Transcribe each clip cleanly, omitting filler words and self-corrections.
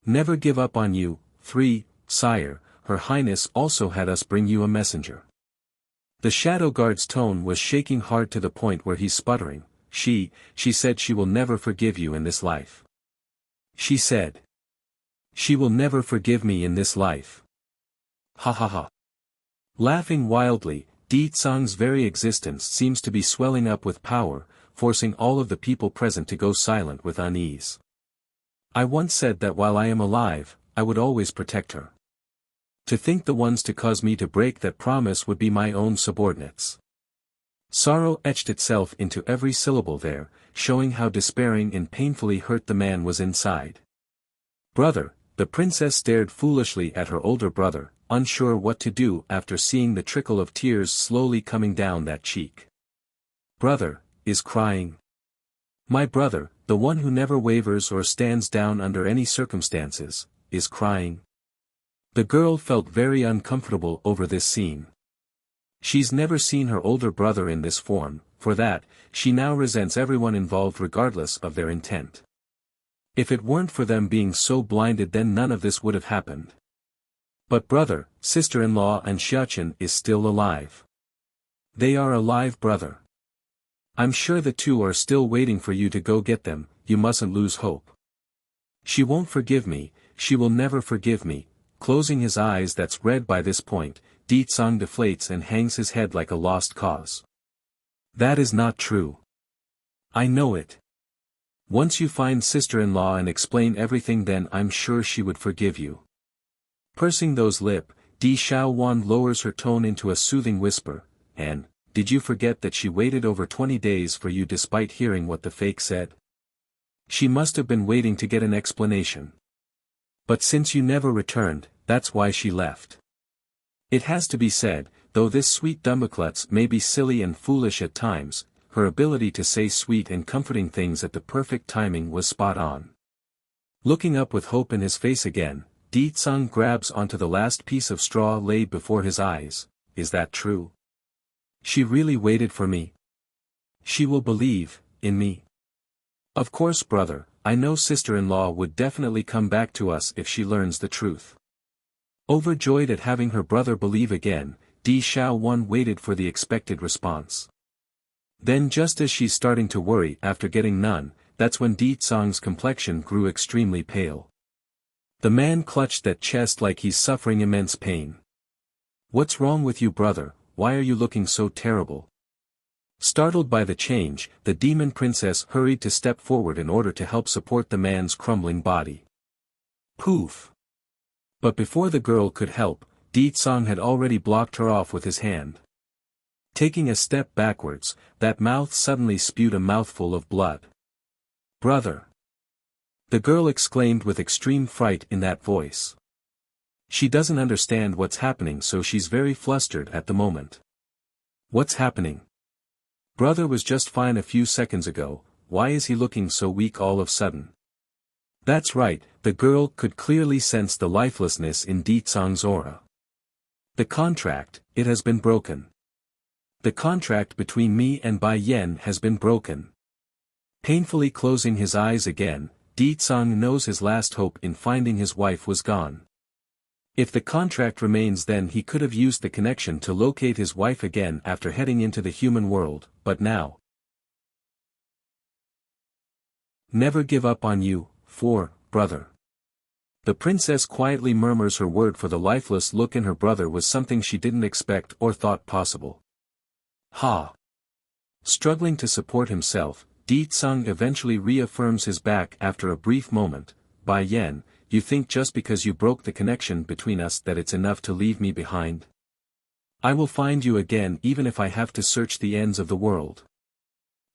Never give up on you. 3, Sire, Her Highness also had us bring you a messenger. The shadow guard's tone was shaking hard to the point where he's sputtering. She said she will never forgive you in this life. She said. She will never forgive me in this life. Ha ha ha. Laughing wildly, Di Tsang's very existence seems to be swelling up with power, forcing all of the people present to go silent with unease. I once said that while I am alive, I would always protect her. To think the ones to cause me to break that promise would be my own subordinates. Sorrow etched itself into every syllable there, showing how despairing and painfully hurt the man was inside. Brother, the princess stared foolishly at her older brother, unsure what to do after seeing the trickle of tears slowly coming down that cheek. Brother, is crying. My brother, the one who never wavers or stands down under any circumstances, is crying. The girl felt very uncomfortable over this scene. She's never seen her older brother in this form, for that, she now resents everyone involved regardless of their intent. If it weren't for them being so blinded, then none of this would have happened. But brother, sister-in-law and Xiachen is still alive. They are alive, brother. I'm sure the two are still waiting for you to go get them. You mustn't lose hope. She won't forgive me, she will never forgive me. Closing his eyes, that's red by this point, Di Tsang deflates and hangs his head like a lost cause. That is not true. I know it. Once you find sister-in-law and explain everything, then I'm sure she would forgive you. Pursing those lips, Di Xiaowan lowers her tone into a soothing whisper, and, did you forget that she waited over 20 days for you despite hearing what the fake said? She must have been waiting to get an explanation. But since you never returned, that's why she left. It has to be said, though this sweet Dumbaklutz may be silly and foolish at times, her ability to say sweet and comforting things at the perfect timing was spot on. Looking up with hope in his face again, Di Tsang grabs onto the last piece of straw laid before his eyes. Is that true? She really waited for me. She will believe in me. Of course, brother, I know sister-in-law would definitely come back to us if she learns the truth. Overjoyed at having her brother believe again, Di Xiaowan waited for the expected response. Then just as she's starting to worry after getting none, that's when Di Tsang's complexion grew extremely pale. The man clutched that chest like he's suffering immense pain. What's wrong with you, brother? Why are you looking so terrible? Startled by the change, the demon princess hurried to step forward in order to help support the man's crumbling body. Poof! But before the girl could help, Di Tsang had already blocked her off with his hand. Taking a step backwards, that mouth suddenly spewed a mouthful of blood. Brother! The girl exclaimed with extreme fright in that voice. She doesn't understand what's happening, so she's very flustered at the moment. What's happening? Brother was just fine a few seconds ago, why is he looking so weak all of a sudden? That's right, the girl could clearly sense the lifelessness in Di Tsang's aura. The contract, it has been broken. The contract between me and Bai Yan has been broken. Painfully closing his eyes again, Di Tsang knows his last hope in finding his wife was gone. If the contract remains, then he could have used the connection to locate his wife again after heading into the human world, but now. Never give up on you, brother. The princess quietly murmurs her word, for the lifeless look in her brother was something she didn't expect or thought possible. Ha! Struggling to support himself, Di Tsang eventually reaffirms his back after a brief moment. Bai Yan, you think just because you broke the connection between us that it's enough to leave me behind? I will find you again even if I have to search the ends of the world.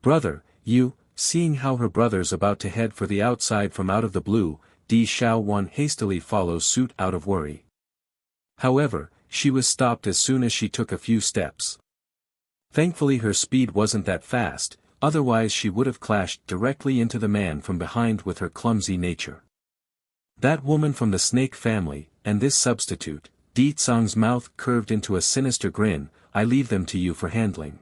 Brother, you, seeing how her brother's about to head for the outside from out of the blue, Di Xiaowan hastily follows suit out of worry. However, she was stopped as soon as she took a few steps. Thankfully her speed wasn't that fast, otherwise she would have clashed directly into the man from behind with her clumsy nature. That woman from the snake family, and this substitute. Di Tsang's mouth curved into a sinister grin. I leave them to you for handling.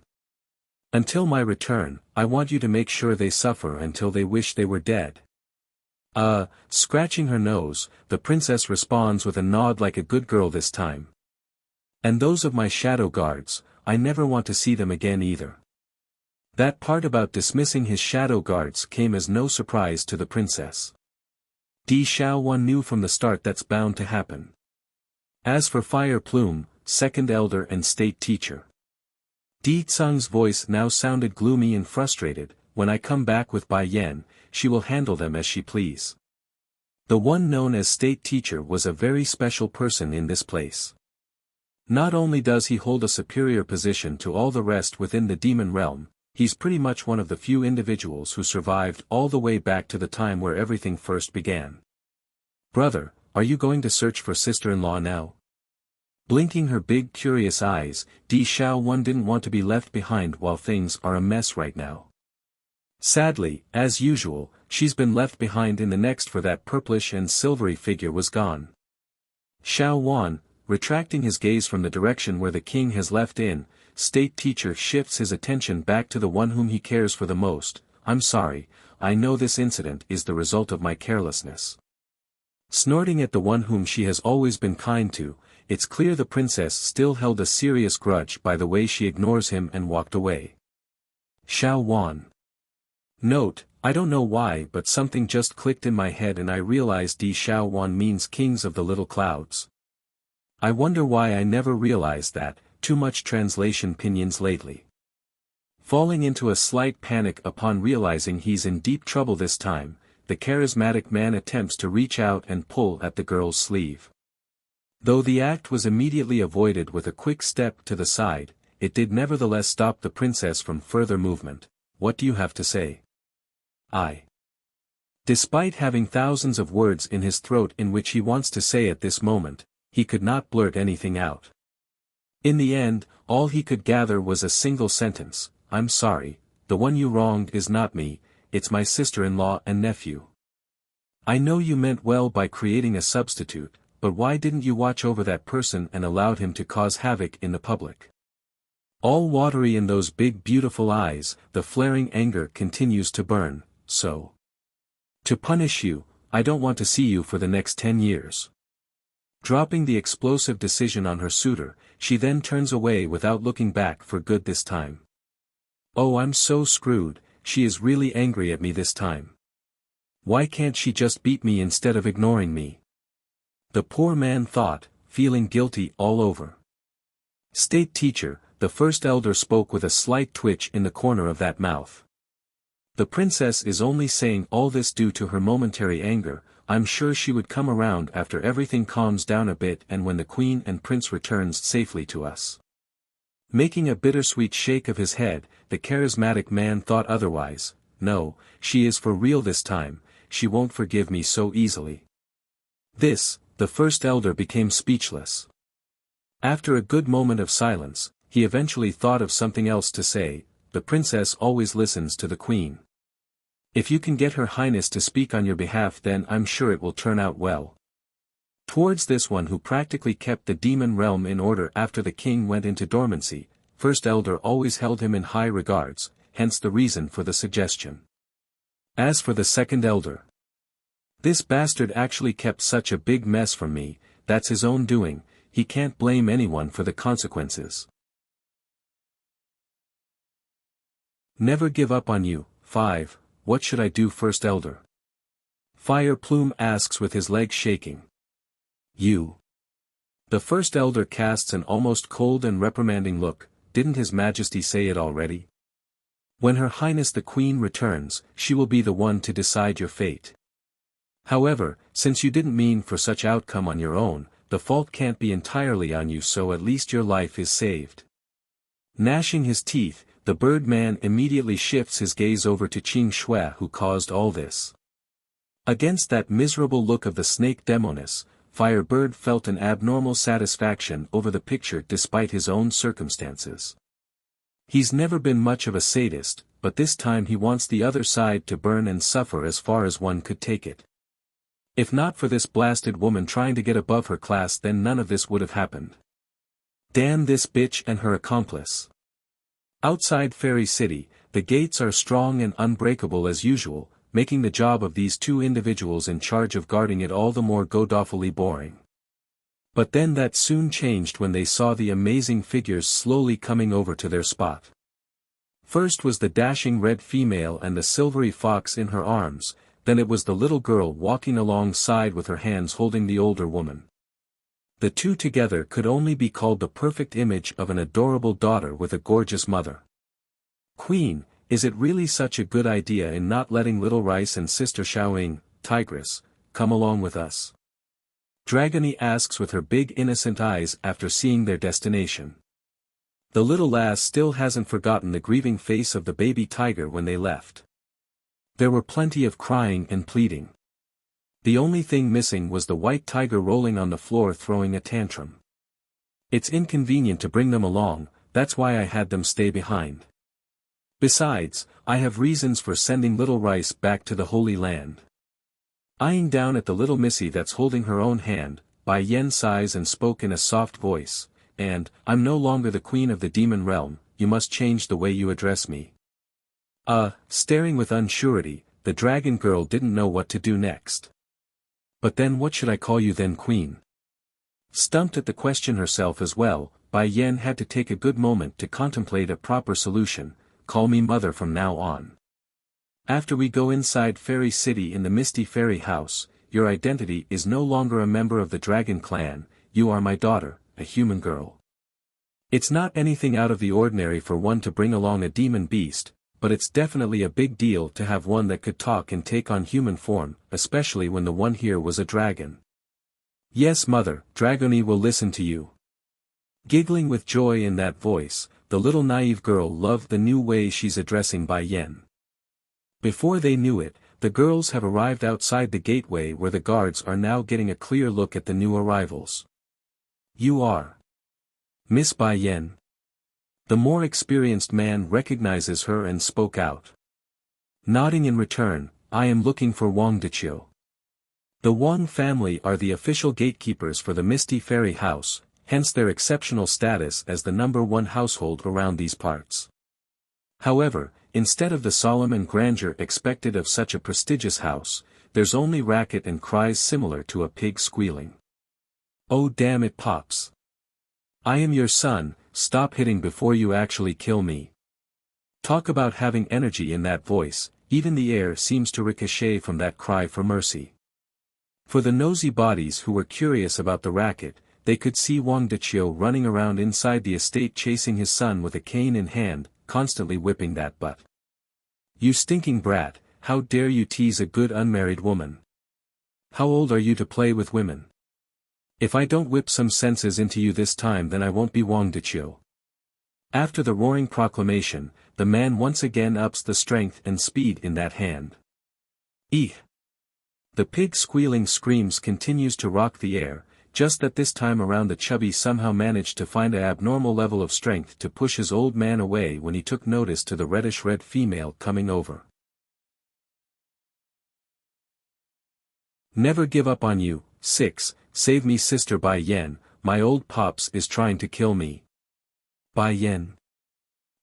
Until my return, I want you to make sure they suffer until they wish they were dead. Scratching her nose, the princess responds with a nod like a good girl this time. And those of my shadow guards, I never want to see them again either. That part about dismissing his shadow guards came as no surprise to the princess. Di Xiaowan knew from the start that's bound to happen. As for Fire Plume, second elder and state teacher. Di Tsung's voice now sounded gloomy and frustrated. When I come back with Bai Yan, she will handle them as she please. The one known as state teacher was a very special person in this place. Not only does he hold a superior position to all the rest within the demon realm, he's pretty much one of the few individuals who survived all the way back to the time where everything first began. Brother, are you going to search for sister-in-law now? Blinking her big curious eyes, Di Xiaowan didn't want to be left behind while things are a mess right now. Sadly, as usual, she's been left behind in the next, for that purplish and silvery figure was gone. Xiaowan, retracting his gaze from the direction where the king has left in, state teacher shifts his attention back to the one whom he cares for the most. I'm sorry, I know this incident is the result of my carelessness. Snorting at the one whom she has always been kind to, it's clear the princess still held a serious grudge by the way she ignores him and walked away. Xiaowan. Note, I don't know why, but something just clicked in my head and I realized Di Xiaowan means kings of the little clouds. I wonder why I never realized that. Too much translation pinions lately. Falling into a slight panic upon realizing he's in deep trouble this time, the charismatic man attempts to reach out and pull at the girl's sleeve. Though the act was immediately avoided with a quick step to the side, it did nevertheless stop the princess from further movement. What do you have to say? Despite having thousands of words in his throat in which he wants to say at this moment, he could not blurt anything out. In the end, all he could gather was a single sentence: I'm sorry, the one you wronged is not me, it's my sister-in-law and nephew. I know you meant well by creating a substitute, but why didn't you watch over that person and allowed him to cause havoc in the public? All watery in those big beautiful eyes, the flaring anger continues to burn. So, to punish you, I don't want to see you for the next 10 years. Dropping the explosive decision on her suitor, she then turns away without looking back for good this time. Oh, I'm so screwed, she is really angry at me this time. Why can't she just beat me instead of ignoring me? The poor man thought, feeling guilty all over. State teacher, the first elder spoke with a slight twitch in the corner of that mouth. The princess is only saying all this due to her momentary anger. I'm sure she would come around after everything calms down a bit and when the queen and prince returns safely to us. Making a bittersweet shake of his head, the charismatic man thought otherwise. No, she is for real this time, she won't forgive me so easily. The first elder became speechless. After a good moment of silence, he eventually thought of something else to say. The princess always listens to the queen. If you can get Her Highness to speak on your behalf, then I'm sure it will turn out well. Towards this one who practically kept the demon realm in order after the king went into dormancy, first elder always held him in high regards, hence the reason for the suggestion. As for the second elder, this bastard actually kept such a big mess from me, that's his own doing, he can't blame anyone for the consequences. Never give up on you. 5. What should I do, first elder? Fire Plume asks with his legs shaking. You. The first elder casts an almost cold and reprimanding look. Didn't His Majesty say it already? When Her Highness the Queen returns, she will be the one to decide your fate. However, since you didn't mean for such outcome on your own, the fault can't be entirely on you, so at least your life is saved. Gnashing his teeth, the bird man immediately shifts his gaze over to Qing Shui, who caused all this. Against that miserable look of the snake demoness, Firebird felt an abnormal satisfaction over the picture despite his own circumstances. He's never been much of a sadist, but this time he wants the other side to burn and suffer as far as one could take it. If not for this blasted woman trying to get above her class, then none of this would have happened. Damn this bitch and her accomplice. Outside Fairy City, the gates are strong and unbreakable as usual, making the job of these two individuals in charge of guarding it all the more god-awfully boring. But then that soon changed when they saw the amazing figures slowly coming over to their spot. First was the dashing red female and the silvery fox in her arms, then it was the little girl walking alongside with her hands holding the older woman. The two together could only be called the perfect image of an adorable daughter with a gorgeous mother. "Queen, is it really such a good idea in not letting Little Rice and Sister Xiaoying, Tigress, come along with us?" Dragony asks with her big innocent eyes after seeing their destination. The little lass still hasn't forgotten the grieving face of the baby tiger when they left. There were plenty of crying and pleading. The only thing missing was the white tiger rolling on the floor throwing a tantrum. "It's inconvenient to bring them along, that's why I had them stay behind. Besides, I have reasons for sending Little Rice back to the Holy Land." Eyeing down at the little missy that's holding her own hand, Bai Yen sighs and spoke in a soft voice, "And, I'm no longer the queen of the demon realm, you must change the way you address me." Staring with unsurety, the dragon girl didn't know what to do next. "But then what should I call you then, queen?" Stumped at the question herself as well, Bai Yen had to take a good moment to contemplate a proper solution. "Call me mother from now on. After we go inside Fairy City in the Misty Fairy House, your identity is no longer a member of the Dragon Clan, you are my daughter, a human girl. It's not anything out of the ordinary for one to bring along a demon beast, but it's definitely a big deal to have one that could talk and take on human form, especially when the one here was a dragon." "Yes, mother, Dragony will listen to you." Giggling with joy in that voice, the little naive girl loved the new way she's addressing Bai Yen. Before they knew it, the girls have arrived outside the gateway where the guards are now getting a clear look at the new arrivals. "You are Miss Bai Yen?" The more experienced man recognizes her and spoke out. Nodding in return, "I am looking for Wang Deqiu." The Wang family are the official gatekeepers for the Misty Fairy House, hence their exceptional status as the #1 household around these parts. However, instead of the solemn and grandeur expected of such a prestigious house, there's only racket and cries similar to a pig squealing. "Oh damn it, Pops. I am your son, stop hitting before you actually kill me." Talk about having energy in that voice, even the air seems to ricochet from that cry for mercy. For the nosy bodies who were curious about the racket, they could see Wang Deqiu running around inside the estate chasing his son with a cane in hand, constantly whipping that butt. "You stinking brat, how dare you tease a good unmarried woman? How old are you to play with women? If I don't whip some senses into you this time then I won't be Wang Deqiu." After the roaring proclamation, the man once again ups the strength and speed in that hand. "Eeh!" The pig squealing screams continues to rock the air, just that this time around the chubby somehow managed to find an abnormal level of strength to push his old man away when he took notice to the reddish-red female coming over. "Never give up on you, 6, save me Sister Bai Yen, my old pops is trying to kill me." Bai Yen.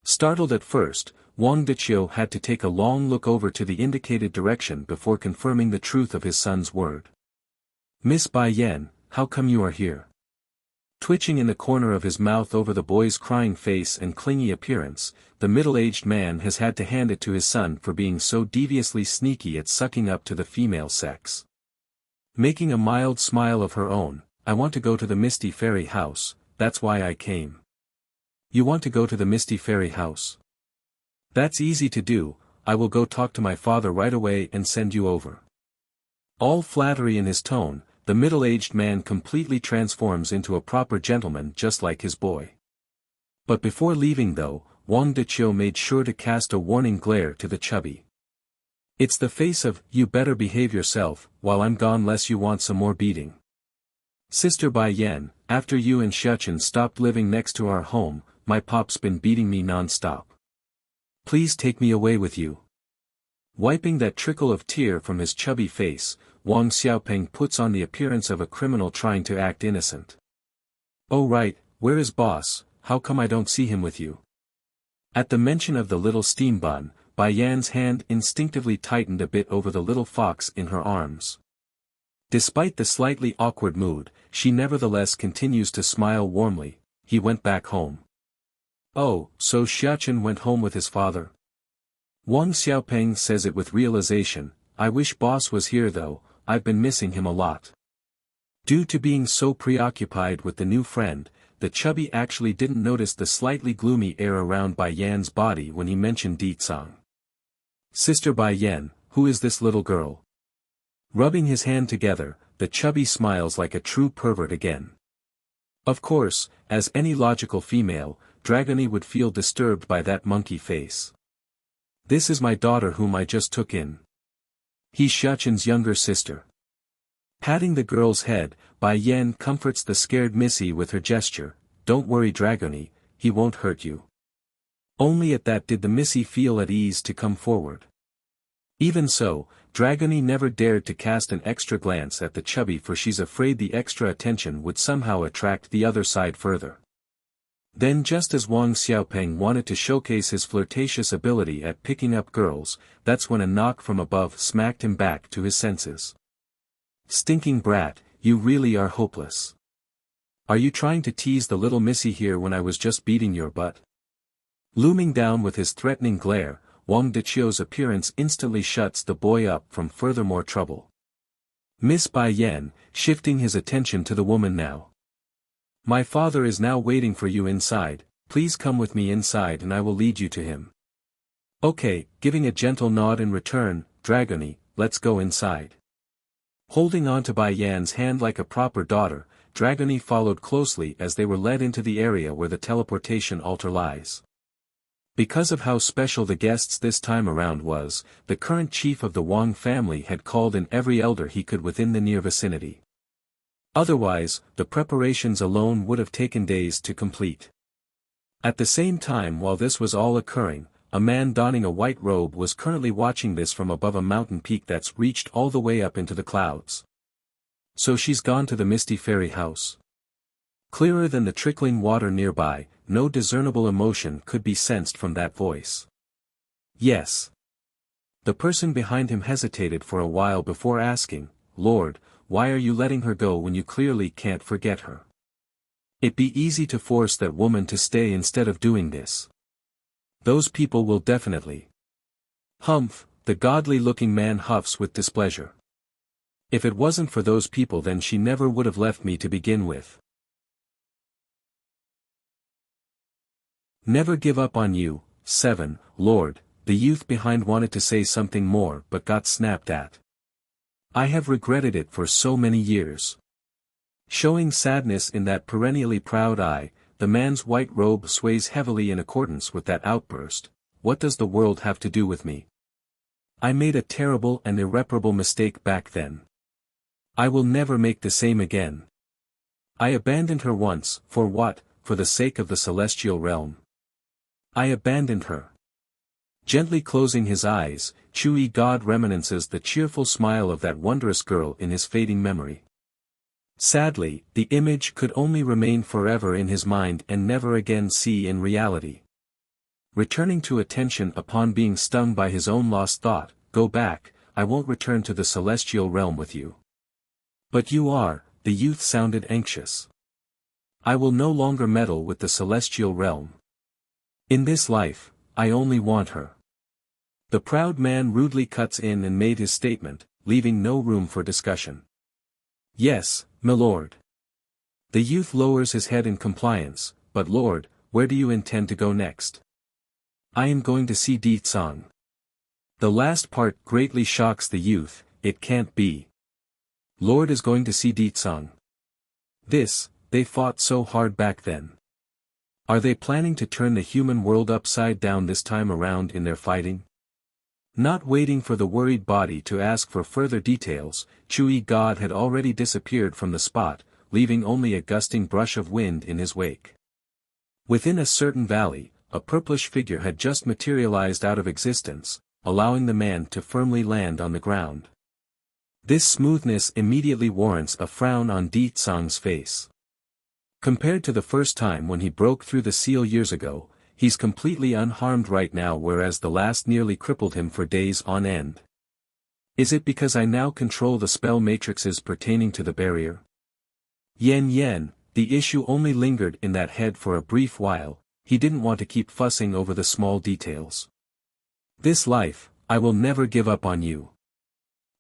Startled at first, Wang Deqiu had to take a long look over to the indicated direction before confirming the truth of his son's word. "Miss Bai Yen, how come you are here?" Twitching in the corner of his mouth over the boy's crying face and clingy appearance, the middle-aged man has had to hand it to his son for being so deviously sneaky at sucking up to the female sex. Making a mild smile of her own, "I want to go to the Misty Fairy House, that's why I came." "You want to go to the Misty Fairy House? That's easy to do, I will go talk to my father right away and send you over." All flattery in his tone, the middle-aged man completely transforms into a proper gentleman just like his boy. But before leaving though, Wang Deqiu made sure to cast a warning glare to the chubby. It's the face of, "You better behave yourself, while I'm gone lest you want some more beating. Sister Bai Yen, after you and Shuchen stopped living next to our home, my pop's been beating me non-stop. Please take me away with you." Wiping that trickle of tear from his chubby face, Wang Xiaopeng puts on the appearance of a criminal trying to act innocent. "Oh right, where is boss, how come I don't see him with you?" At the mention of the little steam bun, Bai Yan's hand instinctively tightened a bit over the little fox in her arms. Despite the slightly awkward mood, she nevertheless continues to smile warmly. He went back home. Oh, so Xiachen went home with his father? Wang Xiaopeng says it with realization. I wish boss was here though, I've been missing him a lot. Due to being so preoccupied with the new friend, the chubby actually didn't notice the slightly gloomy air around Bai Yan's body when he mentioned Ditsang. Sister Bai Yan, who is this little girl? Rubbing his hand together, the chubby smiles like a true pervert again. Of course, as any logical female, Dragony would feel disturbed by that monkey face. This is my daughter whom I just took in. He's Xiachen's younger sister. Patting the girl's head, Bai Yan comforts the scared Missy with her gesture. Don't worry Dragony, he won't hurt you. Only at that did the Missy feel at ease to come forward. Even so, Dragony never dared to cast an extra glance at the chubby for she's afraid the extra attention would somehow attract the other side further. Then just as Wang Xiaopeng wanted to showcase his flirtatious ability at picking up girls, that's when a knock from above smacked him back to his senses. Stinking brat, you really are hopeless. Are you trying to tease the little Missy here when I was just beating your butt? Looming down with his threatening glare, Wang Deqiu's appearance instantly shuts the boy up from furthermore trouble. Miss Bai Yan, shifting his attention to the woman now. My father is now waiting for you inside, please come with me inside and I will lead you to him. Okay, giving a gentle nod in return, Dragony, let's go inside. Holding on to Bai Yan's hand like a proper daughter, Dragony followed closely as they were led into the area where the teleportation altar lies. Because of how special the guests this time around was, the current chief of the Wang family had called in every elder he could within the near vicinity. Otherwise, the preparations alone would have taken days to complete. At the same time while this was all occurring, a man donning a white robe was currently watching this from above a mountain peak that's reached all the way up into the clouds. So she's gone to the Misty Fairy house. Clearer than the trickling water nearby, no discernible emotion could be sensed from that voice. Yes. The person behind him hesitated for a while before asking, Lord, why are you letting her go when you clearly can't forget her? It'd be easy to force that woman to stay instead of doing this. Those people will definitely. Humph, the godly-looking man huffs with displeasure. If it wasn't for those people then she never would have left me to begin with. Never give up on you. 7. Lord, the youth behind wanted to say something more but got snapped at. I have regretted it for so many years. Showing sadness in that perennially proud eye, the man's white robe sways heavily in accordance with that outburst. What does the world have to do with me? I made a terrible and irreparable mistake back then. I will never make the same again. I abandoned her once, for what? For the sake of the celestial realm. I abandoned her. Gently closing his eyes, Chui God reminisces the cheerful smile of that wondrous girl in his fading memory. Sadly, the image could only remain forever in his mind and never again see in reality. Returning to attention upon being stung by his own lost thought, go back, I won't return to the celestial realm with you. But you are, the youth sounded anxious. I will no longer meddle with the celestial realm. In this life, I only want her. The proud man rudely cuts in and made his statement, leaving no room for discussion. Yes, my lord. The youth lowers his head in compliance, but lord, where do you intend to go next? I am going to see Di Tsang. The last part greatly shocks the youth, it can't be. Lord is going to see Di Tsang. They fought so hard back then. Are they planning to turn the human world upside down this time around in their fighting? Not waiting for the worried body to ask for further details, Chui God had already disappeared from the spot, leaving only a gusting brush of wind in his wake. Within a certain valley, a purplish figure had just materialized out of existence, allowing the man to firmly land on the ground. This smoothness immediately warrants a frown on Di Tsang's face. Compared to the first time when he broke through the seal years ago, he's completely unharmed right now, whereas the last nearly crippled him for days on end. Is it because I now control the spell matrices pertaining to the barrier? Yen, the issue only lingered in that head for a brief while. He didn't want to keep fussing over the small details. This life, I will never give up on you.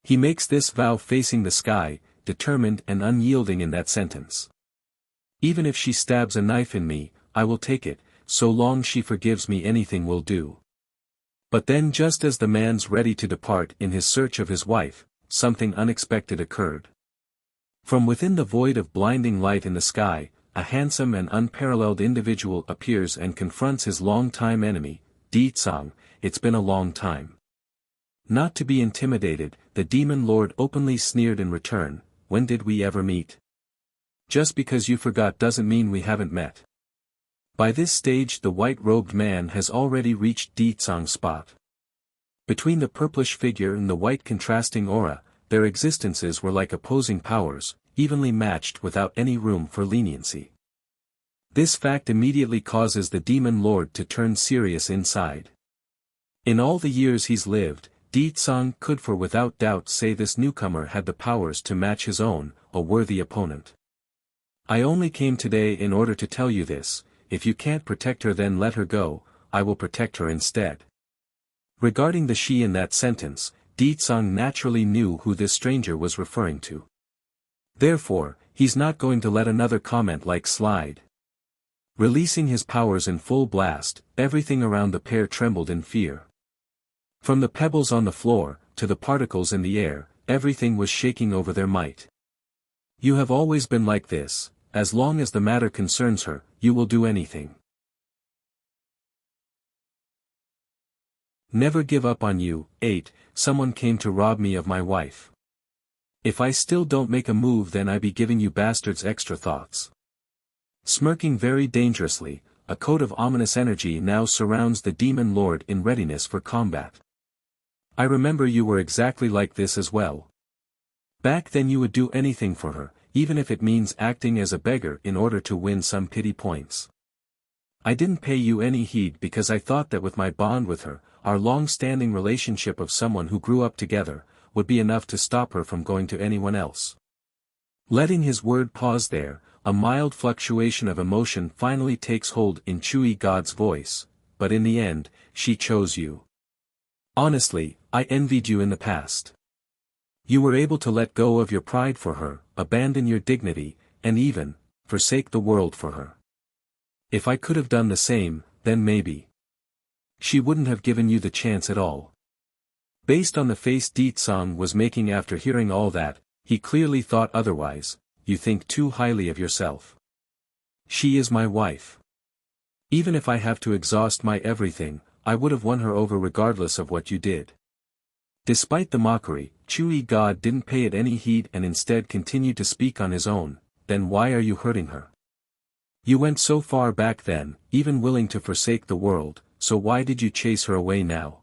He makes this vow facing the sky, determined and unyielding in that sentence. Even if she stabs a knife in me, I will take it, so long she forgives me, anything will do. But then, just as the man's ready to depart in his search of his wife, something unexpected occurred. From within the void of blinding light in the sky, a handsome and unparalleled individual appears and confronts his long-time enemy, Di Tsang. It's been a long time. Not to be intimidated, the demon lord openly sneered in return. When did we ever meet? Just because you forgot doesn't mean we haven't met. By this stage the white-robed man has already reached Di Tsang's spot. Between the purplish figure and the white contrasting aura, their existences were like opposing powers, evenly matched without any room for leniency. This fact immediately causes the demon lord to turn serious inside. In all the years he's lived, Di Tsang could for without doubt say this newcomer had the powers to match his own, a worthy opponent. I only came today in order to tell you this. If you can't protect her, then let her go, I will protect her instead. Regarding the she in that sentence, Di Tsang naturally knew who this stranger was referring to. Therefore, he's not going to let another comment like slide. Releasing his powers in full blast, everything around the pair trembled in fear. From the pebbles on the floor, to the particles in the air, everything was shaking over their might. You have always been like this. As long as the matter concerns her, you will do anything. Never give up on you. 8. Someone came to rob me of my wife. If I still don't make a move, then I be giving you bastards extra thoughts. Smirking very dangerously, a coat of ominous energy now surrounds the demon lord in readiness for combat. I remember you were exactly like this as well. Back then you would do anything for her, even if it means acting as a beggar in order to win some pity points. I didn't pay you any heed because I thought that with my bond with her, our long-standing relationship of someone who grew up together, would be enough to stop her from going to anyone else. Letting his word pause there, a mild fluctuation of emotion finally takes hold in Chui God's voice, but in the end, she chose you. Honestly, I envied you in the past. You were able to let go of your pride for her, abandon your dignity, and even, forsake the world for her. If I could have done the same, then maybe she wouldn't have given you the chance at all. Based on the face Di Tsang was making after hearing all that, he clearly thought otherwise. You think too highly of yourself. She is my wife. Even if I have to exhaust my everything, I would have won her over regardless of what you did. Despite the mockery, Chui God didn't pay it any heed and instead continued to speak on his own. Then why are you hurting her? You went so far back then, even willing to forsake the world, so why did you chase her away now?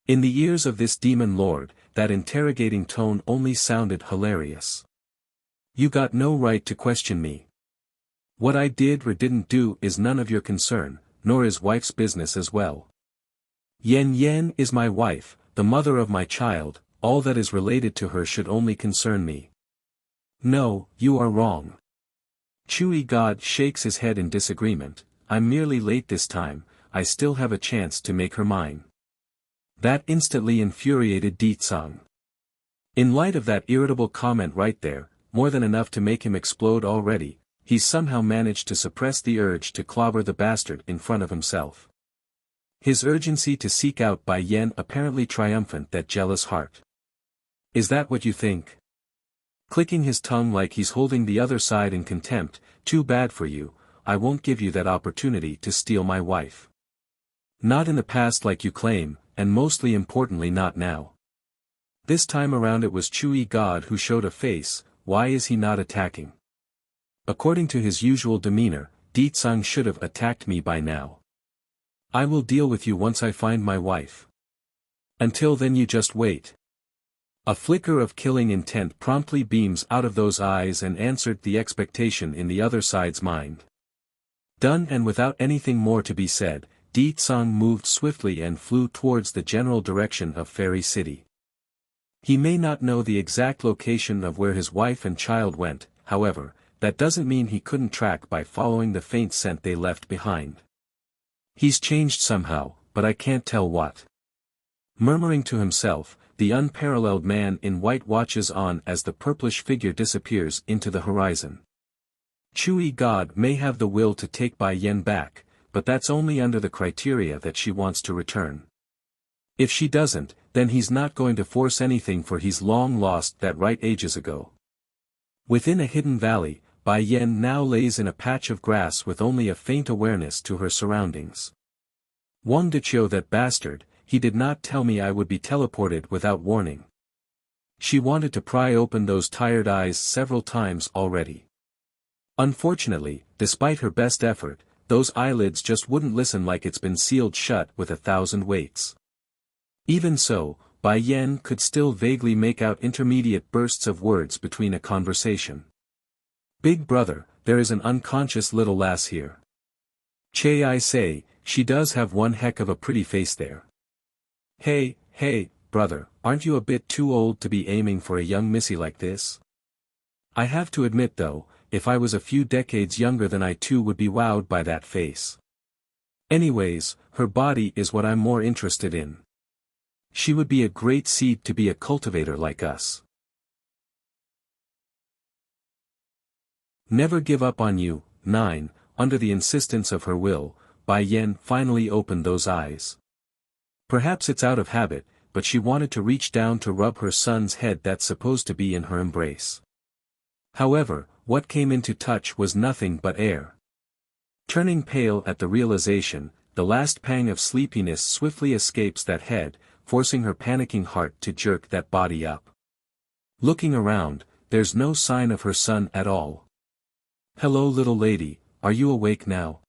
In the ears of this demon lord, that interrogating tone only sounded hilarious. You got no right to question me. What I did or didn't do is none of your concern, nor his wife's business as well. Yen is my wife, the mother of my child. All that is related to her should only concern me. No, you are wrong. Chui God shakes his head in disagreement. I'm merely late this time, I still have a chance to make her mine. That instantly infuriated Di Tsang. In light of that irritable comment right there, more than enough to make him explode already, he's somehow managed to suppress the urge to clobber the bastard in front of himself. His urgency to seek out Bai Yen apparently triumphant that jealous heart. Is that what you think? Clicking his tongue like he's holding the other side in contempt, too bad for you, I won't give you that opportunity to steal my wife. Not in the past like you claim, and mostly importantly not now. This time around it was Chui God who showed a face. Why is he not attacking? According to his usual demeanor, Di Tsang should have attacked me by now. I will deal with you once I find my wife. Until then you just wait. A flicker of killing intent promptly beams out of those eyes and answered the expectation in the other side's mind. Done, and without anything more to be said, Di Tsang moved swiftly and flew towards the general direction of Fairy City. He may not know the exact location of where his wife and child went, however, that doesn't mean he couldn't track by following the faint scent they left behind. He's changed somehow, but I can't tell what. Murmuring to himself, the unparalleled man in white watches on as the purplish figure disappears into the horizon. Chui God may have the will to take Bai Yen back, but that's only under the criteria that she wants to return. If she doesn't, then he's not going to force anything, for he's long lost that right ages ago. Within a hidden valley, Bai Yen now lays in a patch of grass with only a faint awareness to her surroundings. Wang Deqiu, that bastard, he did not tell me I would be teleported without warning. She wanted to pry open those tired eyes several times already. Unfortunately, despite her best effort, those eyelids just wouldn't listen, like it's been sealed shut with 1,000 weights. Even so, Bai Yen could still vaguely make out intermediate bursts of words between a conversation. Big brother, there is an unconscious little lass here. Che, I say, she does have one heck of a pretty face there. Hey, brother, aren't you a bit too old to be aiming for a young missy like this? I have to admit though, if I was a few decades younger then I too would be wowed by that face. Anyways, her body is what I'm more interested in. She would be a great seed to be a cultivator like us. Never give up on you. 9. Under the insistence of her will, Bai Yen finally opened those eyes. Perhaps it's out of habit, but she wanted to reach down to rub her son's head that's supposed to be in her embrace. However, what came into touch was nothing but air. Turning pale at the realization, the last pang of sleepiness swiftly escapes that head, forcing her panicking heart to jerk that body up. Looking around, there's no sign of her son at all. Hello little lady, are you awake now?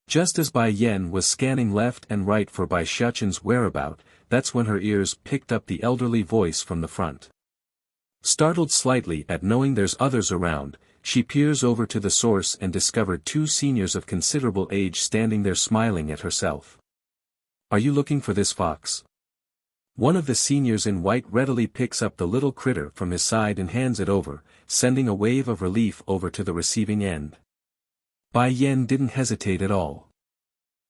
Just as Bai Yen was scanning left and right for Bai Shuchen's whereabout, that's when her ears picked up the elderly voice from the front. Startled slightly at knowing there's others around, she peers over to the source and discovered two seniors of considerable age standing there smiling at herself. Are you looking for this fox? One of the seniors in white readily picks up the little critter from his side and hands it over, sending a wave of relief over to the receiving end. Bai Yen didn't hesitate at all.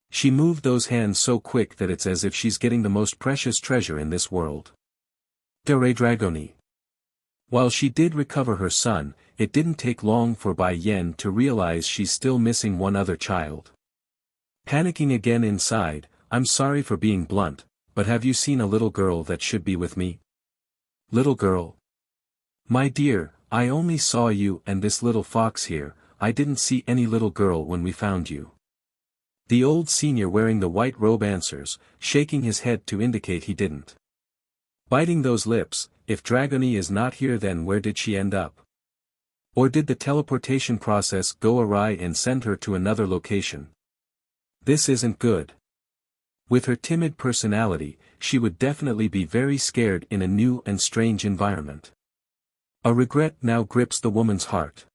She moved those hands so quick that it's as if she's getting the most precious treasure in this world. Dere Dragoni. While she did recover her son, it didn't take long for Bai Yen to realize she's still missing one other child. Panicking again inside, I'm sorry for being blunt, but have you seen a little girl that should be with me? Little girl? My dear, I only saw you and this little fox here, I didn't see any little girl when we found you. The old senior wearing the white robe answers, shaking his head to indicate he didn't. Biting those lips, if Dragoni is not here then where did she end up? Or did the teleportation process go awry and send her to another location? This isn't good. With her timid personality, she would definitely be very scared in a new and strange environment. A regret now grips the woman's heart.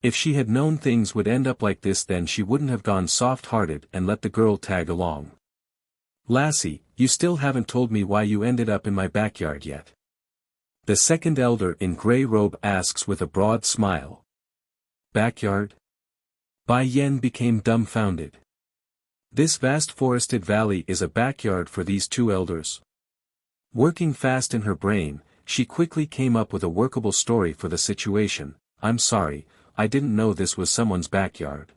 If she had known things would end up like this then she wouldn't have gone soft-hearted and let the girl tag along. Lassie, you still haven't told me why you ended up in my backyard yet. The second elder in grey robe asks with a broad smile. Backyard? Bai Yen became dumbfounded. This vast forested valley is a backyard for these two elders. Working fast in her brain, she quickly came up with a workable story for the situation. I'm sorry, I didn't know this was someone's backyard.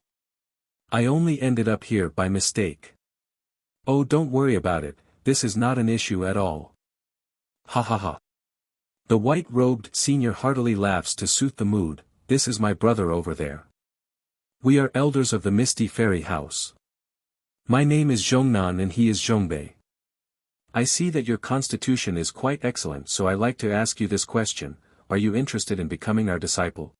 I only ended up here by mistake. Oh, don't worry about it, this is not an issue at all. Ha ha ha. The white-robed senior heartily laughs to soothe the mood. This is my brother over there. We are elders of the Misty Fairy House. My name is Zhongnan and he is Zhongbei. I see that your constitution is quite excellent, so I like to ask you this question, are you interested in becoming our disciple?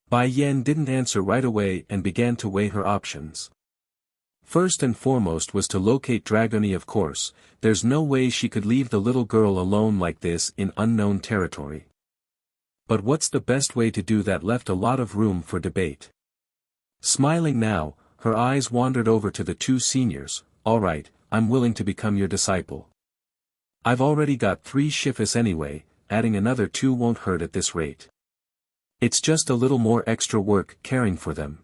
Bai Yen didn't answer right away and began to weigh her options. First and foremost was to locate Dragoni, of course. There's no way she could leave the little girl alone like this in unknown territory. But what's the best way to do that left a lot of room for debate. Smiling now, her eyes wandered over to the two seniors. All right, I'm willing to become your disciple. I've already got 3 shifas anyway, adding another 2 won't hurt at this rate. It's just a little more extra work caring for them.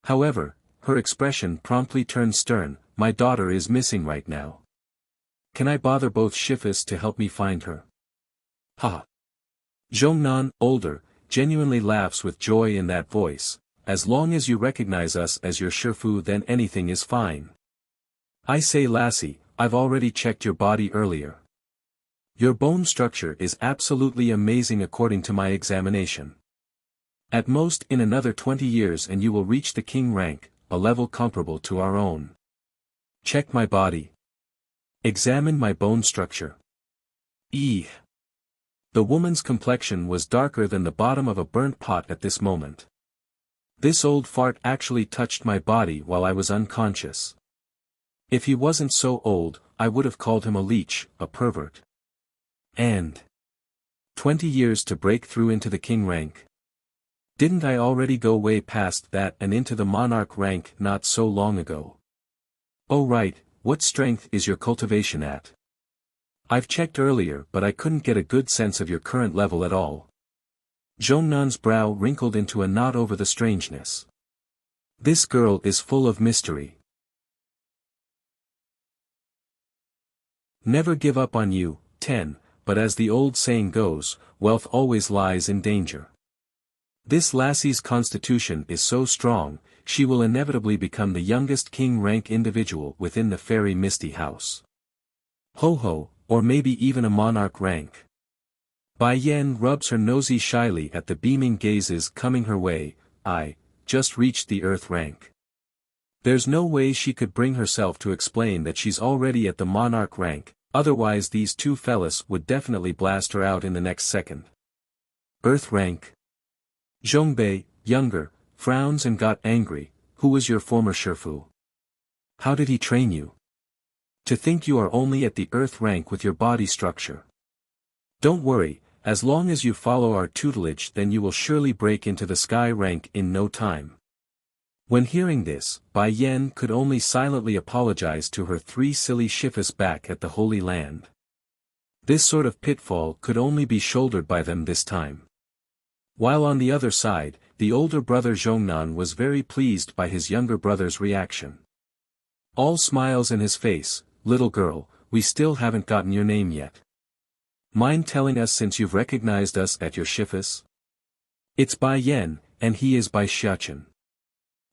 However, her expression promptly turned stern. My daughter is missing right now. Can I bother both shifas to help me find her? Ha! Zhongnan, older, genuinely laughs with joy in that voice. As long as you recognize us as your shifu, then anything is fine. I say lassie, I've already checked your body earlier. Your bone structure is absolutely amazing according to my examination. At most in another 20 years and you will reach the king rank, a level comparable to our own. Check my body. Examine my bone structure. The woman's complexion was darker than the bottom of a burnt pot at this moment. This old fart actually touched my body while I was unconscious. If he wasn't so old, I would have called him a leech, a pervert. And 20 years to break through into the king rank. Didn't I already go way past that and into the monarch rank not so long ago? Oh right, what strength is your cultivation at? I've checked earlier but I couldn't get a good sense of your current level at all. Zhongnan's brow wrinkled into a knot over the strangeness. This girl is full of mystery. Never give up on you, 10, but as the old saying goes, wealth always lies in danger. This lassie's constitution is so strong, she will inevitably become the youngest king rank individual within the fairy Misty House. Ho ho, or maybe even a monarch rank. Bai Yan rubs her nosy shyly at the beaming gazes coming her way. I just reached the earth rank. There's no way she could bring herself to explain that she's already at the monarch rank, otherwise these two fellas would definitely blast her out in the next second. Earth rank. Zhongbei, younger, frowns and got angry. Who was your former shifu? How did he train you? To think you are only at the earth rank with your body structure. Don't worry, as long as you follow our tutelage then you will surely break into the sky rank in no time. When hearing this, Bai Yan could only silently apologize to her 3 silly shifas back at the Holy Land. This sort of pitfall could only be shouldered by them this time. While on the other side, the older brother Zhongnan was very pleased by his younger brother's reaction. All smiles in his face. Little girl, we still haven't gotten your name yet. Mind telling us since you've recognized us at your shifas? It's Bai Yan, and he is Bai Xiachen.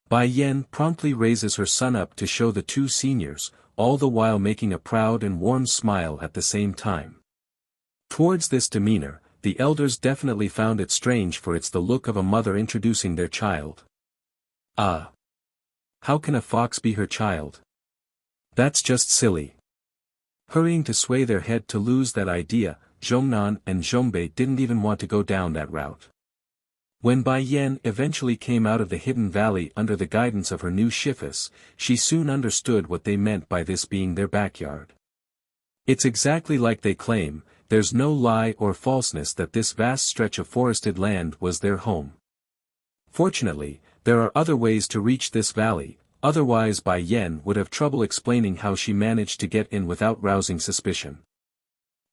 Bai Yan promptly raises her son up to show the 2 seniors, all the while making a proud and warm smile at the same time. Towards this demeanor, the elders definitely found it strange, for it's the look of a mother introducing their child. Ah! How can a fox be her child? That's just silly. Hurrying to sway their head to lose that idea, Zhongnan and Zhongbei didn't even want to go down that route. When Bai Yan eventually came out of the hidden valley under the guidance of her new shifas, she soon understood what they meant by this being their backyard. It's exactly like they claim, there's no lie or falseness that this vast stretch of forested land was their home. Fortunately, there are other ways to reach this valley, otherwise Bai Yan would have trouble explaining how she managed to get in without rousing suspicion.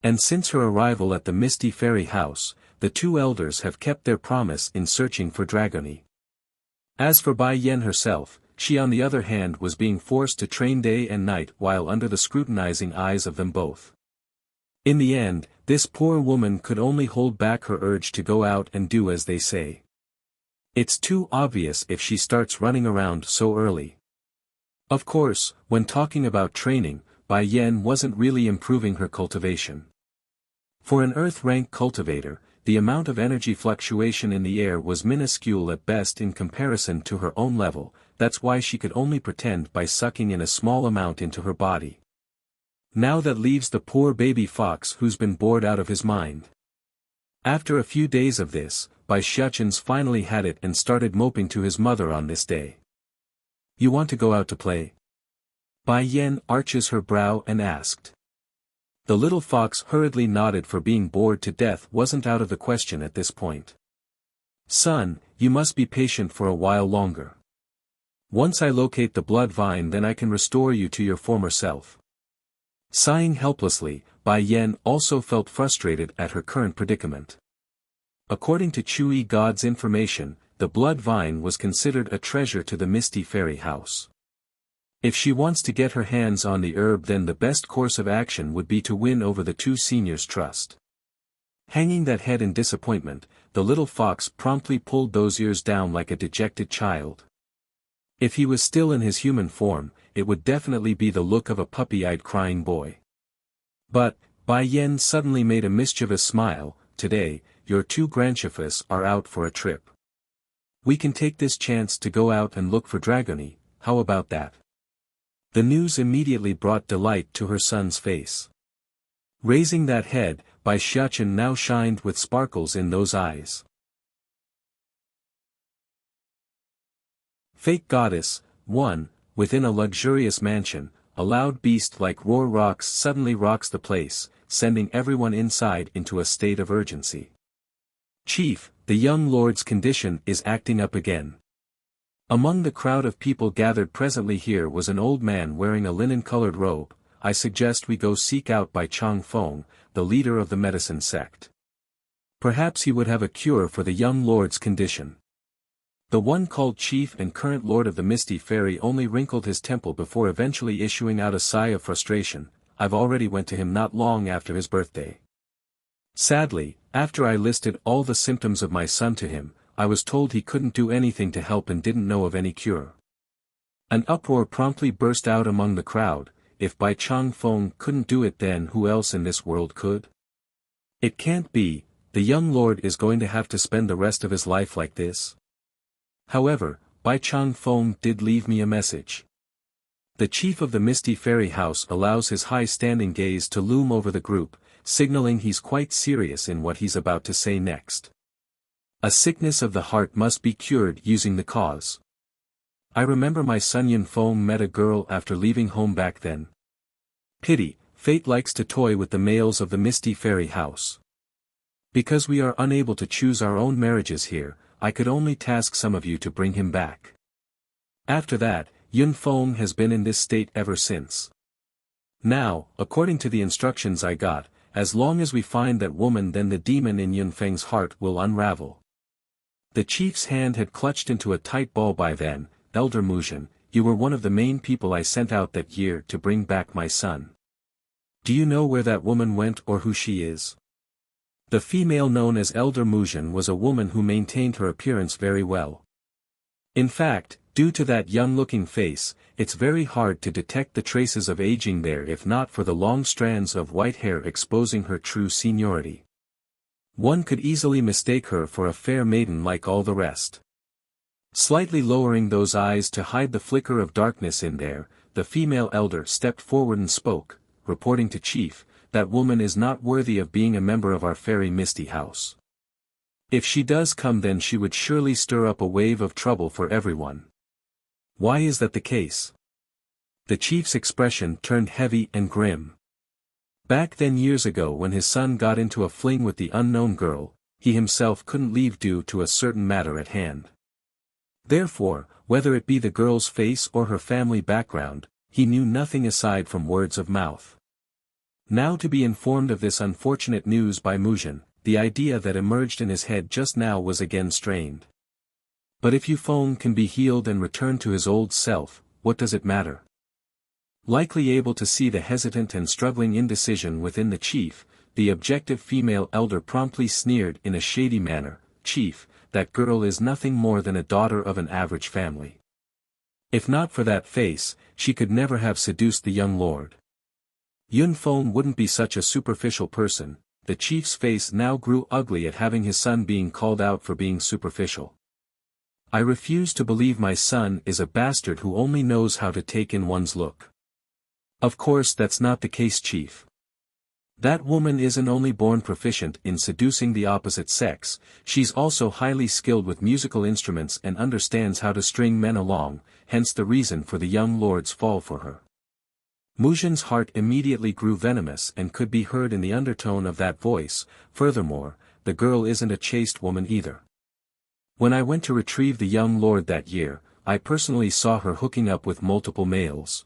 And since her arrival at the Misty Fairy House, the 2 elders have kept their promise in searching for Dragony. As for Bai Yan herself, she on the other hand was being forced to train day and night while under the scrutinizing eyes of them both. In the end, this poor woman could only hold back her urge to go out and do as they say. It's too obvious if she starts running around so early. Of course, when talking about training, Bai Yan wasn't really improving her cultivation. For an earth rank cultivator, the amount of energy fluctuation in the air was minuscule at best in comparison to her own level. That's why she could only pretend by sucking in a small amount into her body. Now that leaves the poor baby fox who's been bored out of his mind. After a few days of this, Bai Xiachen finally had it and started moping to his mother on this day. You want to go out to play? Bai Yan arches her brow and asked. The little fox hurriedly nodded, for being bored to death wasn't out of the question at this point. Son, you must be patient for a while longer. Once I locate the blood vine, then I can restore you to your former self. Sighing helplessly, Bai Yan also felt frustrated at her current predicament. According to Chui God's information, the blood vine was considered a treasure to the Misty Fairy House. If she wants to get her hands on the herb, then the best course of action would be to win over the two seniors' trust. Hanging that head in disappointment, the little fox promptly pulled those ears down like a dejected child. If he was still in his human form, it would definitely be the look of a puppy-eyed crying boy. But, Bai Yan suddenly made a mischievous smile. Today, your two grandchefs are out for a trip. We can take this chance to go out and look for Dragony, how about that? The news immediately brought delight to her son's face. Raising that head, Bai Xiachen now shined with sparkles in those eyes. Fake Goddess, 1, within a luxurious mansion, a loud beast like roar rocks suddenly rocks the place, sending everyone inside into a state of urgency. Chief, the young lord's condition is acting up again. Among the crowd of people gathered presently here was an old man wearing a linen-colored robe. I suggest we go seek out Bai Chang Feng, the leader of the medicine sect. Perhaps he would have a cure for the young lord's condition. The one called chief and current lord of the Misty Fairy only wrinkled his temple before eventually issuing out a sigh of frustration. I've already went to him not long after his birthday. Sadly, after I listed all the symptoms of my son to him, I was told he couldn't do anything to help and didn't know of any cure. An uproar promptly burst out among the crowd. If Bai Chang Feng couldn't do it, then who else in this world could? It can't be, the young lord is going to have to spend the rest of his life like this. However, Bai Chang Feng did leave me a message. The chief of the Misty Fairy House allows his high-standing gaze to loom over the group, signaling he's quite serious in what he's about to say next. A sickness of the heart must be cured using the cause. I remember my son Yun Feng met a girl after leaving home back then. Pity, fate likes to toy with the males of the Misty Fairy House. Because we are unable to choose our own marriages here, I could only task some of you to bring him back. After that, Yun Feng has been in this state ever since. Now, according to the instructions I got, as long as we find that woman, then the demon in Yun Feng's heart will unravel. The chief's hand had clutched into a tight ball by then. Elder Muzhen, you were one of the main people I sent out that year to bring back my son. Do you know where that woman went or who she is? The female known as Elder Muzhen was a woman who maintained her appearance very well. In fact, due to that young-looking face, it's very hard to detect the traces of aging there if not for the long strands of white hair exposing her true seniority. One could easily mistake her for a fair maiden like all the rest. Slightly lowering those eyes to hide the flicker of darkness in there, the female elder stepped forward and spoke, reporting to Chief, that woman is not worthy of being a member of our fairy Misty House. If she does come, then she would surely stir up a wave of trouble for everyone. Why is that the case? The chief's expression turned heavy and grim. Back then years ago when his son got into a fling with the unknown girl, he himself couldn't leave due to a certain matter at hand. Therefore, whether it be the girl's face or her family background, he knew nothing aside from words of mouth. Now to be informed of this unfortunate news by Muzhen, the idea that emerged in his head just now was again strained. But if Yufeng can be healed and return to his old self, what does it matter? Likely able to see the hesitant and struggling indecision within the chief, the objective female elder promptly sneered in a shady manner, "Chief, that girl is nothing more than a daughter of an average family. If not for that face, she could never have seduced the young lord. Yun Feng wouldn't be such a superficial person." The chief's face now grew ugly at having his son being called out for being superficial. "I refuse to believe my son is a bastard who only knows how to take in one's look. Of course that's not the case, Chief. That woman isn't only born proficient in seducing the opposite sex, she's also highly skilled with musical instruments and understands how to string men along, hence the reason for the young lord's fall for her." Muzhen's heart immediately grew venomous and could be heard in the undertone of that voice. Furthermore, the girl isn't a chaste woman either. When I went to retrieve the young lord that year, I personally saw her hooking up with multiple males.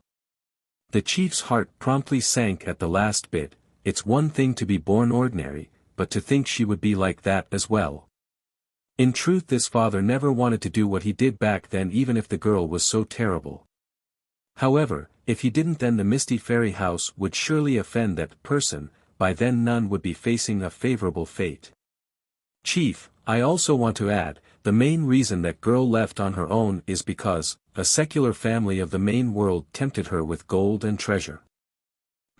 The chief's heart promptly sank at the last bit. It's one thing to be born ordinary, but to think she would be like that as well. In truth, this father never wanted to do what he did back then, even if the girl was so terrible. However, if he didn't, then the Misty Fairy House would surely offend that person. By then none would be facing a favorable fate. Chief, I also want to add, the main reason that girl left on her own is because a secular family of the main world tempted her with gold and treasure.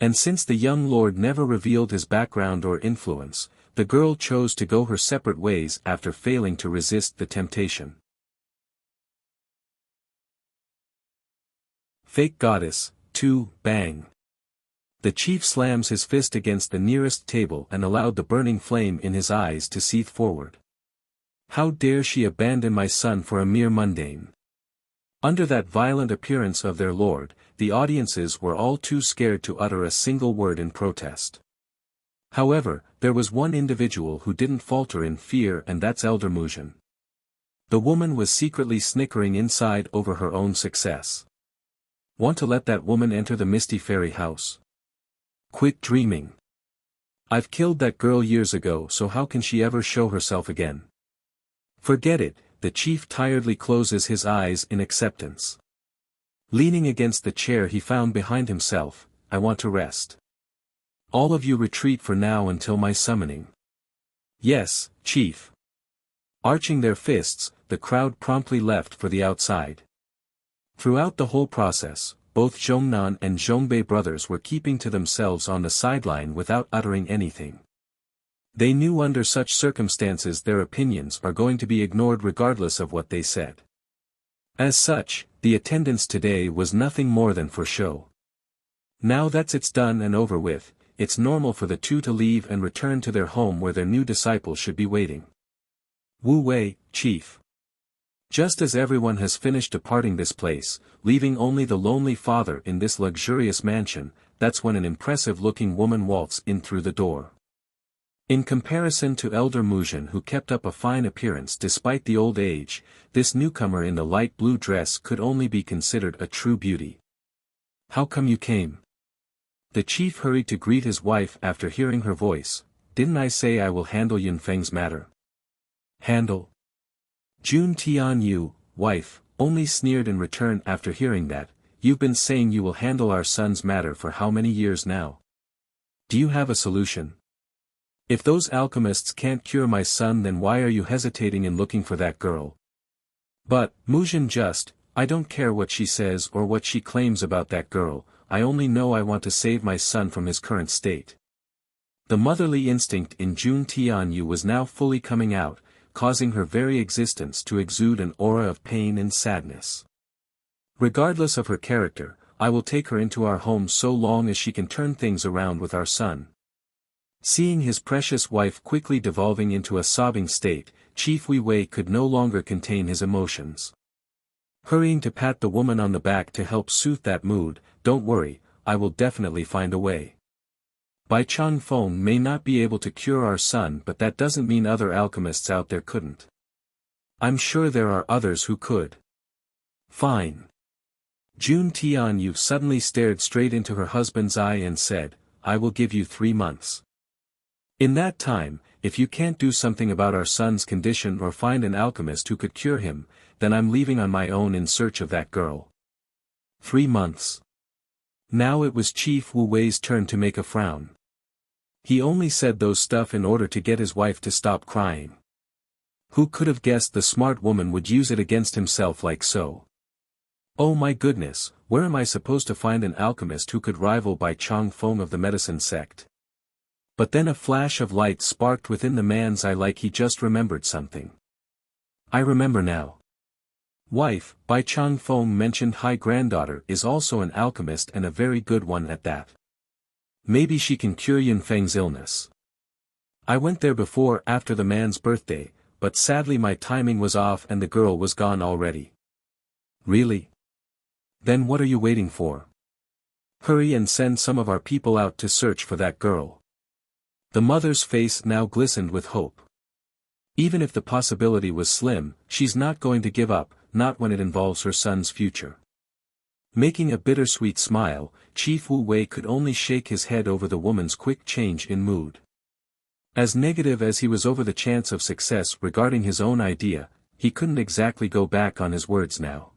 And since the young lord never revealed his background or influence, the girl chose to go her separate ways after failing to resist the temptation. Fake Goddess, 2, Bang. The chief slams his fist against the nearest table and allowed the burning flame in his eyes to seethe forward. How dare she abandon my son for a mere mundane? Under that violent appearance of their lord, the audiences were all too scared to utter a single word in protest. However, there was one individual who didn't falter in fear, and that's Elder Muzhin. The woman was secretly snickering inside over her own success. Want to let that woman enter the Misty Fairy House? Quit dreaming. I've killed that girl years ago, so how can she ever show herself again? Forget it. The chief tiredly closes his eyes in acceptance. Leaning against the chair he found behind himself, I want to rest. All of you retreat for now until my summoning. Yes, chief. Arching their fists, the crowd promptly left for the outside. Throughout the whole process, both Zhongnan and Zhongbei brothers were keeping to themselves on the sideline without uttering anything. They knew under such circumstances their opinions are going to be ignored regardless of what they said. As such, the attendance today was nothing more than for show. Now that it's done and over with, it's normal for the two to leave and return to their home where their new disciple should be waiting. Wu Wei, chief. Just as everyone has finished departing this place, leaving only the lonely father in this luxurious mansion, that's when an impressive-looking woman waltzed in through the door. In comparison to Elder Muzhin, who kept up a fine appearance despite the old age, this newcomer in the light blue dress could only be considered a true beauty. How come you came? The chief hurried to greet his wife after hearing her voice. Didn't I say I will handle Yunfeng's matter? Handle? Jun Tianyu, wife, only sneered in return after hearing that. You've been saying you will handle our son's matter for how many years now? Do you have a solution? If those alchemists can't cure my son, then why are you hesitating in looking for that girl? But, Muzhin, I don't care what she says or what she claims about that girl, I only know I want to save my son from his current state. The motherly instinct in Jun Tianyu was now fully coming out, causing her very existence to exude an aura of pain and sadness. Regardless of her character, I will take her into our home so long as she can turn things around with our son. Seeing his precious wife quickly devolving into a sobbing state, Chief Wu Wei could no longer contain his emotions. Hurrying to pat the woman on the back to help soothe that mood, don't worry, I will definitely find a way. Bai Changfeng may not be able to cure our son, but that doesn't mean other alchemists out there couldn't. I'm sure there are others who could. Fine. Jun Tianyu suddenly stared straight into her husband's eye and said, I will give you 3 months. In that time, if you can't do something about our son's condition or find an alchemist who could cure him, then I'm leaving on my own in search of that girl. 3 months. Now it was Chief Wu Wei's turn to make a frown. He only said those stuff in order to get his wife to stop crying. Who could have guessed the smart woman would use it against himself like so? Oh my goodness, where am I supposed to find an alchemist who could rival Bai Changfeng of the medicine sect? But then a flash of light sparked within the man's eye, like he just remembered something. I remember now. Wife, Bai Changfeng mentioned high granddaughter is also an alchemist, and a very good one at that. Maybe she can cure Yunfeng's illness. I went there before after the man's birthday, but sadly my timing was off and the girl was gone already. Really? Then what are you waiting for? Hurry and send some of our people out to search for that girl. The mother's face now glistened with hope. Even if the possibility was slim, she's not going to give up, not when it involves her son's future. Making a bittersweet smile, Chief Wu Wei could only shake his head over the woman's quick change in mood. As negative as he was over the chance of success regarding his own idea, he couldn't exactly go back on his words now.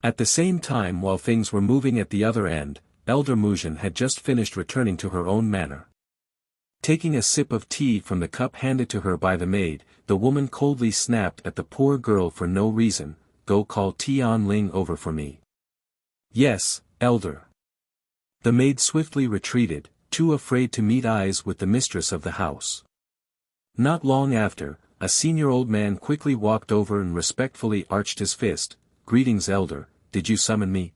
At the same time, while things were moving at the other end, Elder Muzhen had just finished returning to her own manor. Taking a sip of tea from the cup handed to her by the maid, the woman coldly snapped at the poor girl for no reason, "Go call Tian Ling over for me." "Yes, Elder." The maid swiftly retreated, too afraid to meet eyes with the mistress of the house. Not long after, a senior old man quickly walked over and respectfully arched his fist. "Greetings, Elder, did you summon me?"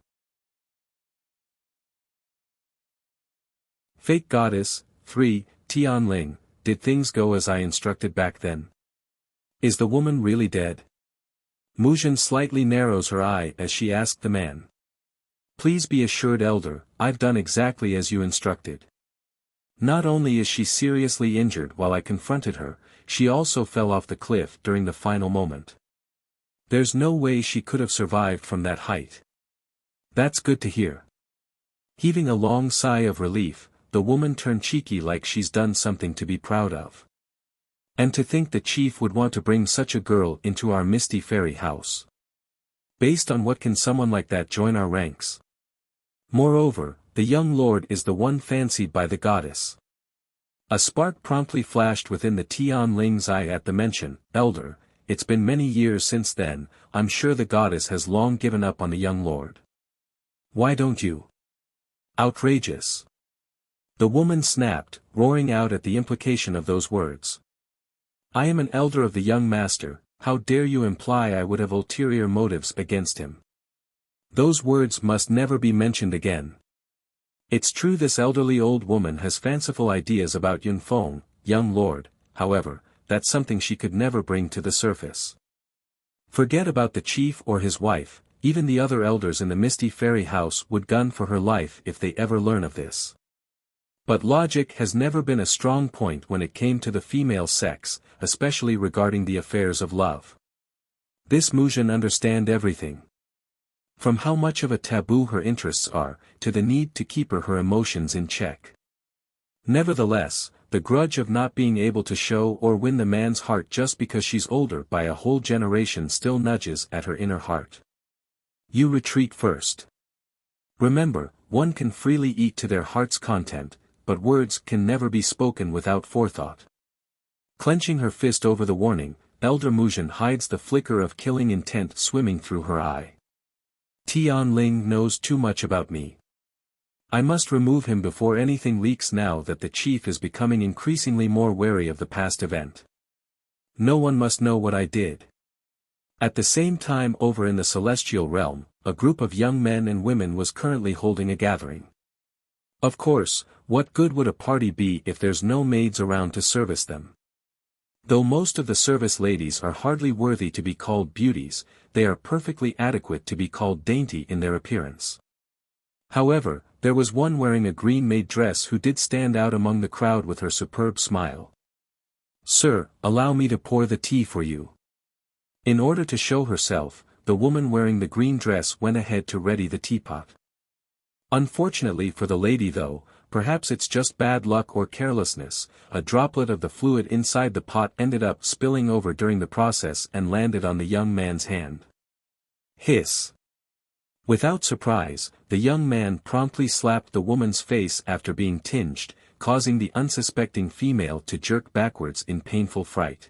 Fake Goddess, 3, Tian Ling, did things go as I instructed back then? Is the woman really dead? Muzhen slightly narrows her eye as she asked the man. "Please be assured, Elder, I've done exactly as you instructed. Not only is she seriously injured while I confronted her, she also fell off the cliff during the final moment. There's no way she could have survived from that height." "That's good to hear." Heaving a long sigh of relief, the woman turned cheeky like she's done something to be proud of. "And to think the chief would want to bring such a girl into our misty fairy house. Based on what can someone like that join our ranks? Moreover, the young lord is the one fancied by the goddess." A spark promptly flashed within the Tian Ling's eye at the mention. "Elder, it's been many years since then, I'm sure the goddess has long given up on the young lord. Why don't you?" "Outrageous!" The woman snapped, roaring out at the implication of those words. "I am an elder of the young master, how dare you imply I would have ulterior motives against him? Those words must never be mentioned again. It's true this elderly old woman has fanciful ideas about Yunfeng, young lord, however, that's something she could never bring to the surface. Forget about the chief or his wife, even the other elders in the Misty Fairy House would gun for her life if they ever learn of this. But logic has never been a strong point when it came to the female sex, especially regarding the affairs of love. This Muzhen understand everything. From how much of a taboo her interests are, to the need to keep her emotions in check. Nevertheless, the grudge of not being able to show or win the man's heart just because she's older by a whole generation still nudges at her inner heart. You retreat first. Remember, one can freely eat to their heart's content, but words can never be spoken without forethought. Clenching her fist over the warning, Elder Muzhen hides the flicker of killing intent swimming through her eye. Tian Ling knows too much about me. I must remove him before anything leaks now that the chief is becoming increasingly more wary of the past event. No one must know what I did. At the same time over in the celestial realm, a group of young men and women was currently holding a gathering. Of course, what good would a party be if there's no maids around to service them? Though most of the service ladies are hardly worthy to be called beauties, they are perfectly adequate to be called dainty in their appearance. However, there was one wearing a green maid dress who did stand out among the crowd with her superb smile. "Sir, allow me to pour the tea for you." In order to show herself, the woman wearing the green dress went ahead to ready the teapot. Unfortunately for the lady though, perhaps it's just bad luck or carelessness, a droplet of the fluid inside the pot ended up spilling over during the process and landed on the young man's hand. Hiss. Without surprise, the young man promptly slapped the woman's face after being tinged, causing the unsuspecting female to jerk backwards in painful fright.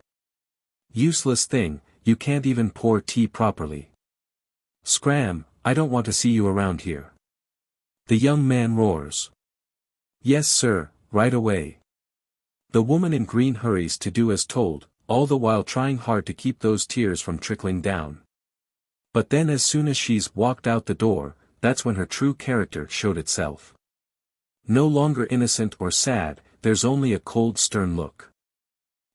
"Useless thing, you can't even pour tea properly. Scram, I don't want to see you around here." The young man roars. "Yes sir, right away." The woman in green hurries to do as told, all the while trying hard to keep those tears from trickling down. But then as soon as she's walked out the door, that's when her true character showed itself. No longer innocent or sad, there's only a cold stern look.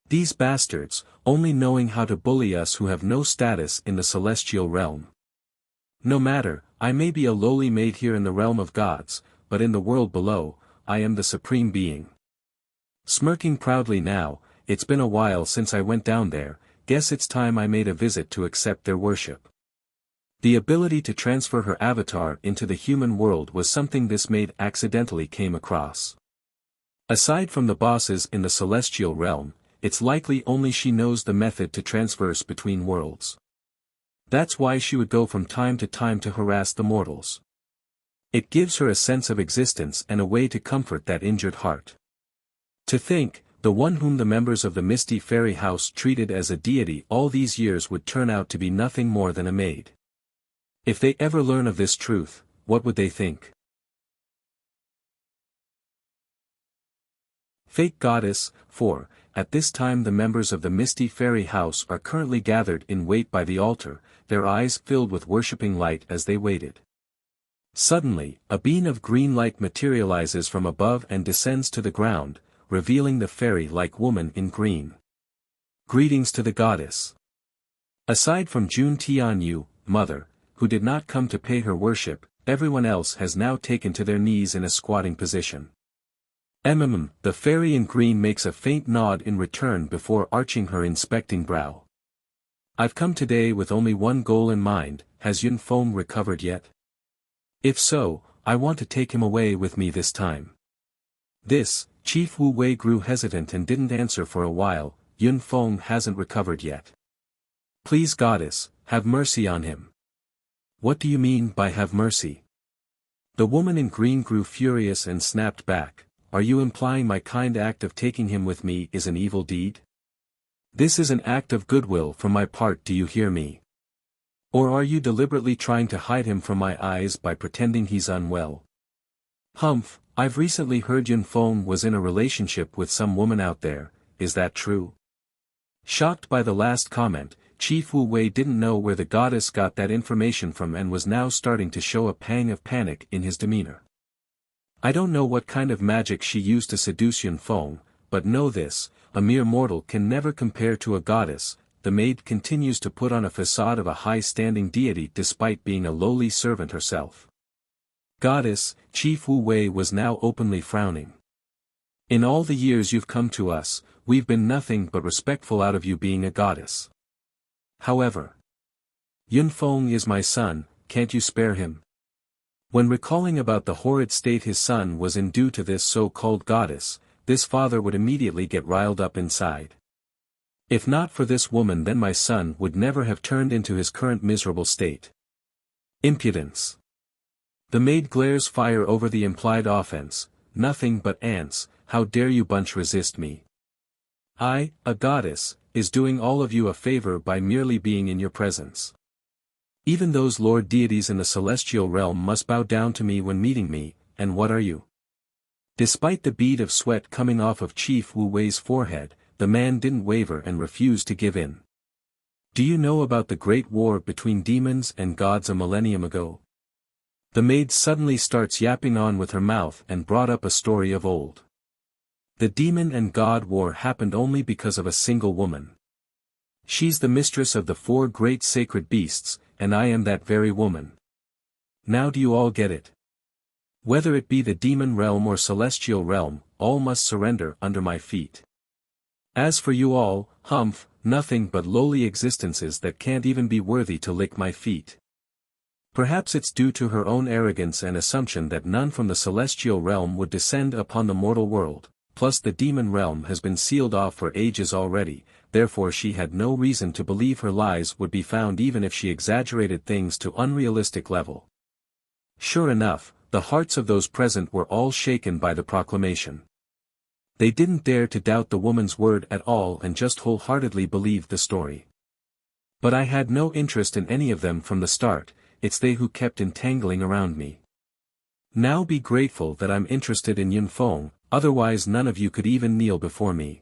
These bastards, only knowing how to bully us who have no status in the celestial realm. No matter, I may be a lowly maid here in the realm of gods, but in the world below, I am the supreme being. Smirking proudly now, it's been a while since I went down there, guess it's time I made a visit to accept their worship. The ability to transfer her avatar into the human world was something this maid accidentally came across. Aside from the bosses in the celestial realm, it's likely only she knows the method to transverse between worlds. That's why she would go from time to time to harass the mortals. It gives her a sense of existence and a way to comfort that injured heart. To think, the one whom the members of the Misty Fairy House treated as a deity all these years would turn out to be nothing more than a maid. If they ever learn of this truth, what would they think? Fake Goddess. 4. At this time the members of the Misty Fairy House are currently gathered in wait by the altar, their eyes filled with worshipping light as they waited. Suddenly, a beam of green light materializes from above and descends to the ground, revealing the fairy-like woman in green. Greetings to the goddess. Aside from Jun Tianyu, mother, who did not come to pay her worship, everyone else has now taken to their knees in a squatting position. The fairy in green makes a faint nod in return before arching her inspecting brow. I've come today with only one goal in mind. Has Yun Feng recovered yet? If so, I want to take him away with me this time. Chief Wu Wei grew hesitant and didn't answer for a while. Yun Feng hasn't recovered yet. Please goddess, have mercy on him. What do you mean by have mercy? The woman in green grew furious and snapped back. Are you implying my kind act of taking him with me is an evil deed? This is an act of goodwill from my part, do you hear me? Or are you deliberately trying to hide him from my eyes by pretending he's unwell? I've recently heard Yun Feng was in a relationship with some woman out there, is that true? Shocked by the last comment, Chief Wu Wei didn't know where the goddess got that information from and was now starting to show a pang of panic in his demeanor. I don't know what kind of magic she used to seduce Yun Feng, but know this, a mere mortal can never compare to a goddess. The maid continues to put on a facade of a high-standing deity despite being a lowly servant herself. Goddess, Chief Wu Wei was now openly frowning. In all the years you've come to us, we've been nothing but respectful out of you being a goddess. However, Yun Feng is my son, can't you spare him? When recalling about the horrid state his son was in due to this so-called goddess, this father would immediately get riled up inside. If not for this woman, then my son would never have turned into his current miserable state. Impudence. The maid glares fire over the implied offense. Nothing but ants, how dare you bunch resist me? I, a goddess, is doing all of you a favor by merely being in your presence. Even those lord deities in the celestial realm must bow down to me when meeting me, and what are you? Despite the bead of sweat coming off of Chief Wu Wei's forehead, the man didn't waver and refused to give in. Do you know about the great war between demons and gods a millennium ago? The maid suddenly starts yapping on with her mouth and brought up a story of old. The demon and god war happened only because of a single woman. She's the mistress of the 4 great sacred beasts, and I am that very woman. Now do you all get it? Whether it be the demon realm or celestial realm, all must surrender under my feet. As for you all, nothing but lowly existences that can't even be worthy to lick my feet. Perhaps it's due to her own arrogance and assumption that none from the celestial realm would descend upon the mortal world. Plus the demon realm has been sealed off for ages already, therefore she had no reason to believe her lies would be found even if she exaggerated things to unrealistic level. Sure enough, the hearts of those present were all shaken by the proclamation. They didn't dare to doubt the woman's word at all and just wholeheartedly believed the story. But I had no interest in any of them from the start, it's they who kept entangling around me. Now be grateful that I'm interested in Yun Feng, otherwise none of you could even kneel before me.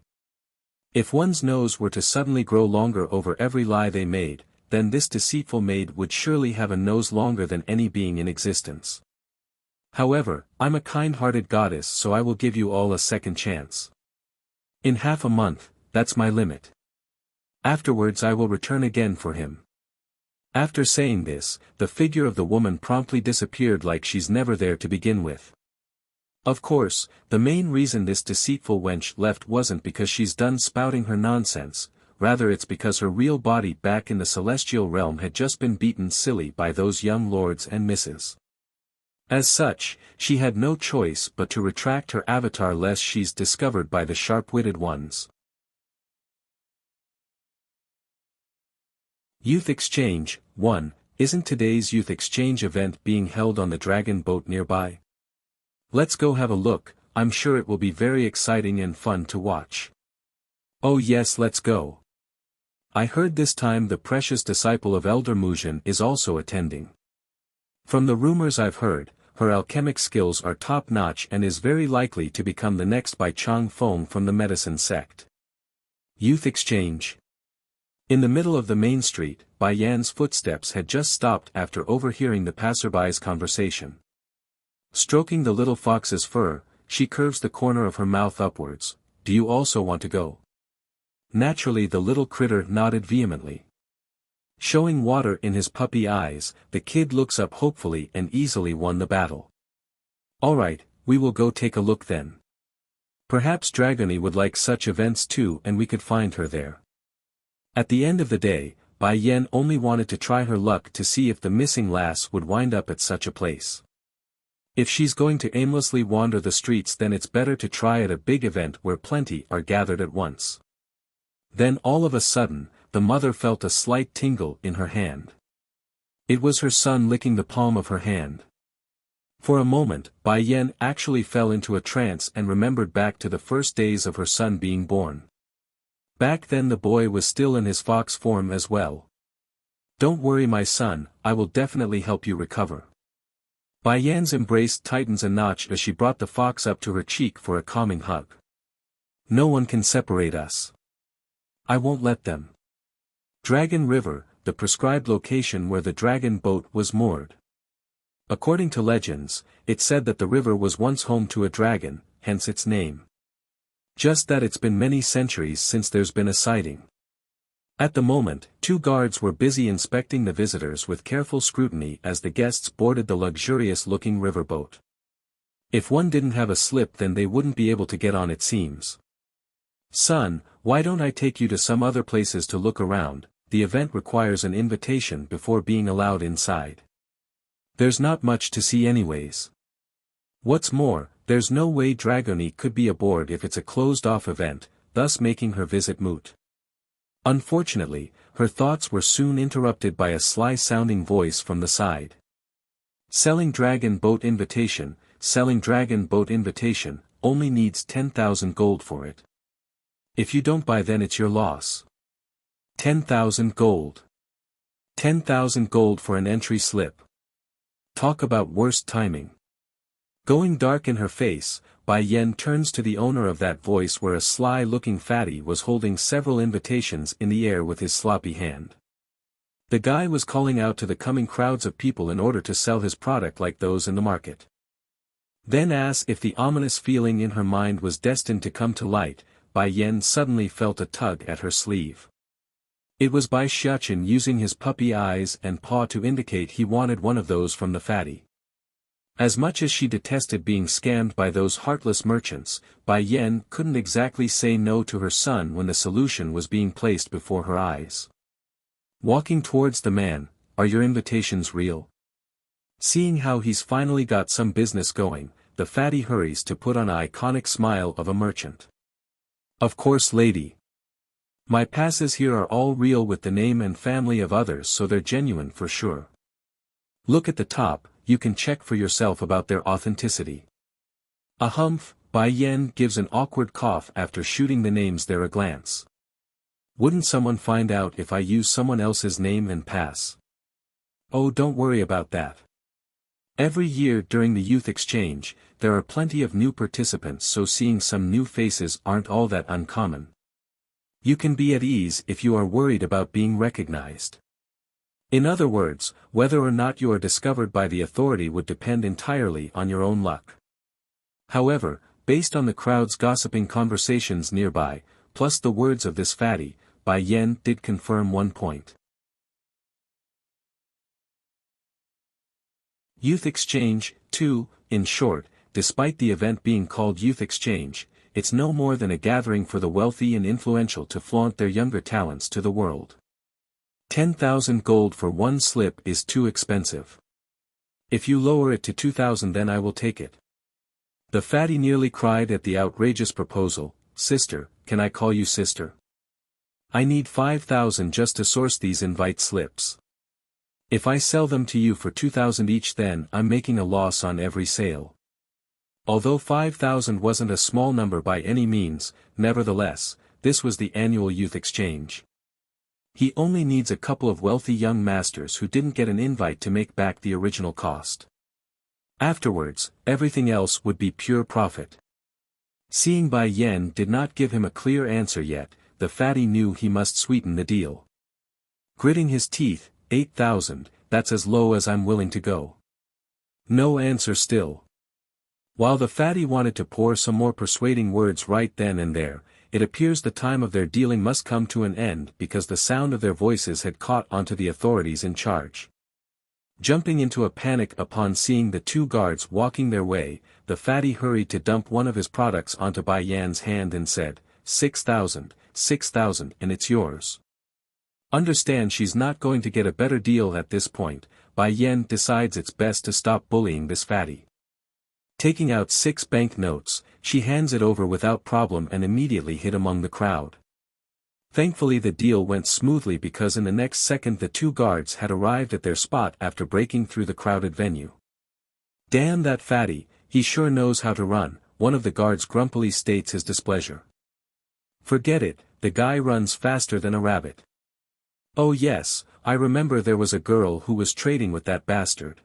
If one's nose were to suddenly grow longer over every lie they made, then this deceitful maid would surely have a nose longer than any being in existence. However, I'm a kind-hearted goddess, so I will give you all a second chance. In half a month, that's my limit. Afterwards I will return again for him. After saying this, the figure of the woman promptly disappeared like she's never there to begin with. Of course, the main reason this deceitful wench left wasn't because she's done spouting her nonsense, rather it's because her real body back in the celestial realm had just been beaten silly by those young lords and misses. As such, she had no choice but to retract her avatar lest she's discovered by the sharp-witted ones. Youth Exchange 1. Isn't today's Youth Exchange event being held on the dragon boat nearby? Let's go have a look, I'm sure it will be very exciting and fun to watch. Oh yes, let's go. I heard this time the precious disciple of Elder Muzhin is also attending. From the rumors I've heard, her alchemic skills are top-notch and is very likely to become the next Bai Chang Feng from the medicine sect. Youth Exchange. In the middle of the main street, Bai Yan's footsteps had just stopped after overhearing the passerby's conversation. Stroking the little fox's fur, she curves the corner of her mouth upwards. Do you also want to go? Naturally the little critter nodded vehemently. Showing water in his puppy eyes, the kid looks up hopefully and easily won the battle. Alright, we will go take a look then. Perhaps Dragony would like such events too and we could find her there. At the end of the day, Bai Yan only wanted to try her luck to see if the missing lass would wind up at such a place. If she's going to aimlessly wander the streets then it's better to try at a big event where plenty are gathered at once. Then all of a sudden, the mother felt a slight tingle in her hand. It was her son licking the palm of her hand. For a moment, Bai Yan actually fell into a trance and remembered back to the first days of her son being born. Back then the boy was still in his fox form as well. Don't worry my son, I will definitely help you recover. Bai Yan's embrace tightens a notch as she brought the fox up to her cheek for a calming hug. No one can separate us. I won't let them. Dragon River, the prescribed location where the dragon boat was moored. According to legends, it said that the river was once home to a dragon, hence its name. Just that it's been many centuries since there's been a sighting. At the moment, 2 guards were busy inspecting the visitors with careful scrutiny as the guests boarded the luxurious-looking riverboat. If one didn't have a slip then they wouldn't be able to get on it seems. Son, why don't I take you to some other places to look around, the event requires an invitation before being allowed inside. There's not much to see anyways. What's more, there's no way Dragony could be aboard if it's a closed-off event, thus making her visit moot. Unfortunately, her thoughts were soon interrupted by a sly-sounding voice from the side. Selling dragon boat invitation, only needs 10,000 gold for it. If you don't buy then it's your loss. 10,000 gold. 10,000 gold for an entry slip. Talk about worst timing. Going dark in her face, Bai Yan turns to the owner of that voice where a sly-looking fatty was holding several invitations in the air with his sloppy hand. The guy was calling out to the coming crowds of people in order to sell his product like those in the market. Then as if the ominous feeling in her mind was destined to come to light, Bai Yan suddenly felt a tug at her sleeve. It was Bai Xiachen using his puppy eyes and paw to indicate he wanted one of those from the fatty. As much as she detested being scammed by those heartless merchants, Bai Yan couldn't exactly say no to her son when the solution was being placed before her eyes. Walking towards the man, are your invitations real? Seeing how he's finally got some business going, the fatty hurries to put on an iconic smile of a merchant. Of course lady. My passes here are all real with the name and family of others so they're genuine for sure. Look at the top, you can check for yourself about their authenticity. A humph, Bai Yan gives an awkward cough after shooting the names there a glance. Wouldn't someone find out if I use someone else's name and pass? Oh don't worry about that. Every year during the youth exchange, there are plenty of new participants so seeing some new faces aren't all that uncommon. You can be at ease if you are worried about being recognized. In other words, whether or not you are discovered by the authority would depend entirely on your own luck. However, based on the crowd's gossiping conversations nearby, plus the words of this fatty, Bai Yan did confirm one point. Youth Exchange, 2, in short, despite the event being called Youth Exchange, it's no more than a gathering for the wealthy and influential to flaunt their younger talents to the world. 10,000 gold for one slip is too expensive. If you lower it to 2,000 then I will take it. The fatty nearly cried at the outrageous proposal. Sister, can I call you sister? I need 5,000 just to source these invite slips. If I sell them to you for 2,000 each then I'm making a loss on every sale. Although 5,000 wasn't a small number by any means, nevertheless, this was the annual youth exchange. He only needs a couple of wealthy young masters who didn't get an invite to make back the original cost. Afterwards, everything else would be pure profit. Seeing Bai Yan did not give him a clear answer yet, the fatty knew he must sweeten the deal. Gritting his teeth, 8,000, that's as low as I'm willing to go. No answer still. While the fatty wanted to pour some more persuading words right then and there, it appears the time of their dealing must come to an end because the sound of their voices had caught onto the authorities in charge. Jumping into a panic upon seeing the two guards walking their way, the fatty hurried to dump one of his products onto Bai Yan's hand and said, 6,000, 6,000 and it's yours. Understand she's not going to get a better deal at this point. Bai Yan decides it's best to stop bullying this fatty. Taking out 6 bank notes, she hands it over without problem and immediately hid among the crowd. Thankfully the deal went smoothly because in the next second the two guards had arrived at their spot after breaking through the crowded venue. Damn that fatty, he sure knows how to run, one of the guards grumpily states his displeasure. Forget it, the guy runs faster than a rabbit. Oh yes, I remember there was a girl who was trading with that bastard.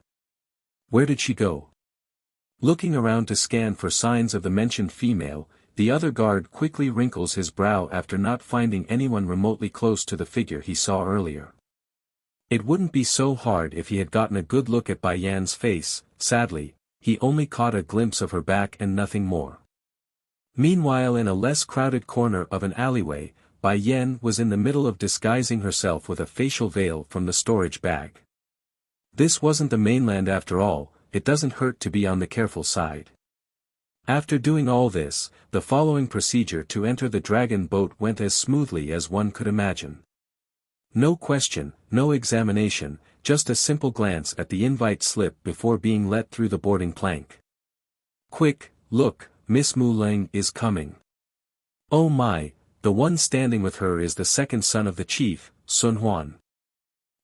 Where did she go? Looking around to scan for signs of the mentioned female, the other guard quickly wrinkles his brow after not finding anyone remotely close to the figure he saw earlier. It wouldn't be so hard if he had gotten a good look at Bai Yan's face. Sadly, he only caught a glimpse of her back and nothing more. Meanwhile in a less crowded corner of an alleyway, Bai Yan was in the middle of disguising herself with a facial veil from the storage bag. This wasn't the mainland after all, it doesn't hurt to be on the careful side. After doing all this, the following procedure to enter the dragon boat went as smoothly as one could imagine. No question, no examination, just a simple glance at the invite slip before being let through the boarding plank. Quick, look, Miss Mu Leng is coming. Oh my, the one standing with her is the second son of the chief, Sun Huan.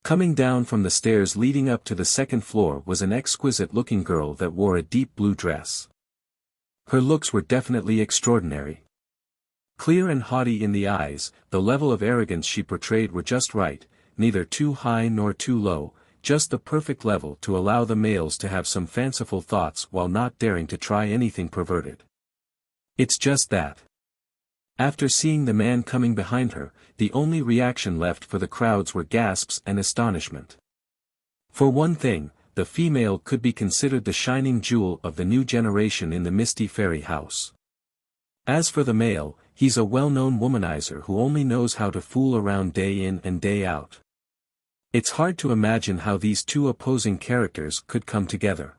Coming down from the stairs leading up to the second floor was an exquisite-looking girl that wore a deep blue dress. Her looks were definitely extraordinary. Clear and haughty in the eyes, the level of arrogance she portrayed were just right, neither too high nor too low, just the perfect level to allow the males to have some fanciful thoughts while not daring to try anything perverted. It's just that. After seeing the man coming behind her, the only reaction left for the crowds were gasps and astonishment. For one thing, the female could be considered the shining jewel of the new generation in the Misty Fairy House. As for the male, he's a well-known womanizer who only knows how to fool around day in and day out. It's hard to imagine how these two opposing characters could come together.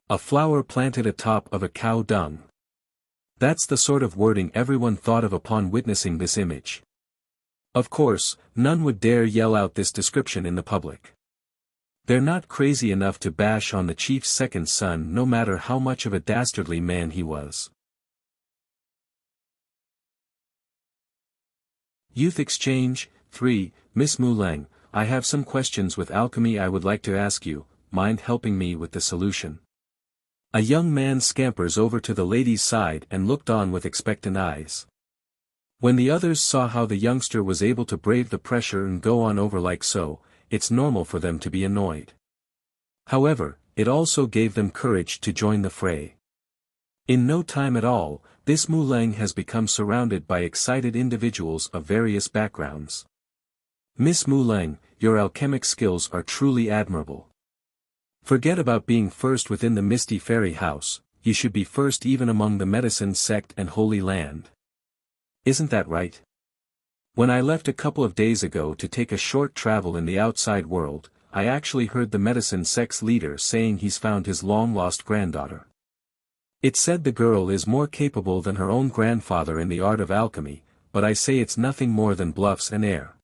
A flower planted atop of a cow dung. That's the sort of wording everyone thought of upon witnessing this image. Of course, none would dare yell out this description in the public. They're not crazy enough to bash on the chief's second son no matter how much of a dastardly man he was. Youth Exchange, 3, Miss Mu Leng, I have some questions with alchemy I would like to ask you, mind helping me with the solution? A young man scampers over to the lady's side and looked on with expectant eyes. When the others saw how the youngster was able to brave the pressure and go on over like so, it's normal for them to be annoyed. However, it also gave them courage to join the fray. In no time at all, this Mu Leng has become surrounded by excited individuals of various backgrounds. Miss Mu Leng, your alchemic skills are truly admirable. Forget about being first within the Misty Fairy House, you should be first even among the medicine sect and Holy Land. Isn't that right? When I left a couple of days ago to take a short travel in the outside world, I actually heard the medicine sect's leader saying he's found his long-lost granddaughter. It said the girl is more capable than her own grandfather in the art of alchemy, but I say it's nothing more than bluffs and air.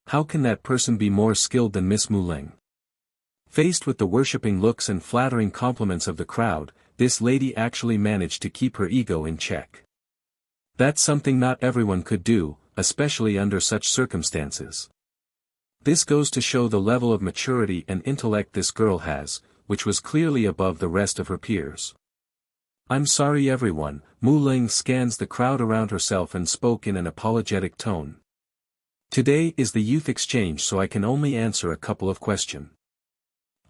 How can that person be more skilled than Miss Muleng? Faced with the worshipping looks and flattering compliments of the crowd, this lady actually managed to keep her ego in check. That's something not everyone could do, especially under such circumstances. This goes to show the level of maturity and intellect this girl has, which was clearly above the rest of her peers. I'm sorry everyone, Muleng scans the crowd around herself and spoke in an apologetic tone. Today is the youth exchange, so I can only answer a couple of questions.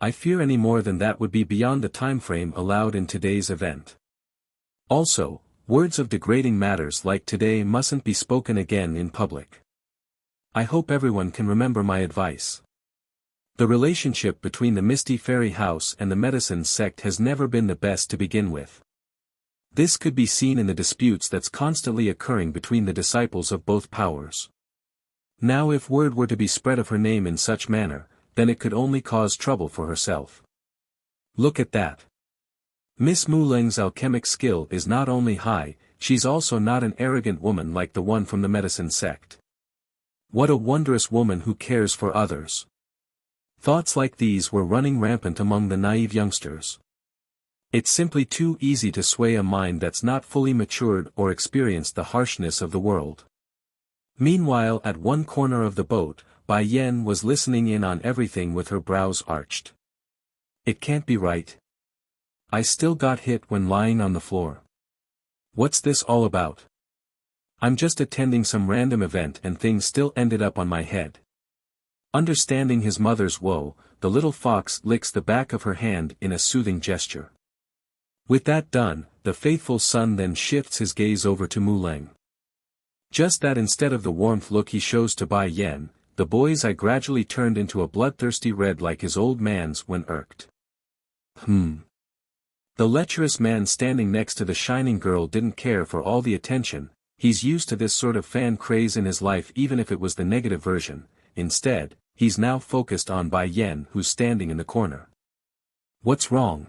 I fear any more than that would be beyond the time frame allowed in today's event. Also, words of degrading matters like today mustn't be spoken again in public. I hope everyone can remember my advice. The relationship between the Misty Fairy House and the Medicine Sect has never been the best to begin with. This could be seen in the disputes that's constantly occurring between the disciples of both powers. Now if word were to be spread of her name in such manner, then it could only cause trouble for herself. Look at that. Miss Muleng's alchemic skill is not only high, she's also not an arrogant woman like the one from the Medicine Sect. What a wondrous woman who cares for others. Thoughts like these were running rampant among the naive youngsters. It's simply too easy to sway a mind that's not fully matured or experienced the harshness of the world. Meanwhile, at one corner of the boat, Bai Yen was listening in on everything with her brows arched. It can't be right. I still got hit when lying on the floor. What's this all about? I'm just attending some random event and things still ended up on my head. Understanding his mother's woe, the little fox licks the back of her hand in a soothing gesture. With that done, the faithful son then shifts his gaze over to Muleng. Just that instead of the warmth look he shows to Bai Yen, the boy's eye gradually turned into a bloodthirsty red like his old man's when irked. The lecherous man standing next to the shining girl didn't care for all the attention. He's used to this sort of fan craze in his life even if it was the negative version. Instead, he's now focused on Bai Yen who's standing in the corner. What's wrong?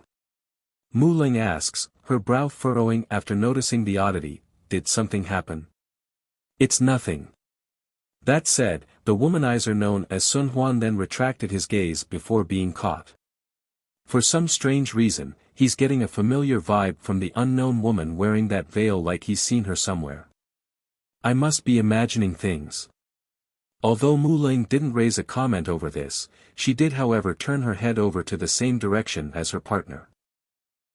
Muleng asks, her brow furrowing after noticing the oddity. Did something happen? It's nothing. That said, the womanizer known as Sun Huan then retracted his gaze before being caught. For some strange reason, he's getting a familiar vibe from the unknown woman wearing that veil like he's seen her somewhere. I must be imagining things. Although Muleng didn't raise a comment over this, she did however turn her head over to the same direction as her partner.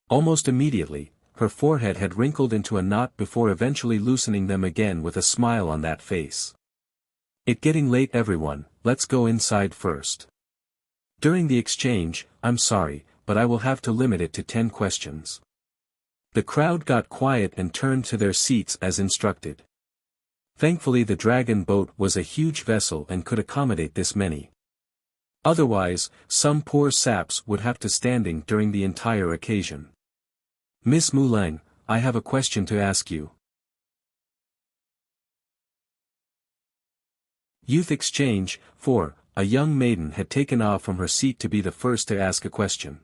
Almost immediately, her forehead had wrinkled into a knot before eventually loosening them again with a smile on that face. It getting late everyone, let's go inside first. During the exchange, I'm sorry, but I will have to limit it to 10 questions. The crowd got quiet and turned to their seats as instructed. Thankfully the dragon boat was a huge vessel and could accommodate this many. Otherwise, some poor saps would have to standing during the entire occasion. Miss Muleng, I have a question to ask you. Youth Exchange, 4, a young maiden had taken off from her seat to be the first to ask a question.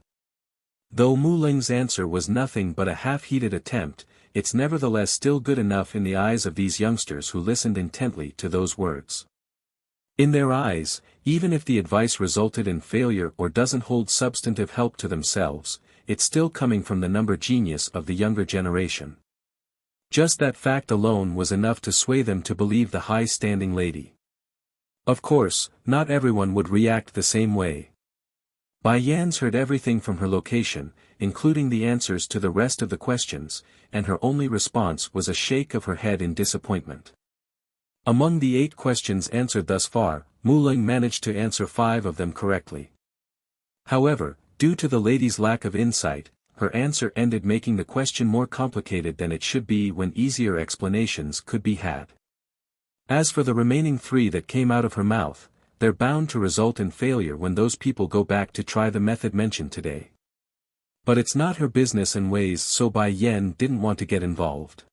Though Muleng's answer was nothing but a half-heeded attempt, it's nevertheless still good enough in the eyes of these youngsters who listened intently to those words. In their eyes, even if the advice resulted in failure or doesn't hold substantive help to themselves, it's still coming from the number genius of the younger generation. Just that fact alone was enough to sway them to believe the high-standing lady. Of course, not everyone would react the same way. Bai Yan's heard everything from her location, including the answers to the rest of the questions, and her only response was a shake of her head in disappointment. Among the 8 questions answered thus far, Muleng managed to answer 5 of them correctly. However, due to the lady's lack of insight, her answer ended making the question more complicated than it should be when easier explanations could be had. As for the remaining 3 that came out of her mouth, they're bound to result in failure when those people go back to try the method mentioned today. But it's not her business and ways, so Bai Yen didn't want to get involved.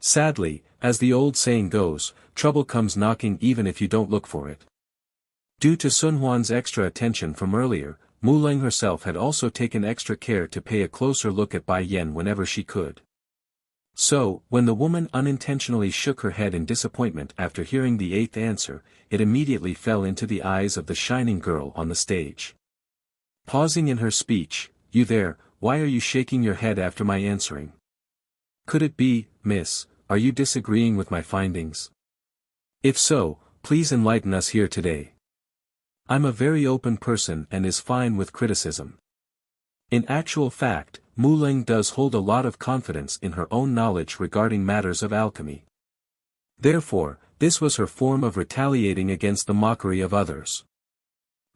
Sadly, as the old saying goes, trouble comes knocking even if you don't look for it. Due to Sun Huan's extra attention from earlier, Muling herself had also taken extra care to pay a closer look at Bai Yan whenever she could. So, when the woman unintentionally shook her head in disappointment after hearing the eighth answer, it immediately fell into the eyes of the shining girl on the stage. Pausing in her speech, "You there, why are you shaking your head after my answering? Could it be, miss, are you disagreeing with my findings? If so, please enlighten us here today. I'm a very open person and is fine with criticism." In actual fact, Muling does hold a lot of confidence in her own knowledge regarding matters of alchemy. Therefore, this was her form of retaliating against the mockery of others.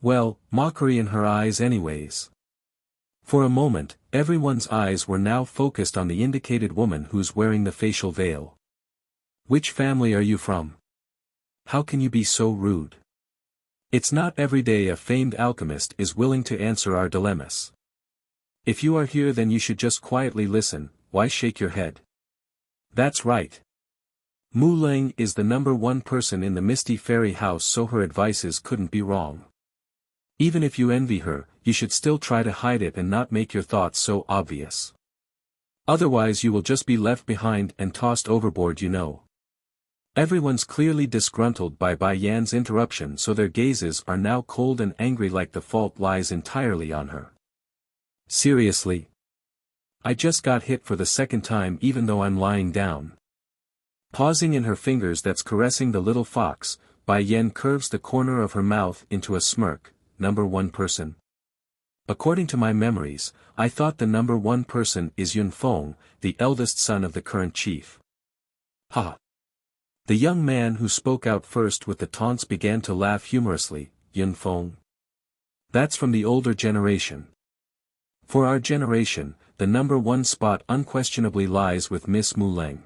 Well, mockery in her eyes anyways. For a moment, everyone's eyes were now focused on the indicated woman who's wearing the facial veil. "Which family are you from? How can you be so rude? It's not every day a famed alchemist is willing to answer our dilemmas. If you are here then you should just quietly listen, why shake your head? That's right. Muling is the #1 person in the Misty Fairy House, so her advices couldn't be wrong. Even if you envy her, you should still try to hide it and not make your thoughts so obvious. Otherwise you will just be left behind and tossed overboard, you know." Everyone's clearly disgruntled by Bai Yan's interruption, so their gazes are now cold and angry, like the fault lies entirely on her. "Seriously? I just got hit for the second time even though I'm lying down." Pausing in her fingers that's caressing the little fox, Bai Yan curves the corner of her mouth into a smirk. "#1 person? According to my memories, I thought the #1 person is Yunfeng, the eldest son of the current chief." "Ha!" The young man who spoke out first with the taunts began to laugh humorously. "Yunfeng? That's from the older generation. For our generation, the #1 spot unquestionably lies with Miss Muling."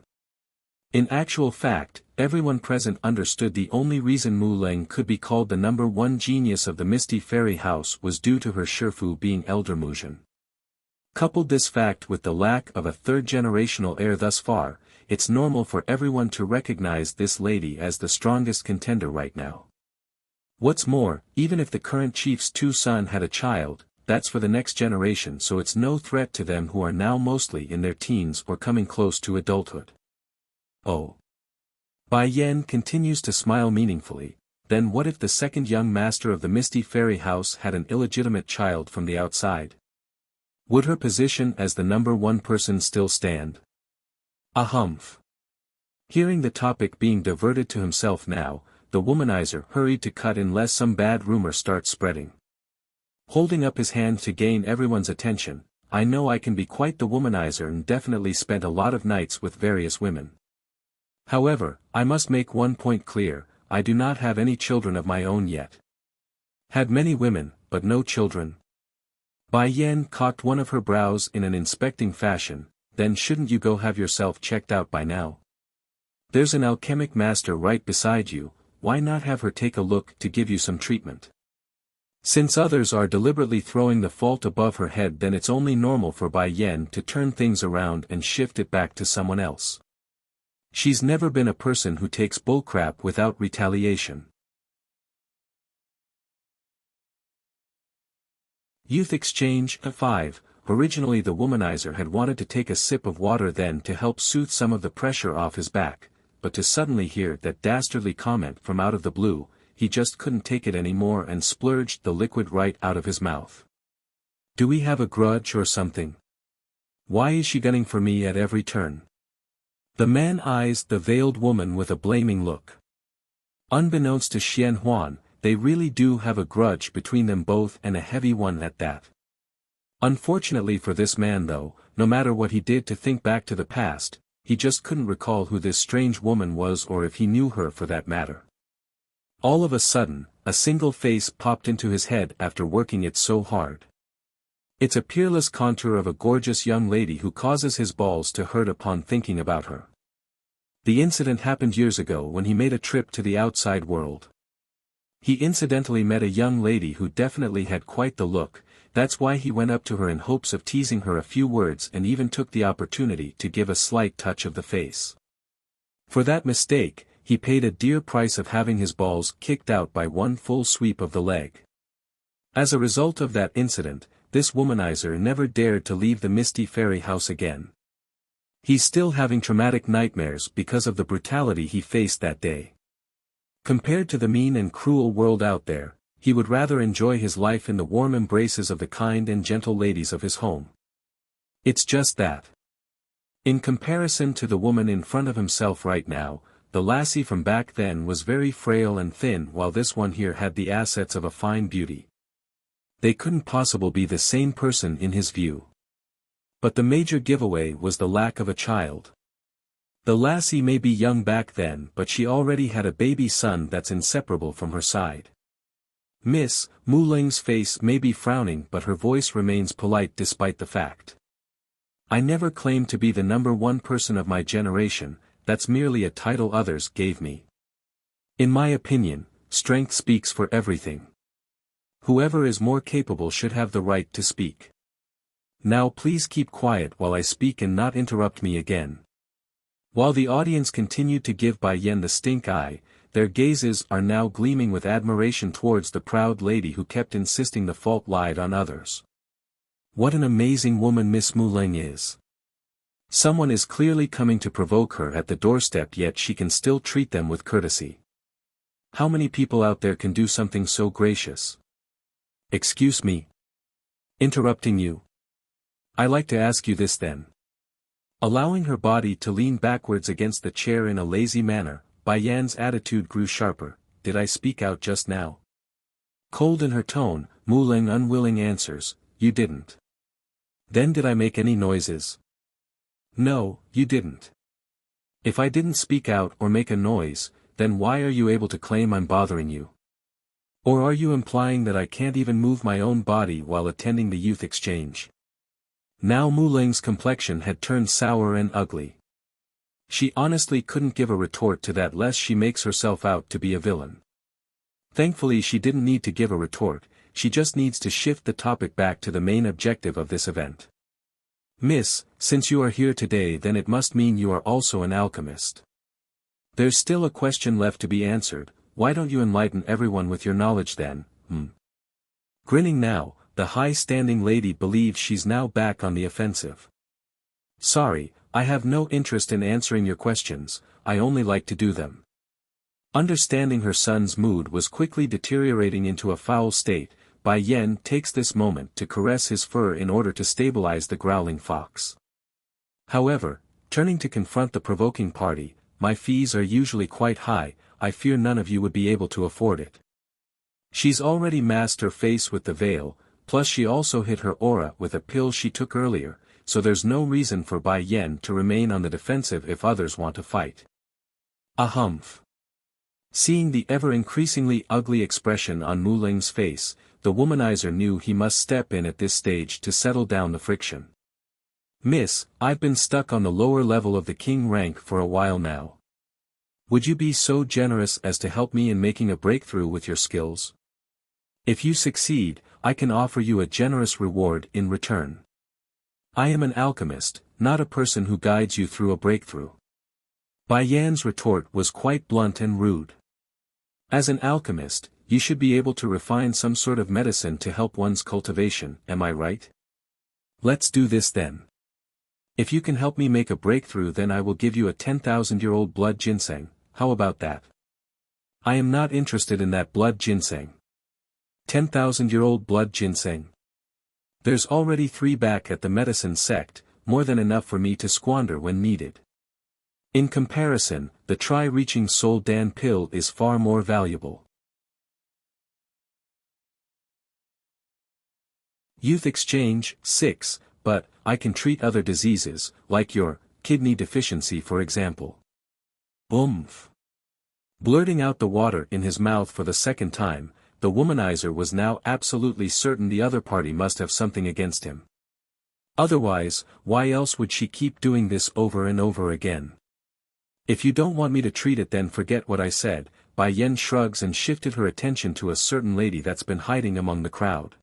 In actual fact, everyone present understood the only reason Muling could be called the #1 genius of the Misty Fairy House was due to her Shifu being elder Muzhen. Coupled this fact with the lack of a third-generational heir thus far, it's normal for everyone to recognize this lady as the strongest contender right now. What's more, even if the current chief's son had a child, that's for the next generation, so it's no threat to them who are now mostly in their teens or coming close to adulthood. Oh. Bai Yan continues to smile meaningfully. Then what if the second young master of the Misty Fairy House had an illegitimate child from the outside? Would her position as the #1 person still stand? Humph. Hearing the topic being diverted to himself now, the womanizer hurried to cut in lest some bad rumor start spreading. Holding up his hand to gain everyone's attention, "I know I can be quite the womanizer and definitely spent a lot of nights with various women. However, I must make one point clear, I do not have any children of my own yet." "Had many women, but no children?" Bai Yan cocked one of her brows in an inspecting fashion. "Then shouldn't you go have yourself checked out by now? There's an alchemic master right beside you, why not have her take a look to give you some treatment? Since others are deliberately throwing the fault above her head, then it's only normal for Bai Yan to turn things around and shift it back to someone else. She's never been a person who takes bullcrap without retaliation." Youth Exchange 5. Originally the womanizer had wanted to take a sip of water then to help soothe some of the pressure off his back, but to suddenly hear that dastardly comment from out of the blue, he just couldn't take it anymore and splurged the liquid right out of his mouth. "Do we have a grudge or something? Why is she gunning for me at every turn?" The man eyes the veiled woman with a blaming look. Unbeknownst to Xian Huan, they really do have a grudge between them both, and a heavy one at that. Unfortunately for this man though, no matter what he did to think back to the past, he just couldn't recall who this strange woman was or if he knew her for that matter. All of a sudden, a single face popped into his head after working it so hard. It's a peerless contour of a gorgeous young lady who causes his balls to hurt upon thinking about her. The incident happened years ago when he made a trip to the outside world. He incidentally met a young lady who definitely had quite the look. That's why he went up to her in hopes of teasing her a few words and even took the opportunity to give a slight touch of the face. For that mistake, he paid a dear price of having his balls kicked out by one full sweep of the leg. As a result of that incident, this womanizer never dared to leave the misty fairy house again. He's still having traumatic nightmares because of the brutality he faced that day. Compared to the mean and cruel world out there, he would rather enjoy his life in the warm embraces of the kind and gentle ladies of his home. It's just that. In comparison to the woman in front of himself right now, the lassie from back then was very frail and thin, while this one here had the assets of a fine beauty. They couldn't possibly be the same person in his view. But the major giveaway was the lack of a child. The lassie may be young back then, but she already had a baby son that's inseparable from her side. Miss Muling's face may be frowning, but her voice remains polite despite the fact. I never claimed to be the number one person of my generation, that's merely a title others gave me. In my opinion, strength speaks for everything. Whoever is more capable should have the right to speak. Now please keep quiet while I speak and not interrupt me again. While the audience continued to give Bai Yan the stink eye, their gazes are now gleaming with admiration towards the proud lady who kept insisting the fault lied on others. What an amazing woman Miss Muling is. Someone is clearly coming to provoke her at the doorstep, yet she can still treat them with courtesy. How many people out there can do something so gracious? Excuse me? Interrupting you? I like to ask you this then. Allowing her body to lean backwards against the chair in a lazy manner, Bai Yan's attitude grew sharper. Did I speak out just now? Cold in her tone, Muling unwilling answers, you didn't. Then did I make any noises? No, you didn't. If I didn't speak out or make a noise, then why are you able to claim I'm bothering you? Or are you implying that I can't even move my own body while attending the youth exchange? Now Muling's complexion had turned sour and ugly. She honestly couldn't give a retort to that lest she makes herself out to be a villain. Thankfully she didn't need to give a retort, she just needs to shift the topic back to the main objective of this event. Miss, since you are here today, then it must mean you are also an alchemist. There's still a question left to be answered. Why don't you enlighten everyone with your knowledge then, Grinning now, the high-standing lady believes she's now back on the offensive. Sorry, I have no interest in answering your questions, I only like to do them. Understanding her son's mood was quickly deteriorating into a foul state, Bai Yan takes this moment to caress his fur in order to stabilize the growling fox. However, turning to confront the provoking party, my fees are usually quite high, I fear none of you would be able to afford it. She's already masked her face with the veil, plus she also hid her aura with a pill she took earlier, so there's no reason for Bai Yan to remain on the defensive if others want to fight. A humph. Seeing the ever-increasingly ugly expression on Muling's face, the womanizer knew he must step in at this stage to settle down the friction. Miss, I've been stuck on the lower level of the king rank for a while now. Would you be so generous as to help me in making a breakthrough with your skills? If you succeed, I can offer you a generous reward in return. I am an alchemist, not a person who guides you through a breakthrough. Bai Yan's retort was quite blunt and rude. As an alchemist, you should be able to refine some sort of medicine to help one's cultivation, am I right? Let's do this then. If you can help me make a breakthrough, then I will give you a 10,000-year-old blood ginseng, how about that? I am not interested in that blood ginseng. 10,000-year-old blood ginseng. There's already 3 back at the medicine sect, more than enough for me to squander when needed. In comparison, the tri-reaching Soul Dan pill is far more valuable. Youth exchange, 6, but, I can treat other diseases, like your kidney deficiency for example. Oomph. Blurting out the water in his mouth for the second time, the womanizer was now absolutely certain the other party must have something against him. Otherwise, why else would she keep doing this over and over again? If you don't want me to treat it, then forget what I said. Bai Yan shrugs and shifted her attention to a certain lady that's been hiding among the crowd.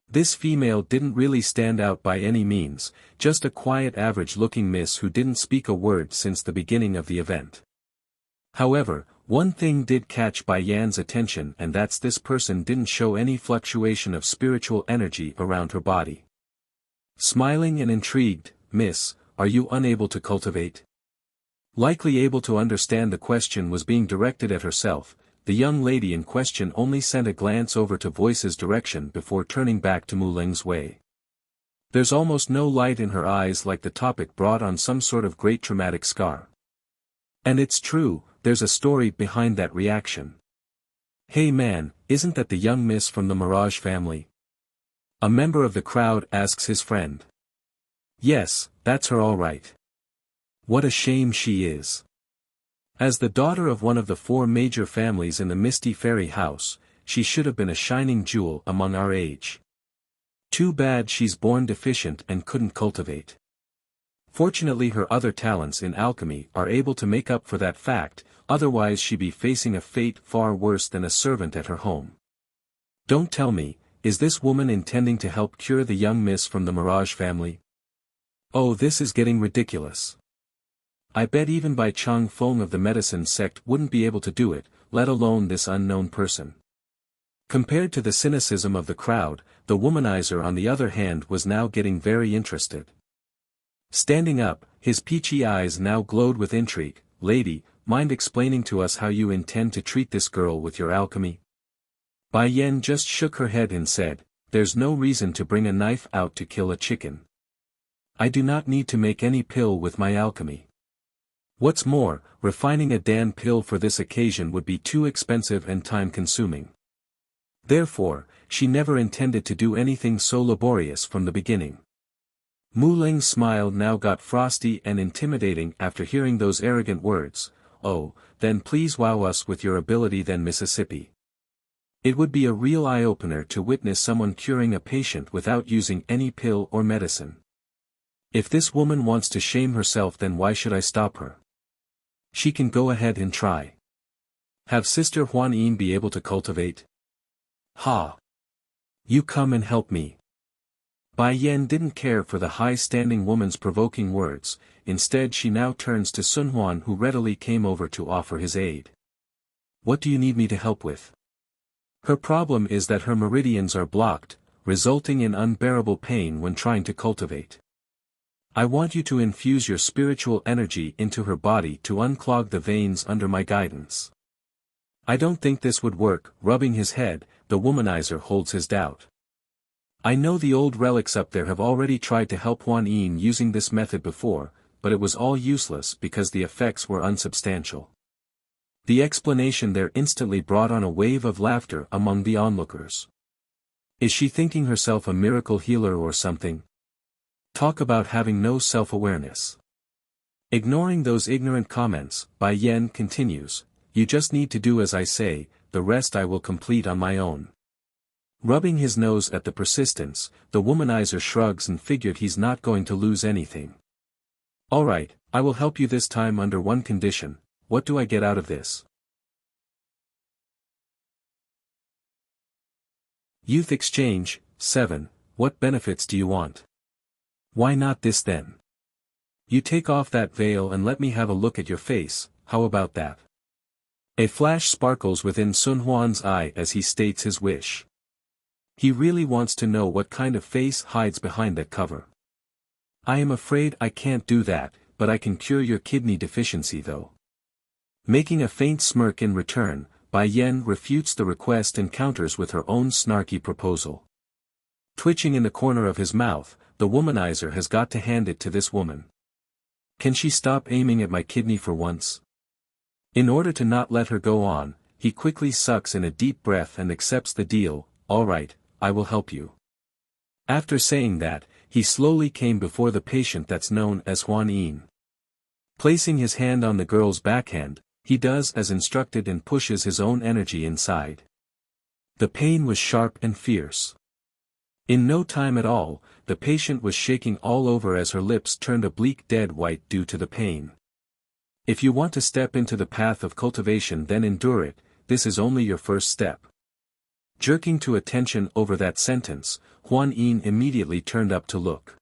This female didn't really stand out by any means, just a quiet average-looking miss who didn't speak a word since the beginning of the event. However, One thing did catch Bai Yan's attention, and that's this person didn't show any fluctuation of spiritual energy around her body. Smiling and intrigued, "Miss, are you unable to cultivate?" Likely able to understand the question was being directed at herself, the young lady in question only sent a glance over to Voice's direction before turning back to Mu Ling's way. There's almost no light in her eyes, like the topic brought on some sort of great traumatic scar. And it's true, there's a story behind that reaction. "Hey man, isn't that the young miss from the Mirage family?" A member of the crowd asks his friend. "Yes, that's her all right. What a shame she is. As the daughter of one of the 4 major families in the Misty Fairy House, she should have been a shining jewel among our age. Too bad she's born deficient and couldn't cultivate. Fortunately her other talents in alchemy are able to make up for that fact, otherwise she'd be facing a fate far worse than a servant at her home." Don't tell me, is this woman intending to help cure the young miss from the Mirage family? Oh, this is getting ridiculous. I bet even Bai Chang Feng of the medicine sect wouldn't be able to do it, let alone this unknown person. Compared to the cynicism of the crowd, the womanizer on the other hand was now getting very interested. Standing up, his peachy eyes now glowed with intrigue. "Lady, mind explaining to us how you intend to treat this girl with your alchemy?" Bai Yan just shook her head and said, "There's no reason to bring a knife out to kill a chicken. I do not need to make any pill with my alchemy. What's more, refining a Dan pill for this occasion would be too expensive and time-consuming. Therefore, she never intended to do anything so laborious from the beginning." Mu Ling's smile now got frosty and intimidating after hearing those arrogant words. "Oh, then please wow us with your ability then, Mississippi. It would be a real eye-opener to witness someone curing a patient without using any pill or medicine. If this woman wants to shame herself, then why should I stop her? She can go ahead and try. Have Sister Huan Yin be able to cultivate? Ha! You come and help me." Bai Yan didn't care for the high-standing woman's provoking words, instead she now turns to Sun Huan, who readily came over to offer his aid. "What do you need me to help with?" Her problem is that her meridians are blocked, resulting in unbearable pain when trying to cultivate. "I want you to infuse your spiritual energy into her body to unclog the veins under my guidance." "I don't think this would work." Rubbing his head, the womanizer holds his doubt. "I know the old relics up there have already tried to help Huan Yin using this method before, but it was all useless because the effects were unsubstantial." The explanation there instantly brought on a wave of laughter among the onlookers. Is she thinking herself a miracle healer or something? Talk about having no self-awareness. Ignoring those ignorant comments, Bai Yan continues, "You just need to do as I say, the rest I will complete on my own." Rubbing his nose at the persistence, the womanizer shrugs and figured he's not going to lose anything. "Alright, I will help you this time under one condition. What do I get out of this?" Youth Exchange, 7, what benefits do you want? Why not this then? You take off that veil and let me have a look at your face, how about that? A flash sparkles within Sun Huan's eye as he states his wish. He really wants to know what kind of face hides behind that cover. "I am afraid I can't do that, but I can cure your kidney deficiency though." Making a faint smirk in return, Bai Yan refutes the request and counters with her own snarky proposal. Twitching in the corner of his mouth, the womanizer has got to hand it to this woman. Can she stop aiming at my kidney for once? In order to not let her go on, he quickly sucks in a deep breath and accepts the deal. "Alright, I will help you." After saying that, he slowly came before the patient that's known as Huan Yin. Placing his hand on the girl's backhand, he does as instructed and pushes his own energy inside. The pain was sharp and fierce. In no time at all, the patient was shaking all over as her lips turned a bleak dead white due to the pain. If you want to step into the path of cultivation, then endure it, this is only your first step. Jerking to attention over that sentence, Huan Yin immediately turned up to look.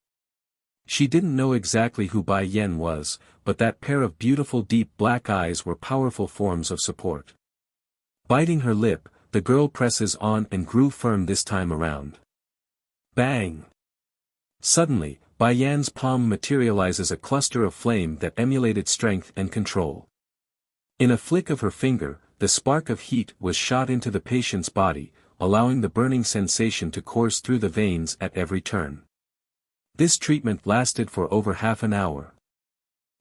She didn't know exactly who Bai Yen was, but that pair of beautiful deep black eyes were powerful forms of support. Biting her lip, the girl presses on and grew firm this time around. Bang! Suddenly, Bai Yan's palm materializes a cluster of flame that emulated strength and control. In a flick of her finger, the spark of heat was shot into the patient's body, allowing the burning sensation to course through the veins at every turn. This treatment lasted for over half an hour.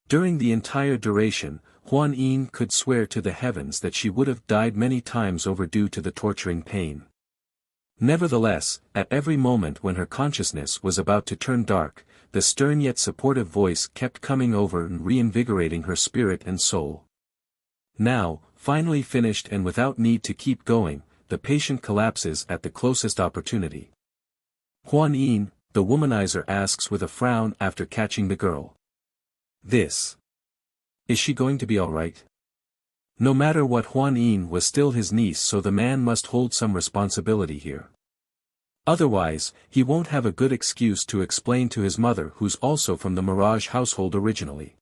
During the entire duration, Huan Yin could swear to the heavens that she would have died many times over due to the torturing pain. Nevertheless, at every moment when her consciousness was about to turn dark, the stern yet supportive voice kept coming over and reinvigorating her spirit and soul. Now, finally finished and without need to keep going, the patient collapses at the closest opportunity. Huan Yin, the womanizer asks with a frown after catching the girl. Is she going to be alright? No matter what, Huan Yin was still his niece, so the man must hold some responsibility here. Otherwise, he won't have a good excuse to explain to his mother, who's also from the Mirage household originally.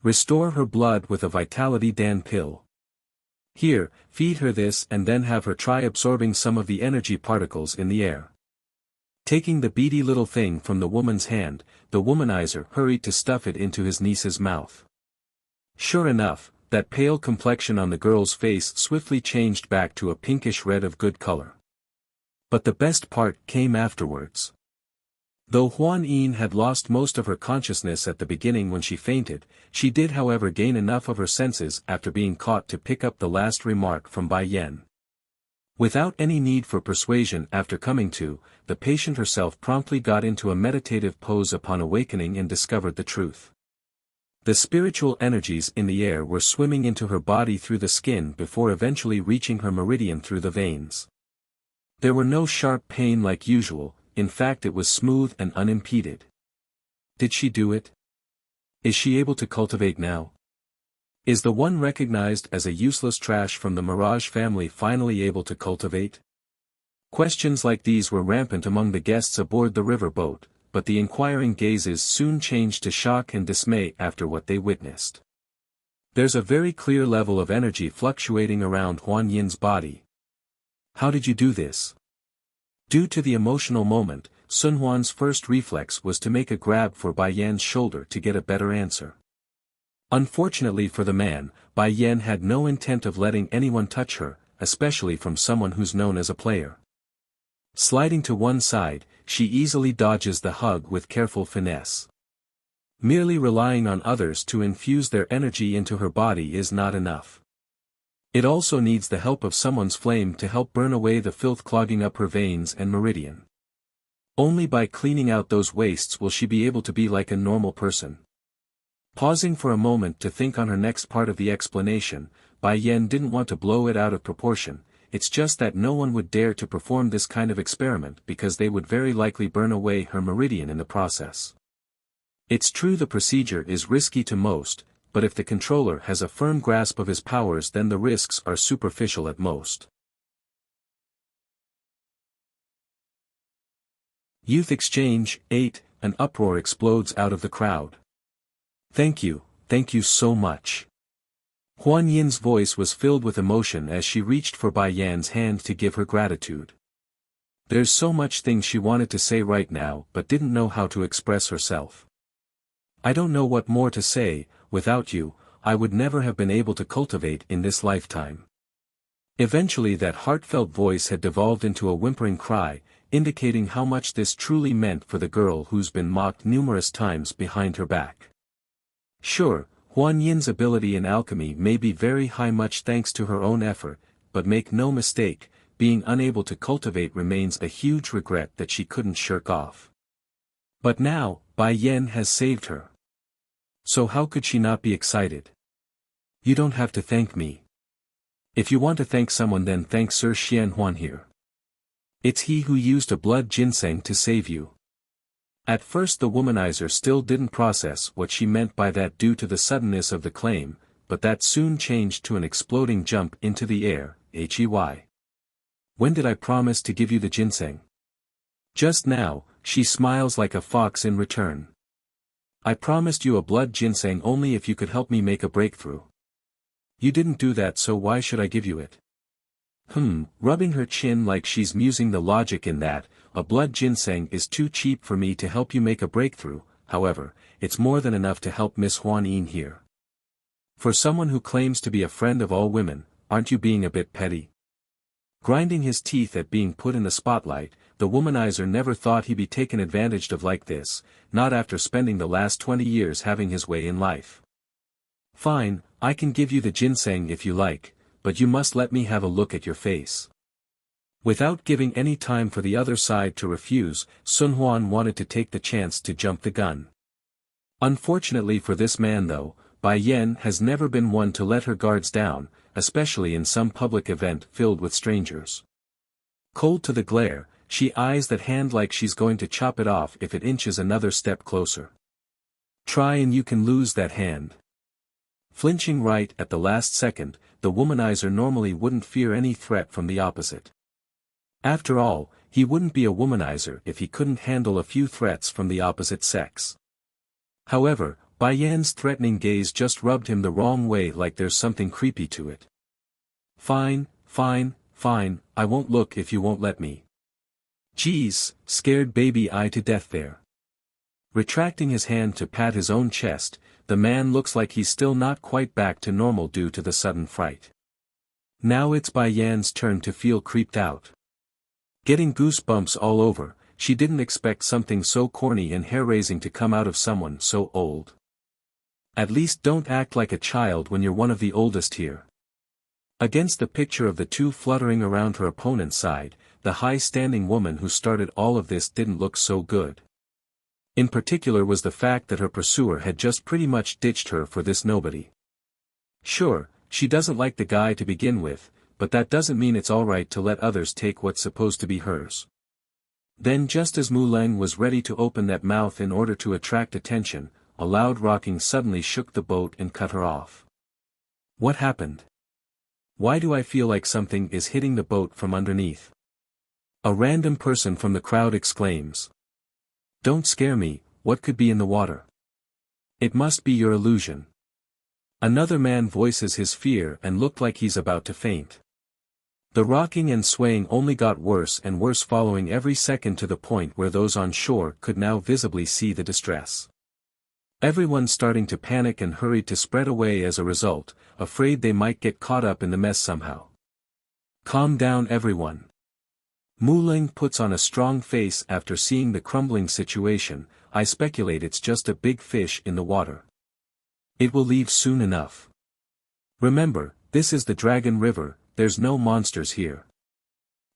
Restore her blood with a Vitality Dan pill. Here, feed her this and then have her try absorbing some of the energy particles in the air. Taking the beady little thing from the woman's hand, the womanizer hurried to stuff it into his niece's mouth. Sure enough, that pale complexion on the girl's face swiftly changed back to a pinkish red of good color. But the best part came afterwards. Though Huan Yin had lost most of her consciousness at the beginning when she fainted, she did however gain enough of her senses after being caught to pick up the last remark from Bai Yen. Without any need for persuasion after coming to, the patient herself promptly got into a meditative pose upon awakening and discovered the truth. The spiritual energies in the air were swimming into her body through the skin before eventually reaching her meridian through the veins. There were no sharp pain like usual, in fact it was smooth and unimpeded. Did she do it? Is she able to cultivate now? Is the one recognized as a useless trash from the Mirage family finally able to cultivate? Questions like these were rampant among the guests aboard the river boat, but the inquiring gazes soon changed to shock and dismay after what they witnessed. There's a very clear level of energy fluctuating around Huan Yin's body. How did you do this? Due to the emotional moment, Sun Huan's first reflex was to make a grab for Bai Yan's shoulder to get a better answer. Unfortunately for the man, Bai Yan had no intent of letting anyone touch her, especially from someone who's known as a player. Sliding to one side, she easily dodges the hug with careful finesse. Merely relying on others to infuse their energy into her body is not enough. It also needs the help of someone's flame to help burn away the filth clogging up her veins and meridian. Only by cleaning out those wastes will she be able to be like a normal person. Pausing for a moment to think on her next part of the explanation, Bai Yan didn't want to blow it out of proportion. It's just that no one would dare to perform this kind of experiment because they would very likely burn away her meridian in the process. It's true the procedure is risky to most, but if the controller has a firm grasp of his powers then the risks are superficial at most. Youth Exchange 8, an uproar explodes out of the crowd. Thank you so much. Huan Yin's voice was filled with emotion as she reached for Bai Yan's hand to give her gratitude. There's so much things she wanted to say right now but didn't know how to express herself. I don't know what more to say. Without you, I would never have been able to cultivate in this lifetime. Eventually that heartfelt voice had devolved into a whimpering cry, indicating how much this truly meant for the girl who's been mocked numerous times behind her back. Sure, Huan Yin's ability in alchemy may be very high, much thanks to her own effort, but make no mistake, being unable to cultivate remains a huge regret that she couldn't shirk off. But now, Bai Yan has saved her. So how could she not be excited? You don't have to thank me. If you want to thank someone then thank Sir Xian Huan here. It's he who used a blood ginseng to save you. At first the womanizer still didn't process what she meant by that due to the suddenness of the claim, but that soon changed to an exploding jump into the air. When did I promise to give you the ginseng? Just now, she smiles like a fox in return. I promised you a blood ginseng only if you could help me make a breakthrough. You didn't do that, so why should I give you it? Rubbing her chin like she's musing the logic in that, a blood ginseng is too cheap for me to help you make a breakthrough. However, it's more than enough to help Miss Huan Yin here. For someone who claims to be a friend of all women, aren't you being a bit petty? Grinding his teeth at being put in the spotlight, the womanizer never thought he'd be taken advantage of like this, not after spending the last 20 years having his way in life. Fine, I can give you the ginseng if you like, but you must let me have a look at your face. Without giving any time for the other side to refuse, Sun Huan wanted to take the chance to jump the gun. Unfortunately for this man though, Bai Yan has never been one to let her guards down, especially in some public event filled with strangers. Cold to the glare, she eyes that hand like she's going to chop it off if it inches another step closer. Try and you can lose that hand. Flinching right at the last second, the womanizer normally wouldn't fear any threat from the opposite. After all, he wouldn't be a womanizer if he couldn't handle a few threats from the opposite sex. However, Bai Yan's threatening gaze just rubbed him the wrong way, like there's something creepy to it. Fine, I won't look if you won't let me. Geez, scared baby I to death there. Retracting his hand to pat his own chest, the man looks like he's still not quite back to normal due to the sudden fright. Now it's Bai Yan's turn to feel creeped out. Getting goosebumps all over, she didn't expect something so corny and hair-raising to come out of someone so old. At least don't act like a child when you're one of the oldest here. Against the picture of the two fluttering around her opponent's side, the high-standing woman who started all of this didn't look so good. In particular was the fact that her pursuer had just pretty much ditched her for this nobody. Sure, she doesn't like the guy to begin with, but that doesn't mean it's alright to let others take what's supposed to be hers. Then just as Mu Leng was ready to open that mouth in order to attract attention, a loud rocking suddenly shook the boat and cut her off. What happened? Why do I feel like something is hitting the boat from underneath? A random person from the crowd exclaims. Don't scare me, what could be in the water? It must be your illusion. Another man voices his fear and looked like he's about to faint. The rocking and swaying only got worse and worse following every second to the point where those on shore could now visibly see the distress. Everyone starting to panic and hurried to spread away as a result, afraid they might get caught up in the mess somehow. Calm down everyone. Mu Leng puts on a strong face after seeing the crumbling situation. I speculate it's just a big fish in the water. It will leave soon enough. Remember, this is the Dragon River, there's no monsters here.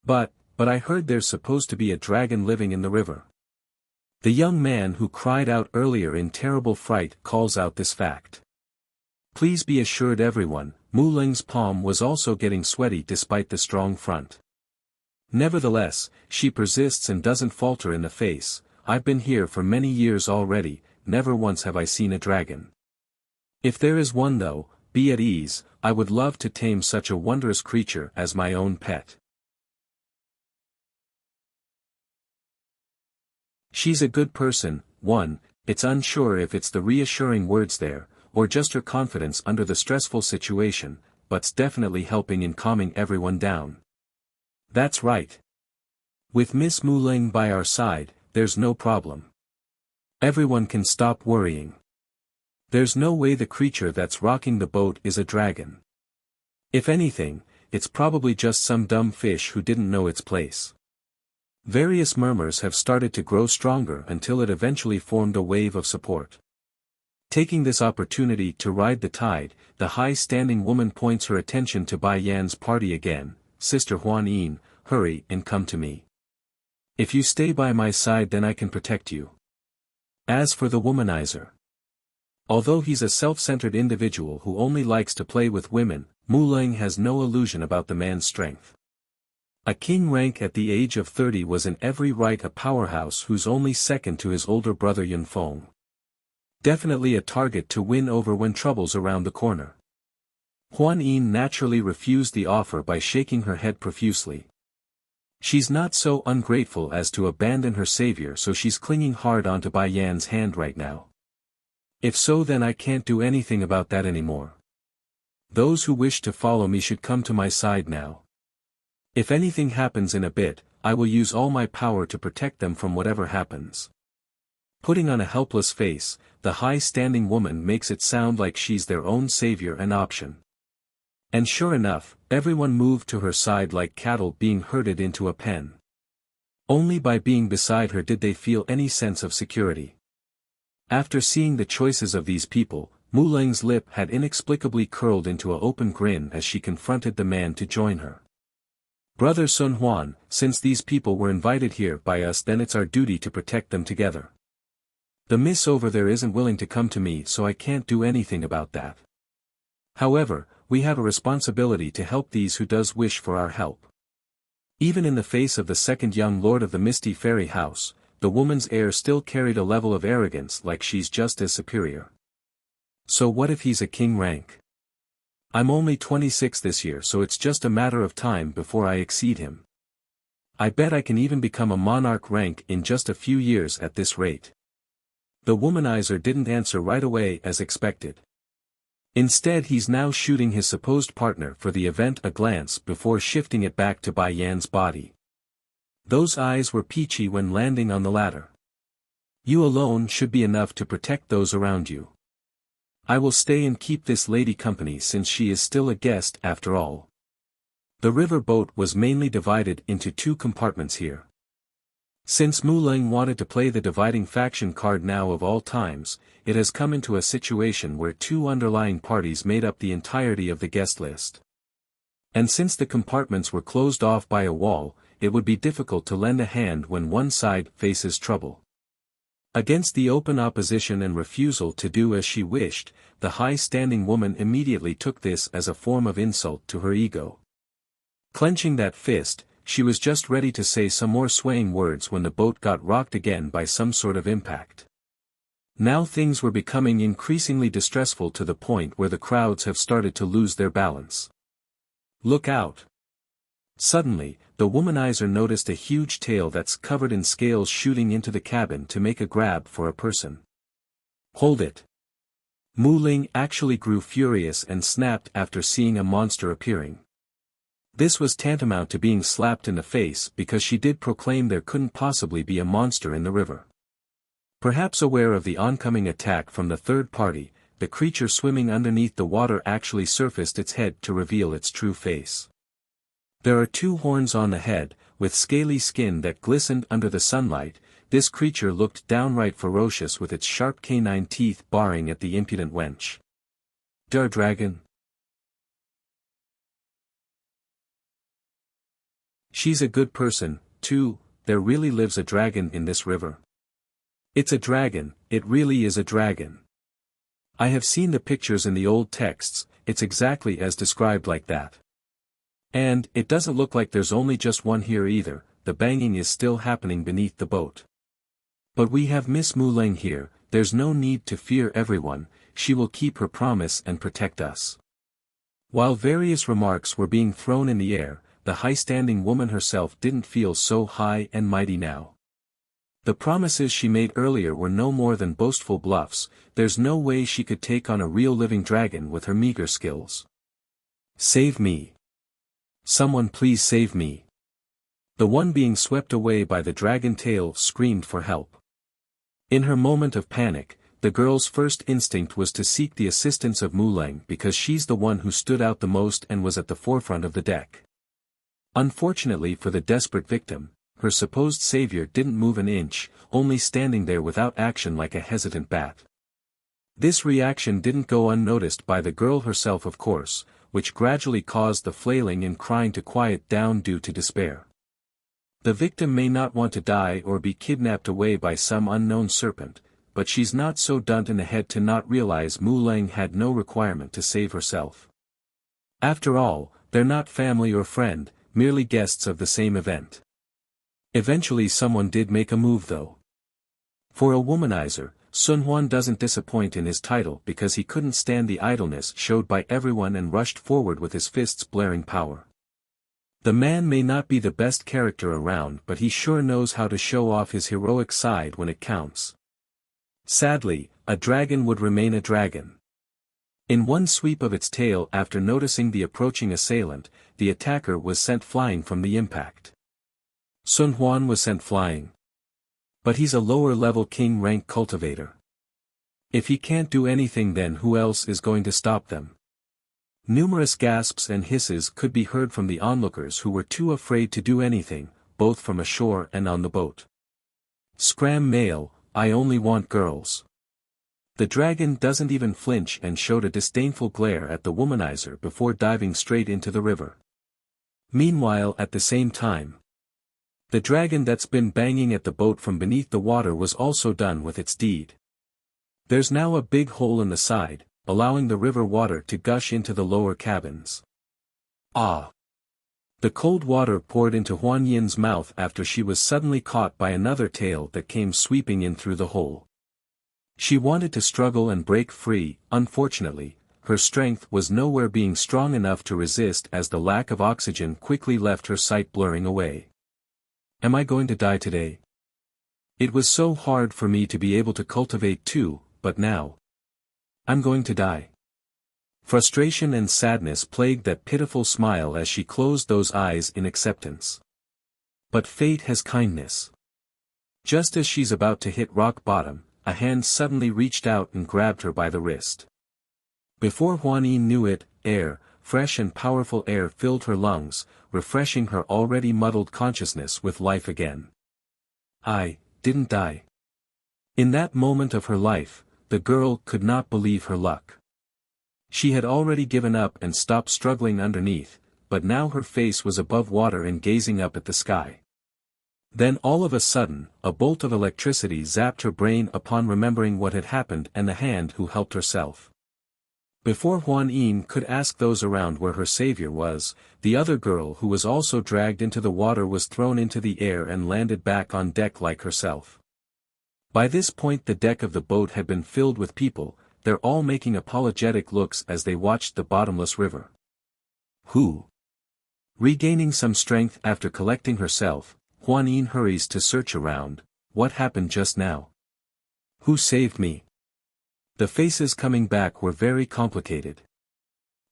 But I heard there's supposed to be a dragon living in the river. The young man who cried out earlier in terrible fright calls out this fact. Please be assured everyone, Mu Leng's palm was also getting sweaty despite the strong front. Nevertheless, she persists and doesn't falter in the face. I've been here for many years already, never once have I seen a dragon. If there is one though, be at ease, I would love to tame such a wondrous creature as my own pet. She's a good person. It's unsure if it's the reassuring words there, or just her confidence under the stressful situation, but's definitely helping in calming everyone down. That's right. With Miss Mu Leng by our side, there's no problem. Everyone can stop worrying. There's no way the creature that's rocking the boat is a dragon. If anything, it's probably just some dumb fish who didn't know its place. Various murmurs have started to grow stronger until it eventually formed a wave of support. Taking this opportunity to ride the tide, the high-standing woman points her attention to Bai Yan's party again. Sister Huan Yin, hurry and come to me. If you stay by my side then I can protect you. As for the womanizer. Although he's a self-centered individual who only likes to play with women, Mu Leng has no illusion about the man's strength. A king rank at the age of 30 was in every right a powerhouse who's only second to his older brother Yunfeng. Definitely a target to win over when trouble's around the corner. Huan Yin naturally refused the offer by shaking her head profusely. She's not so ungrateful as to abandon her savior, so she's clinging hard onto Bai Yan's hand right now. If so, then I can't do anything about that anymore. Those who wish to follow me should come to my side now. If anything happens in a bit, I will use all my power to protect them from whatever happens. Putting on a helpless face, the high-standing woman makes it sound like she's their own savior and option. And sure enough, everyone moved to her side like cattle being herded into a pen. Only by being beside her did they feel any sense of security. After seeing the choices of these people, Muleng's lip had inexplicably curled into an open grin as she confronted the man to join her. Brother Sun Huan, since these people were invited here by us, then it's our duty to protect them together. The miss over there isn't willing to come to me, so I can't do anything about that. However, we have a responsibility to help these who does wish for our help. Even in the face of the second young lord of the Misty Fairy House, the woman's air still carried a level of arrogance, like she's just as superior. So what if he's a king rank? I'm only 26 this year, so it's just a matter of time before I exceed him. I bet I can even become a monarch rank in just a few years at this rate. The womanizer didn't answer right away as expected. Instead, he's now shooting his supposed partner for the event a glance before shifting it back to Bai Yan's body. Those eyes were peachy when landing on the latter. You alone should be enough to protect those around you. I will stay and keep this lady company since she is still a guest after all. The river boat was mainly divided into two compartments here. Since Muleng wanted to play the dividing faction card now of all times, it has come into a situation where two underlying parties made up the entirety of the guest list. And since the compartments were closed off by a wall, it would be difficult to lend a hand when one side faces trouble. Against the open opposition and refusal to do as she wished, the high-standing woman immediately took this as a form of insult to her ego. Clenching that fist, she was just ready to say some more swaying words when the boat got rocked again by some sort of impact. Now things were becoming increasingly distressful to the point where the crowds have started to lose their balance. Look out! Suddenly, the womanizer noticed a huge tail that's covered in scales shooting into the cabin to make a grab for a person. Hold it! Muleng actually grew furious and snapped after seeing a monster appearing. This was tantamount to being slapped in the face because she did proclaim there couldn't possibly be a monster in the river. Perhaps aware of the oncoming attack from the third party, the creature swimming underneath the water actually surfaced its head to reveal its true face. There are two horns on the head, with scaly skin that glistened under the sunlight. This creature looked downright ferocious with its sharp canine teeth baring at the impudent wench. Der Dragon? She's a good person, too. There really lives a dragon in this river. It's a dragon, it really is a dragon. I have seen the pictures in the old texts, it's exactly as described like that. And, it doesn't look like there's only just one here either, the banging is still happening beneath the boat. But we have Miss Muleng here, there's no need to fear everyone, she will keep her promise and protect us. While various remarks were being thrown in the air, the high-standing woman herself didn't feel so high and mighty now. The promises she made earlier were no more than boastful bluffs, there's no way she could take on a real living dragon with her meager skills. Save me. Someone please save me. The one being swept away by the dragon tail screamed for help. In her moment of panic, the girl's first instinct was to seek the assistance of Muleng because she's the one who stood out the most and was at the forefront of the deck. Unfortunately for the desperate victim, her supposed savior didn't move an inch, only standing there without action like a hesitant bat. This reaction didn't go unnoticed by the girl herself, of course, which gradually caused the flailing and crying to quiet down due to despair. The victim may not want to die or be kidnapped away by some unknown serpent, but she's not so dunt in the head to not realize Muleng had no requirement to save herself. After all, they're not family or friend, merely guests of the same event. Eventually someone did make a move though. For a womanizer, Sun Huan doesn't disappoint in his title because he couldn't stand the idleness showed by everyone and rushed forward with his fists blaring power. The man may not be the best character around, but he sure knows how to show off his heroic side when it counts. Sadly, a dragon would remain a dragon. In one sweep of its tail after noticing the approaching assailant, the attacker was sent flying from the impact. Sun Huan was sent flying. But he's a lower-level king rank cultivator. If he can't do anything, then who else is going to stop them? Numerous gasps and hisses could be heard from the onlookers who were too afraid to do anything, both from ashore and on the boat. Scram male, I only want girls. The dragon doesn't even flinch and showed a disdainful glare at the womanizer before diving straight into the river. Meanwhile, at the same time, the dragon that's been banging at the boat from beneath the water was also done with its deed. There's now a big hole in the side, allowing the river water to gush into the lower cabins. Ah! The cold water poured into Huan Yin's mouth after she was suddenly caught by another tail that came sweeping in through the hole. She wanted to struggle and break free. Unfortunately, her strength was nowhere being strong enough to resist as the lack of oxygen quickly left her sight blurring away. Am I going to die today? It was so hard for me to be able to cultivate too, but now I'm going to die. Frustration and sadness plagued that pitiful smile as she closed those eyes in acceptance. But fate has kindness. Just as she's about to hit rock bottom, a hand suddenly reached out and grabbed her by the wrist. Before Huan Yin knew it, air, fresh and powerful air filled her lungs, refreshing her already muddled consciousness with life again. I didn't die. In that moment of her life, the girl could not believe her luck. She had already given up and stopped struggling underneath, but now her face was above water and gazing up at the sky. Then all of a sudden, a bolt of electricity zapped her brain upon remembering what had happened and the hand who helped herself. Before Huan Yin could ask those around where her savior was, the other girl who was also dragged into the water was thrown into the air and landed back on deck like herself. By this point the deck of the boat had been filled with people, they're all making apologetic looks as they watched the bottomless river. Who? Regaining some strength after collecting herself, Huan Yin hurries to search around. What happened just now? Who saved me? The faces coming back were very complicated.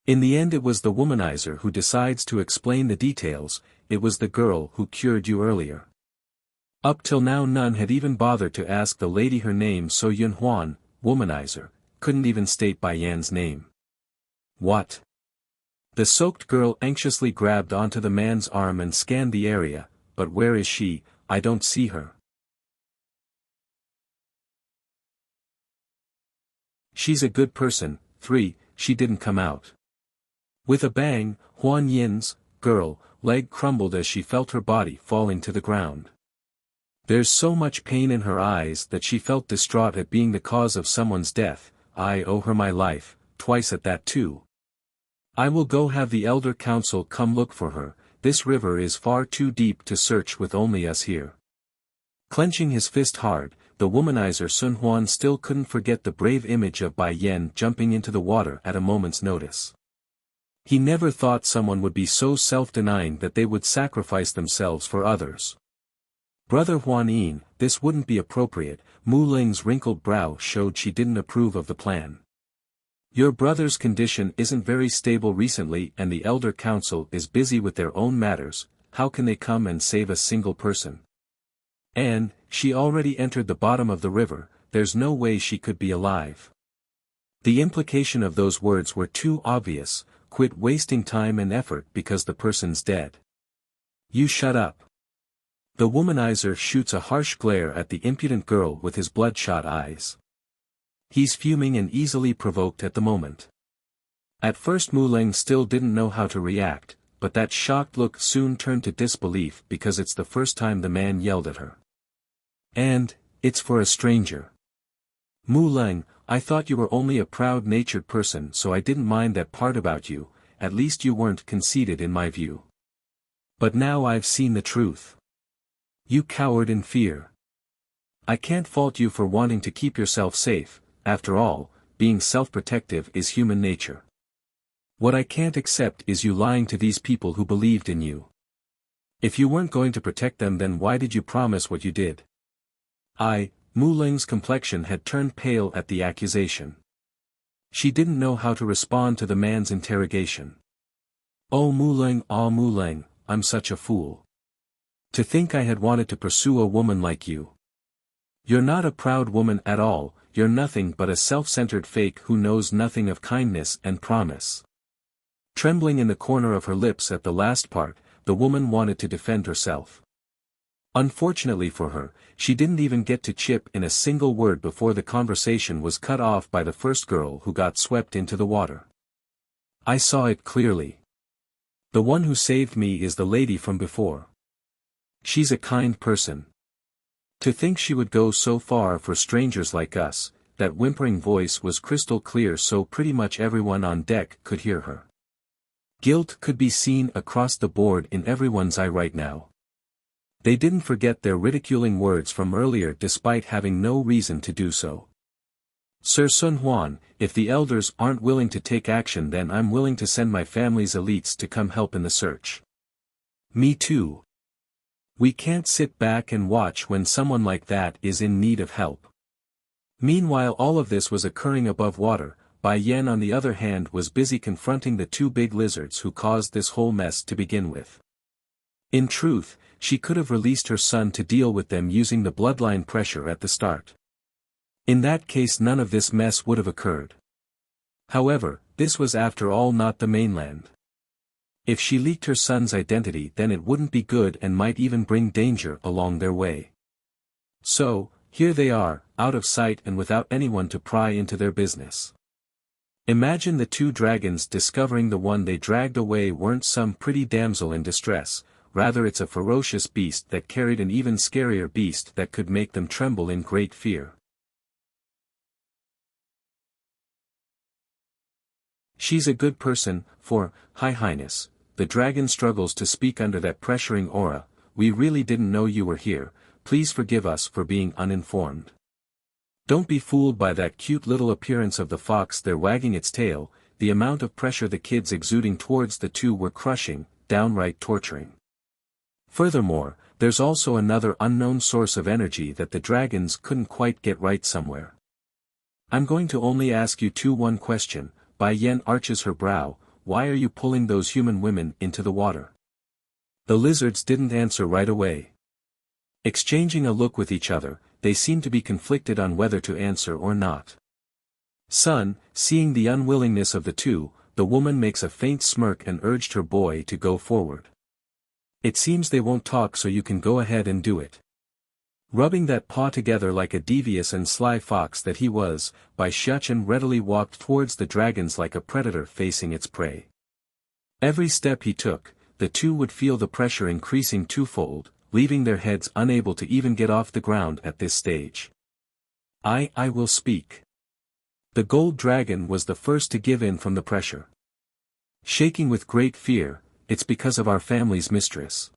In the end it was the womanizer who decides to explain the details. It was the girl who cured you earlier. Up till now none had even bothered to ask the lady her name, so Yun Huan, womanizer, couldn't even state Bai Yan's name. What? The soaked girl anxiously grabbed onto the man's arm and scanned the area. But where is she? I don't see her. She's a good person. 3. She didn't come out. With a bang, Huan Yin's girl leg crumbled as she felt her body falling to the ground. There's so much pain in her eyes that she felt distraught at being the cause of someone's death. I owe her my life, twice at that too. I will go have the elder council come look for her. This river is far too deep to search with only us here. Clenching his fist hard, the womanizer Sun Huan still couldn't forget the brave image of Bai Yan jumping into the water at a moment's notice. He never thought someone would be so self-denying that they would sacrifice themselves for others. Brother Huan Yin, this wouldn't be appropriate. Mu Ling's wrinkled brow showed she didn't approve of the plan. Your brother's condition isn't very stable recently and the elder council is busy with their own matters. How can they come and save a single person? And, she already entered the bottom of the river, there's no way she could be alive. The implication of those words were too obvious. Quit wasting time and effort because the person's dead. You shut up. The womanizer shoots a harsh glare at the impudent girl with his bloodshot eyes. He's fuming and easily provoked at the moment. At first Mu Ling still didn't know how to react, but that shocked look soon turned to disbelief because it's the first time the man yelled at her. And, it's for a stranger. Mu Ling, I thought you were only a proud-natured person, so I didn't mind that part about you. At least you weren't conceited in my view. But now I've seen the truth. You cowered in fear. I can't fault you for wanting to keep yourself safe. After all, being self-protective is human nature. What I can't accept is you lying to these people who believed in you. If you weren't going to protect them, then why did you promise what you did? Mu Ling's complexion had turned pale at the accusation. She didn't know how to respond to the man's interrogation. Oh Mu Ling, ah Mu Ling, I'm such a fool. To think I had wanted to pursue a woman like you. You're not a proud woman at all, you're nothing but a self-centered fake who knows nothing of kindness and promise. Trembling in the corner of her lips at the last part, the woman wanted to defend herself. Unfortunately for her, she didn't even get to chip in a single word before the conversation was cut off by the first girl who got swept into the water. I saw it clearly. The one who saved me is the lady from before. She's a kind person. To think she would go so far for strangers like us. That whimpering voice was crystal clear so pretty much everyone on deck could hear her. Guilt could be seen across the board in everyone's eye right now. They didn't forget their ridiculing words from earlier despite having no reason to do so. Sir Sun Huan, if the elders aren't willing to take action, then I'm willing to send my family's elites to come help in the search. Me too. We can't sit back and watch when someone like that is in need of help. Meanwhile all of this was occurring above water. Bai Yan on the other hand was busy confronting the two big lizards who caused this whole mess to begin with. In truth, she could have released her son to deal with them using the bloodline pressure at the start. In that case none of this mess would have occurred. However, this was after all not the mainland. If she leaked her son's identity then it wouldn't be good and might even bring danger along their way. So, here they are, out of sight and without anyone to pry into their business. Imagine the two dragons discovering the one they dragged away weren't some pretty damsel in distress, rather it's a ferocious beast that carried an even scarier beast that could make them tremble in great fear. She's a good person, for, High Highness, the dragon struggles to speak under that pressuring aura. We really didn't know you were here, please forgive us for being uninformed. Don't be fooled by that cute little appearance of the fox there wagging its tail. The amount of pressure the kids exuding towards the two were crushing, downright torturing. Furthermore, there's also another unknown source of energy that the dragons couldn't quite get right somewhere. I'm going to only ask you one question. Bai Yan arches her brow, why are you pulling those human women into the water? The lizards didn't answer right away. Exchanging a look with each other, they seemed to be conflicted on whether to answer or not. Son, seeing the unwillingness of the two, the woman makes a faint smirk and urged her boy to go forward. It seems they won't talk, so you can go ahead and do it. Rubbing that paw together like a devious and sly fox that he was, Bai Shichen readily walked towards the dragons like a predator facing its prey. Every step he took, the two would feel the pressure increasing twofold, leaving their heads unable to even get off the ground at this stage. I will speak. The gold dragon was the first to give in from the pressure. Shaking with great fear, it's because of our family's mistress.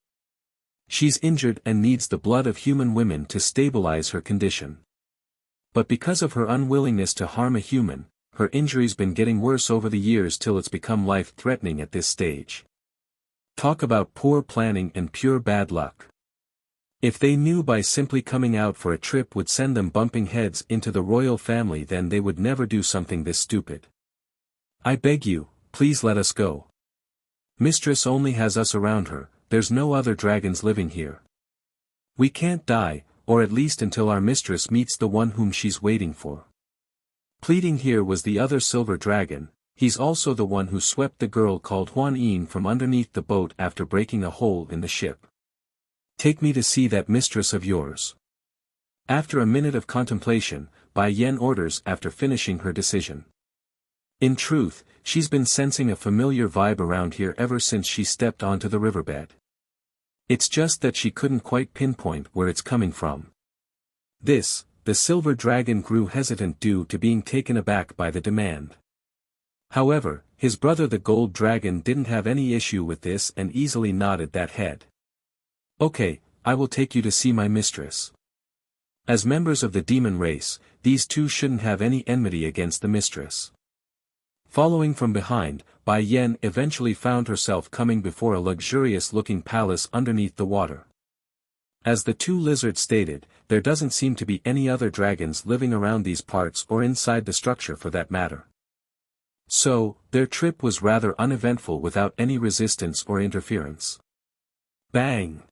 She's injured and needs the blood of human women to stabilize her condition. But because of her unwillingness to harm a human, her injury's been getting worse over the years till it's become life-threatening at this stage. Talk about poor planning and pure bad luck. If they knew by simply coming out for a trip would send them bumping heads into the royal family, then they would never do something this stupid. I beg you, please let us go. Mistress only has us around her, there's no other dragons living here. We can't die, or at least until our mistress meets the one whom she's waiting for. Pleading here was the other silver dragon. He's also the one who swept the girl called Huan Yin from underneath the boat after breaking a hole in the ship. Take me to see that mistress of yours. After a minute of contemplation, Bai Yan orders after finishing her decision. In truth, she's been sensing a familiar vibe around here ever since she stepped onto the riverbed. It's just that she couldn't quite pinpoint where it's coming from. The silver dragon grew hesitant due to being taken aback by the demand. However, his brother the gold dragon didn't have any issue with this and easily nodded that head. Okay, I will take you to see my mistress. As members of the demon race, these two shouldn't have any enmity against the mistress. Following from behind, Bai Yan eventually found herself coming before a luxurious-looking palace underneath the water. As the two lizards stated, there doesn't seem to be any other dragons living around these parts or inside the structure for that matter. So, their trip was rather uneventful without any resistance or interference. Bang!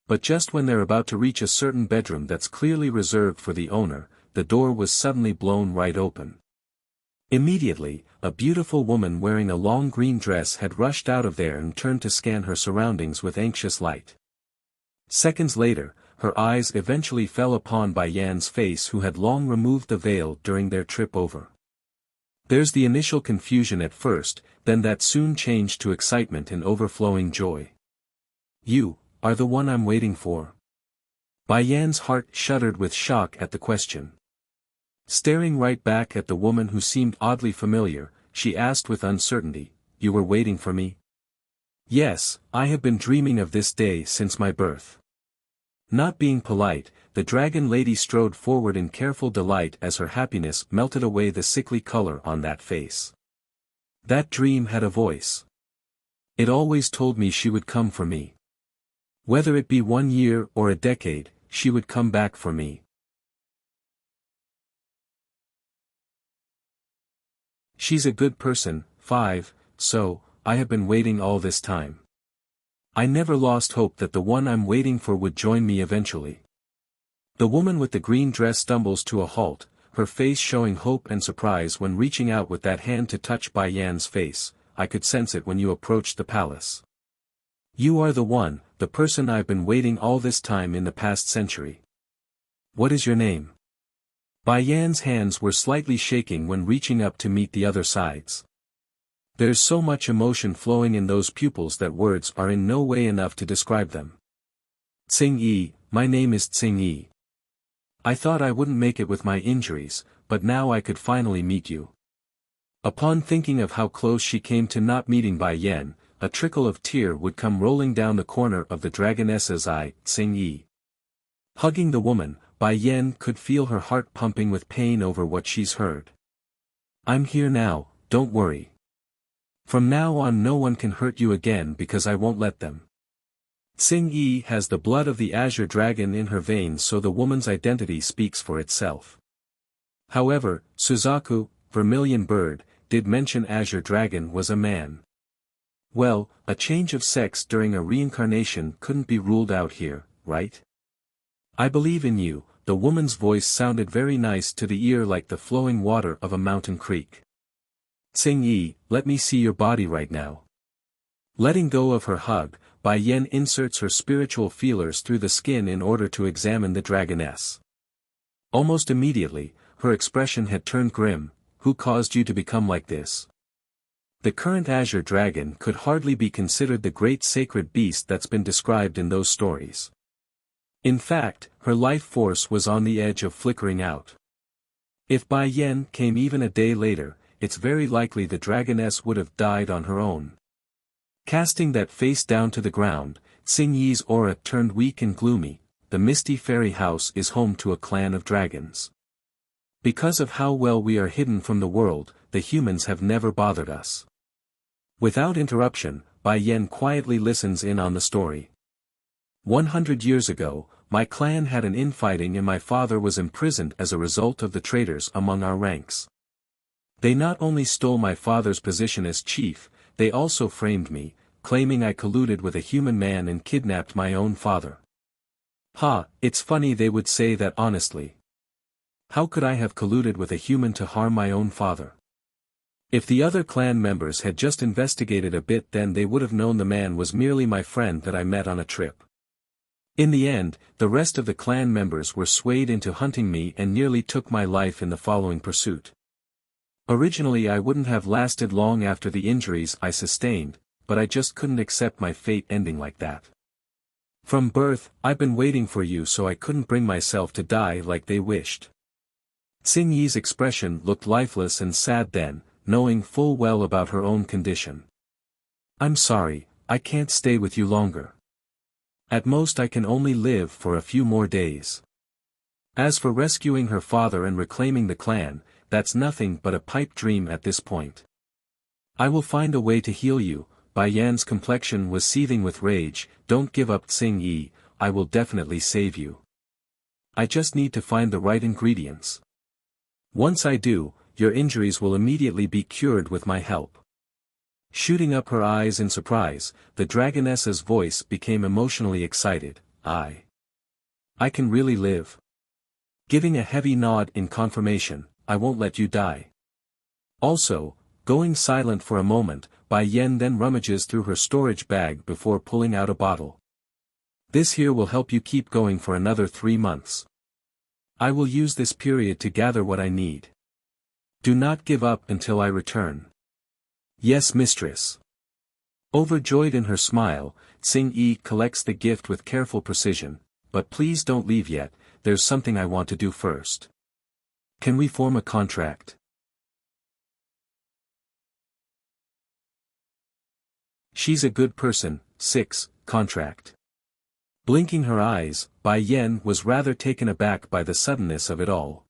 But just when they're about to reach a certain bedroom that's clearly reserved for the owner, the door was suddenly blown right open. Immediately, a beautiful woman wearing a long green dress had rushed out of there and turned to scan her surroundings with anxious light. Seconds later, her eyes eventually fell upon Bai Yan's face, who had long removed the veil during their trip over. There's the initial confusion at first, then that soon changed to excitement and overflowing joy. "You are the one I'm waiting for." Bai Yan's heart shuddered with shock at the question. Staring right back at the woman who seemed oddly familiar, she asked with uncertainty, "You were waiting for me?" "Yes, I have been dreaming of this day since my birth." Not being polite, the dragon lady strode forward in careful delight as her happiness melted away the sickly color on that face. "That dream had a voice. It always told me she would come for me. Whether it be 1 year or a decade, she would come back for me." She's a good person. 5. So, I have been waiting all this time. I never lost hope that the one I'm waiting for would join me eventually. The woman with the green dress stumbles to a halt, her face showing hope and surprise when reaching out with that hand to touch Bai Yan's face. "I could sense it when you approached the palace. You are the one, the person I've been waiting all this time in the past century. What is your name?" Bai Yan's hands were slightly shaking when reaching up to meet the other side's. There's so much emotion flowing in those pupils that words are in no way enough to describe them. "Tsing Yi, my name is Tsing Yi. I thought I wouldn't make it with my injuries, but now I could finally meet you." Upon thinking of how close she came to not meeting Bai Yan, a trickle of tear would come rolling down the corner of the dragoness's eye. "Tsing Yi." Hugging the woman, Bai Yan could feel her heart pumping with pain over what she's heard. "I'm here now, don't worry. From now on no one can hurt you again because I won't let them." Tsing Yi has the blood of the azure dragon in her veins, so the woman's identity speaks for itself. However, Suzaku, Vermilion Bird, did mention azure dragon was a man. Well, a change of sex during a reincarnation couldn't be ruled out here, right? "I believe in you." The woman's voice sounded very nice to the ear, like the flowing water of a mountain creek. "Tsing Yi, let me see your body right now." Letting go of her hug, Bai Yan inserts her spiritual feelers through the skin in order to examine the dragoness. Almost immediately, her expression had turned grim. "Who caused you to become like this?" The current azure dragon could hardly be considered the great sacred beast that's been described in those stories. In fact, her life force was on the edge of flickering out. If Bai Yan came even a day later, it's very likely the dragoness would have died on her own. Casting that face down to the ground, Tsing Yi's aura turned weak and gloomy. The misty fairy house is home to a clan of dragons. Because of how well we are hidden from the world, the humans have never bothered us. Without interruption, Bai Yan quietly listens in on the story. 100 years ago, my clan had an infighting and my father was imprisoned as a result of the traitors among our ranks. They not only stole my father's position as chief, they also framed me, claiming I colluded with a human man and kidnapped my own father. Ha, it's funny they would say that honestly. How could I have colluded with a human to harm my own father? If the other clan members had just investigated a bit, then they would have known the man was merely my friend that I met on a trip. In the end, the rest of the clan members were swayed into hunting me and nearly took my life in the following pursuit. Originally I wouldn't have lasted long after the injuries I sustained, but I just couldn't accept my fate ending like that. From birth, I've been waiting for you, so I couldn't bring myself to die like they wished. Tsing Yi's expression looked lifeless and sad then, knowing full well about her own condition. "I'm sorry, I can't stay with you longer. At most I can only live for a few more days." As for rescuing her father and reclaiming the clan, that's nothing but a pipe dream at this point. "I will find a way to heal you." Bai Yan's complexion was seething with rage. "Don't give up, Tsing Yi, I will definitely save you." I just need to find the right ingredients. Once I do, your injuries will immediately be cured with my help. Shooting up her eyes in surprise, the dragoness's voice became emotionally excited. I can really live. Giving a heavy nod in confirmation, I won't let you die. Also, going silent for a moment, Bai Yen then rummages through her storage bag before pulling out a bottle. This here will help you keep going for another 3 months. I will use this period to gather what I need. Do not give up until I return. Yes, mistress. Overjoyed in her smile, Xing Yi collects the gift with careful precision, but please don't leave yet, there's something I want to do first. Can we form a contract? She's a good person. 6. Contract. Blinking her eyes, Bai Yen was rather taken aback by the suddenness of it all.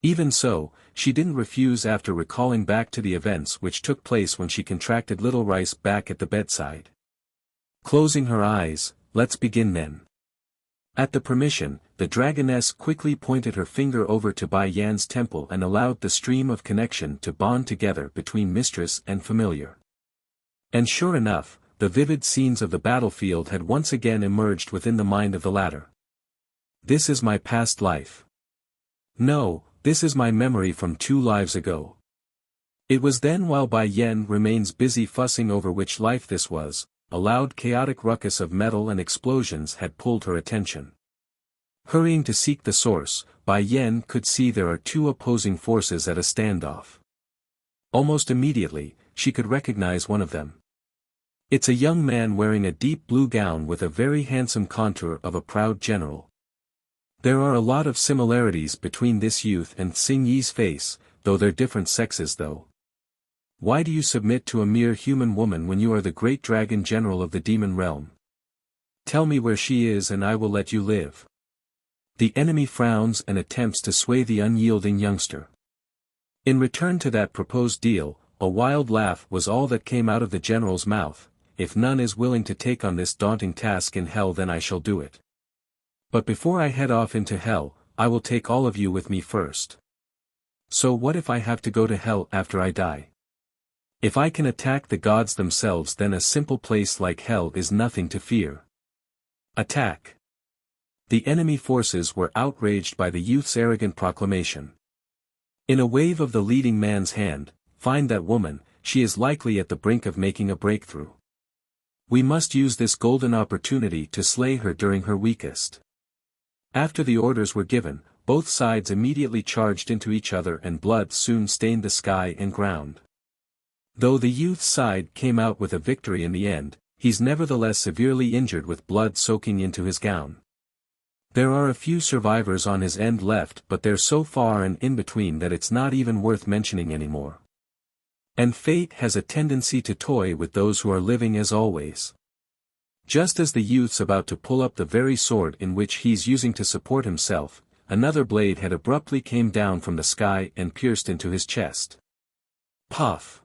Even so, she didn't refuse after recalling back to the events which took place when she contracted little Rice back at the bedside. Closing her eyes, let's begin then. At the permission, the dragoness quickly pointed her finger over to Bai Yan's temple and allowed the stream of connection to bond together between mistress and familiar. And sure enough, the vivid scenes of the battlefield had once again emerged within the mind of the latter. This is my past life. No, this is my memory from 2 lives ago. It was then while Bai Yen remains busy fussing over which life this was, a loud chaotic ruckus of metal and explosions had pulled her attention. Hurrying to seek the source, Bai Yen could see there are 2 opposing forces at a standoff. Almost immediately, she could recognize one of them. It's a young man wearing a deep blue gown with a very handsome contour of a proud general. There are a lot of similarities between this youth and Xing Yi's face, though they're different sexes though. Why do you submit to a mere human woman when you are the great dragon general of the demon realm? Tell me where she is and I will let you live. The enemy frowns and attempts to sway the unyielding youngster. In return to that proposed deal, a wild laugh was all that came out of the general's mouth. If none is willing to take on this daunting task in hell, then I shall do it. But before I head off into hell, I will take all of you with me first. So what if I have to go to hell after I die? If I can attack the gods themselves, then a simple place like hell is nothing to fear. Attack. The enemy forces were outraged by the youth's arrogant proclamation. In a wave of the leading man's hand, find that woman, she is likely at the brink of making a breakthrough. We must use this golden opportunity to slay her during her weakest. After the orders were given, both sides immediately charged into each other and blood soon stained the sky and ground. Though the youth's side came out with a victory in the end, he's nevertheless severely injured with blood soaking into his gown. There are a few survivors on his end left, but they're so far and in between that it's not even worth mentioning anymore. And fate has a tendency to toy with those who are living as always. Just as the youth's about to pull up the very sword in which he's using to support himself, another blade had abruptly came down from the sky and pierced into his chest. Puff!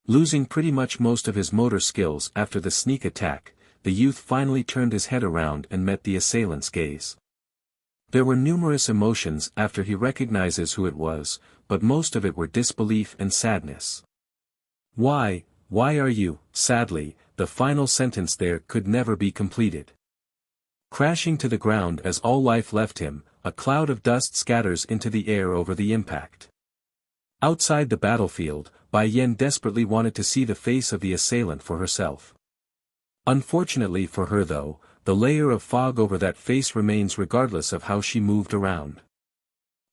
Losing pretty much most of his motor skills after the sneak attack, the youth finally turned his head around and met the assailant's gaze. There were numerous emotions after he recognizes who it was, but most of it were disbelief and sadness. Why are you, sadly, the final sentence there could never be completed. Crashing to the ground as all life left him, a cloud of dust scatters into the air over the impact. Outside the battlefield, Bai Yen desperately wanted to see the face of the assailant for herself. Unfortunately for her though, the layer of fog over that face remains regardless of how she moved around.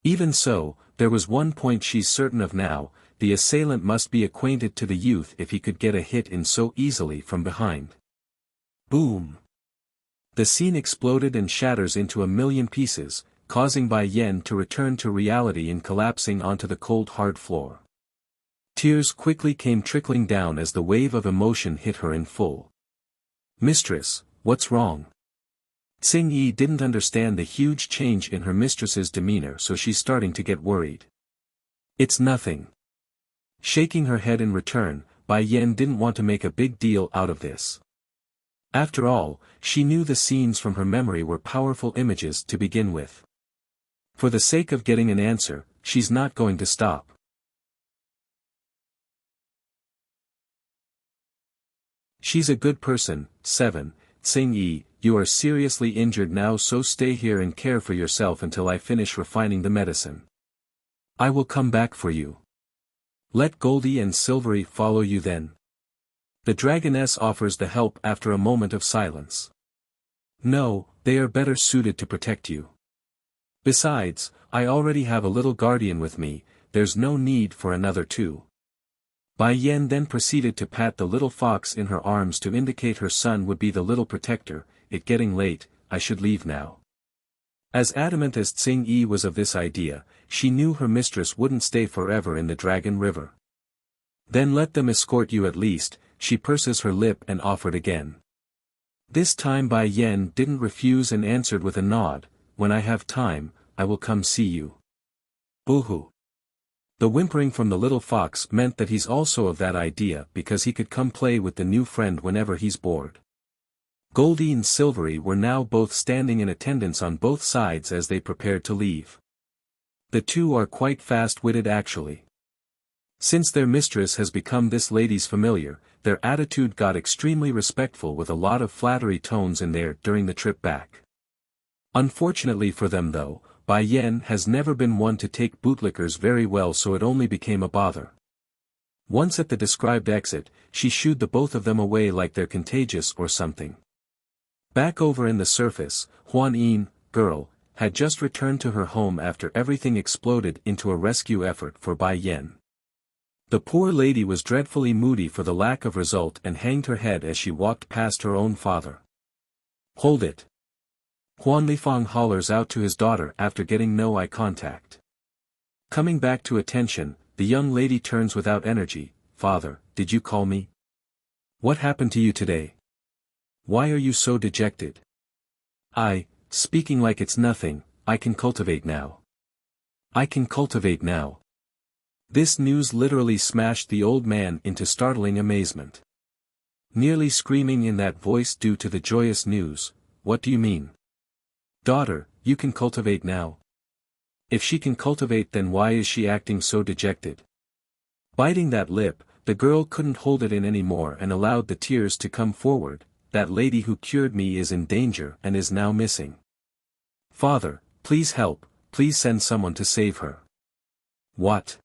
Even so, there was one point she's certain of now: the assailant must be acquainted to the youth if he could get a hit in so easily from behind. Boom! The scene exploded and shatters into a million pieces, causing Bai Yen to return to reality and collapsing onto the cold hard floor. Tears quickly came trickling down as the wave of emotion hit her in full. Mistress, what's wrong? Xing Yi didn't understand the huge change in her mistress's demeanor, so she's starting to get worried. It's nothing. Shaking her head in return, Bai Yen didn't want to make a big deal out of this. After all, she knew the scenes from her memory were powerful images to begin with. For the sake of getting an answer, she's not going to stop. She's a good person. 7. Tsing-yi, you are seriously injured now, so stay here and care for yourself until I finish refining the medicine. I will come back for you. Let Goldie and Silvery follow you then. The dragoness offers the help after a moment of silence. No, they are better suited to protect you. Besides, I already have a little guardian with me, there's no need for another too. Bai Yen then proceeded to pat the little fox in her arms to indicate her son would be the little protector. It getting late, I should leave now. As adamant as Tsing-yi was of this idea, she knew her mistress wouldn't stay forever in the Dragon River. Then let them escort you at least, she purses her lip and offered again. This time Bai Yen didn't refuse and answered with a nod, when I have time, I will come see you. Boo-hoo. The whimpering from the little fox meant that he's also of that idea because he could come play with the new friend whenever he's bored. Goldie and Silvery were now both standing in attendance on both sides as they prepared to leave. The two are quite fast-witted actually. Since their mistress has become this lady's familiar, their attitude got extremely respectful with a lot of flattery tones in there during the trip back. Unfortunately for them though, Bai Yen has never been one to take bootlickers very well, so it only became a bother. Once at the described exit, she shooed the both of them away like they're contagious or something. Back over in the surface, Huan Yin, girl, had just returned to her home after everything exploded into a rescue effort for Bai Yen. The poor lady was dreadfully moody for the lack of result and hanged her head as she walked past her own father. Hold it! Huan Lifang hollers out to his daughter after getting no eye contact. Coming back to attention, the young lady turns without energy. Father, did you call me? What happened to you today? Why are you so dejected? Speaking like it's nothing, I can cultivate now. I can cultivate now. This news literally smashed the old man into startling amazement. Nearly screaming in that voice due to the joyous news, what do you mean? Daughter, you can cultivate now. If she can cultivate, then why is she acting so dejected? Biting that lip, the girl couldn't hold it in anymore and allowed the tears to come forward. That lady who cured me is in danger and is now missing. Father, please help, please send someone to save her. What?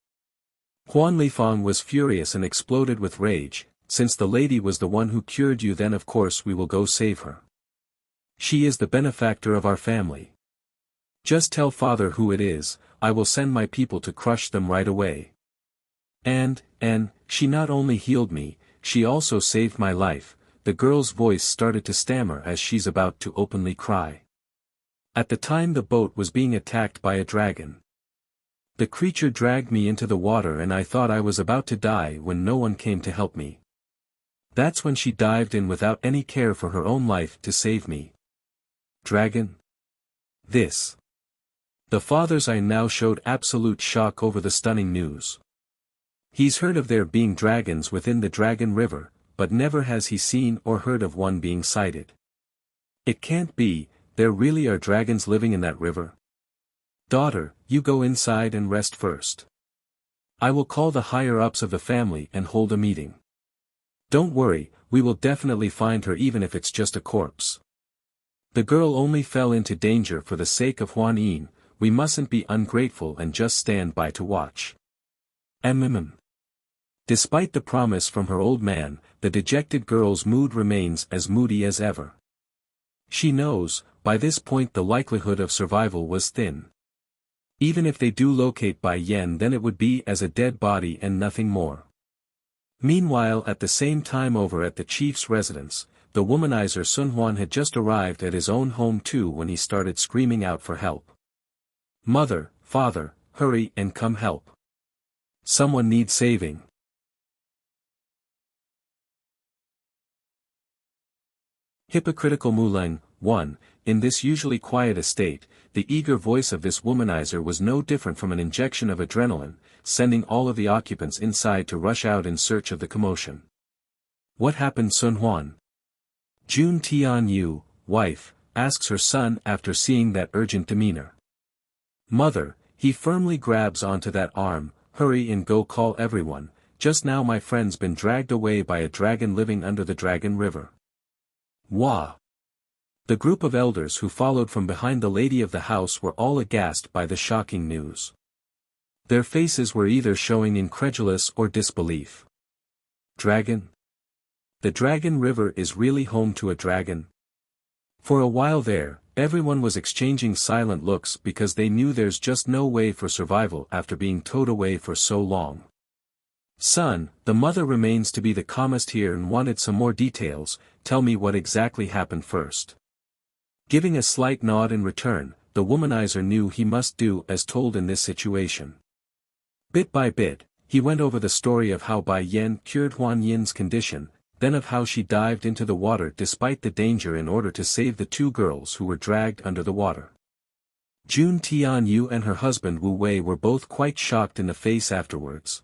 Huan Lifang was furious and exploded with rage. Since the lady was the one who cured you, then of course we will go save her. She is the benefactor of our family. Just tell father who it is, I will send my people to crush them right away. And, she not only healed me, she also saved my life. The girl's voice started to stammer as she's about to openly cry. At the time the boat was being attacked by a dragon. The creature dragged me into the water and I thought I was about to die when no one came to help me. That's when she dived in without any care for her own life to save me. Dragon? This. The father's eye now showed absolute shock over the stunning news. He's heard of there being dragons within the Dragon River, but never has he seen or heard of one being sighted. It can't be, there really are dragons living in that river. Daughter, you go inside and rest first. I will call the higher-ups of the family and hold a meeting. Don't worry, we will definitely find her even if it's just a corpse. The girl only fell into danger for the sake of Huan Yin. We mustn't be ungrateful and just stand by to watch. Despite the promise from her old man, the dejected girl's mood remains as moody as ever. She knows, by this point the likelihood of survival was thin. Even if they do locate Bai Yen, then it would be as a dead body and nothing more. Meanwhile, at the same time over at the chief's residence, the womanizer Sun Huan had just arrived at his own home too when he started screaming out for help. Mother, father, hurry and come help. Someone needs saving. Hypocritical Muleng. 1. In this usually quiet estate, the eager voice of this womanizer was no different from an injection of adrenaline, sending all of the occupants inside to rush out in search of the commotion. What happened, Sun Huan? Jun Tianyu, wife, asks her son after seeing that urgent demeanor. Mother, he firmly grabs onto that arm, hurry and go call everyone, just now my friend's been dragged away by a dragon living under the Dragon River. Wah! The group of elders who followed from behind the lady of the house were all aghast by the shocking news. Their faces were either showing incredulous or disbelief. Dragon? The Dragon River is really home to a dragon? For a while there, everyone was exchanging silent looks because they knew there's just no way for survival after being towed away for so long. Son, the mother remains to be the calmest here and wanted some more details. Tell me what exactly happened first. Giving a slight nod in return, the womanizer knew he must do as told in this situation. Bit by bit, he went over the story of how Bai Yan cured Huan Yin's condition, then of how she dived into the water despite the danger in order to save the two girls who were dragged under the water. Jun Tianyu and her husband Wu Wei were both quite shocked in the face afterwards.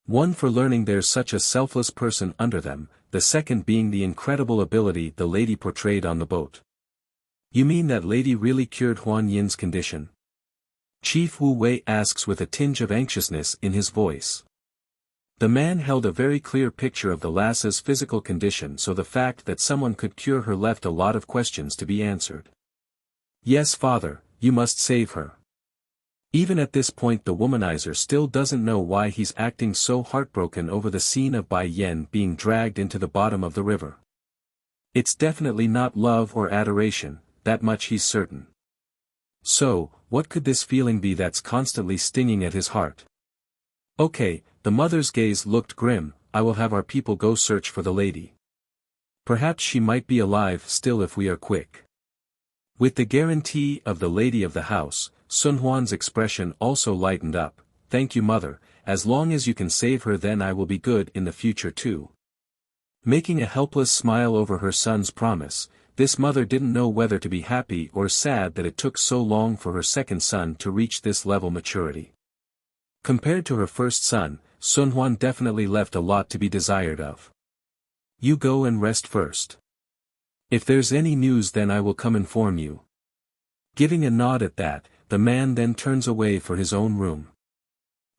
One for learning there's such a selfless person under them, the second being the incredible ability the lady portrayed on the boat. You mean that lady really cured Huan Yin's condition? Chief Wu Wei asks with a tinge of anxiousness in his voice. The man held a very clear picture of the lass's physical condition, so the fact that someone could cure her left a lot of questions to be answered. Yes, father, you must save her. Even at this point the womanizer still doesn't know why he's acting so heartbroken over the scene of Bai Yan being dragged into the bottom of the river. It's definitely not love or adoration, that much he's certain. So, what could this feeling be that's constantly stinging at his heart? Okay, the mother's gaze looked grim. I will have our people go search for the lady. Perhaps she might be alive still if we are quick. With the guarantee of the lady of the house, Sun Huan's expression also lightened up. Thank you, mother, as long as you can save her then I will be good in the future too. Making a helpless smile over her son's promise, this mother didn't know whether to be happy or sad that it took so long for her second son to reach this level maturity. Compared to her first son, Sun Huan definitely left a lot to be desired of. You go and rest first. If there's any news then I will come inform you. Giving a nod at that, the man then turns away for his own room.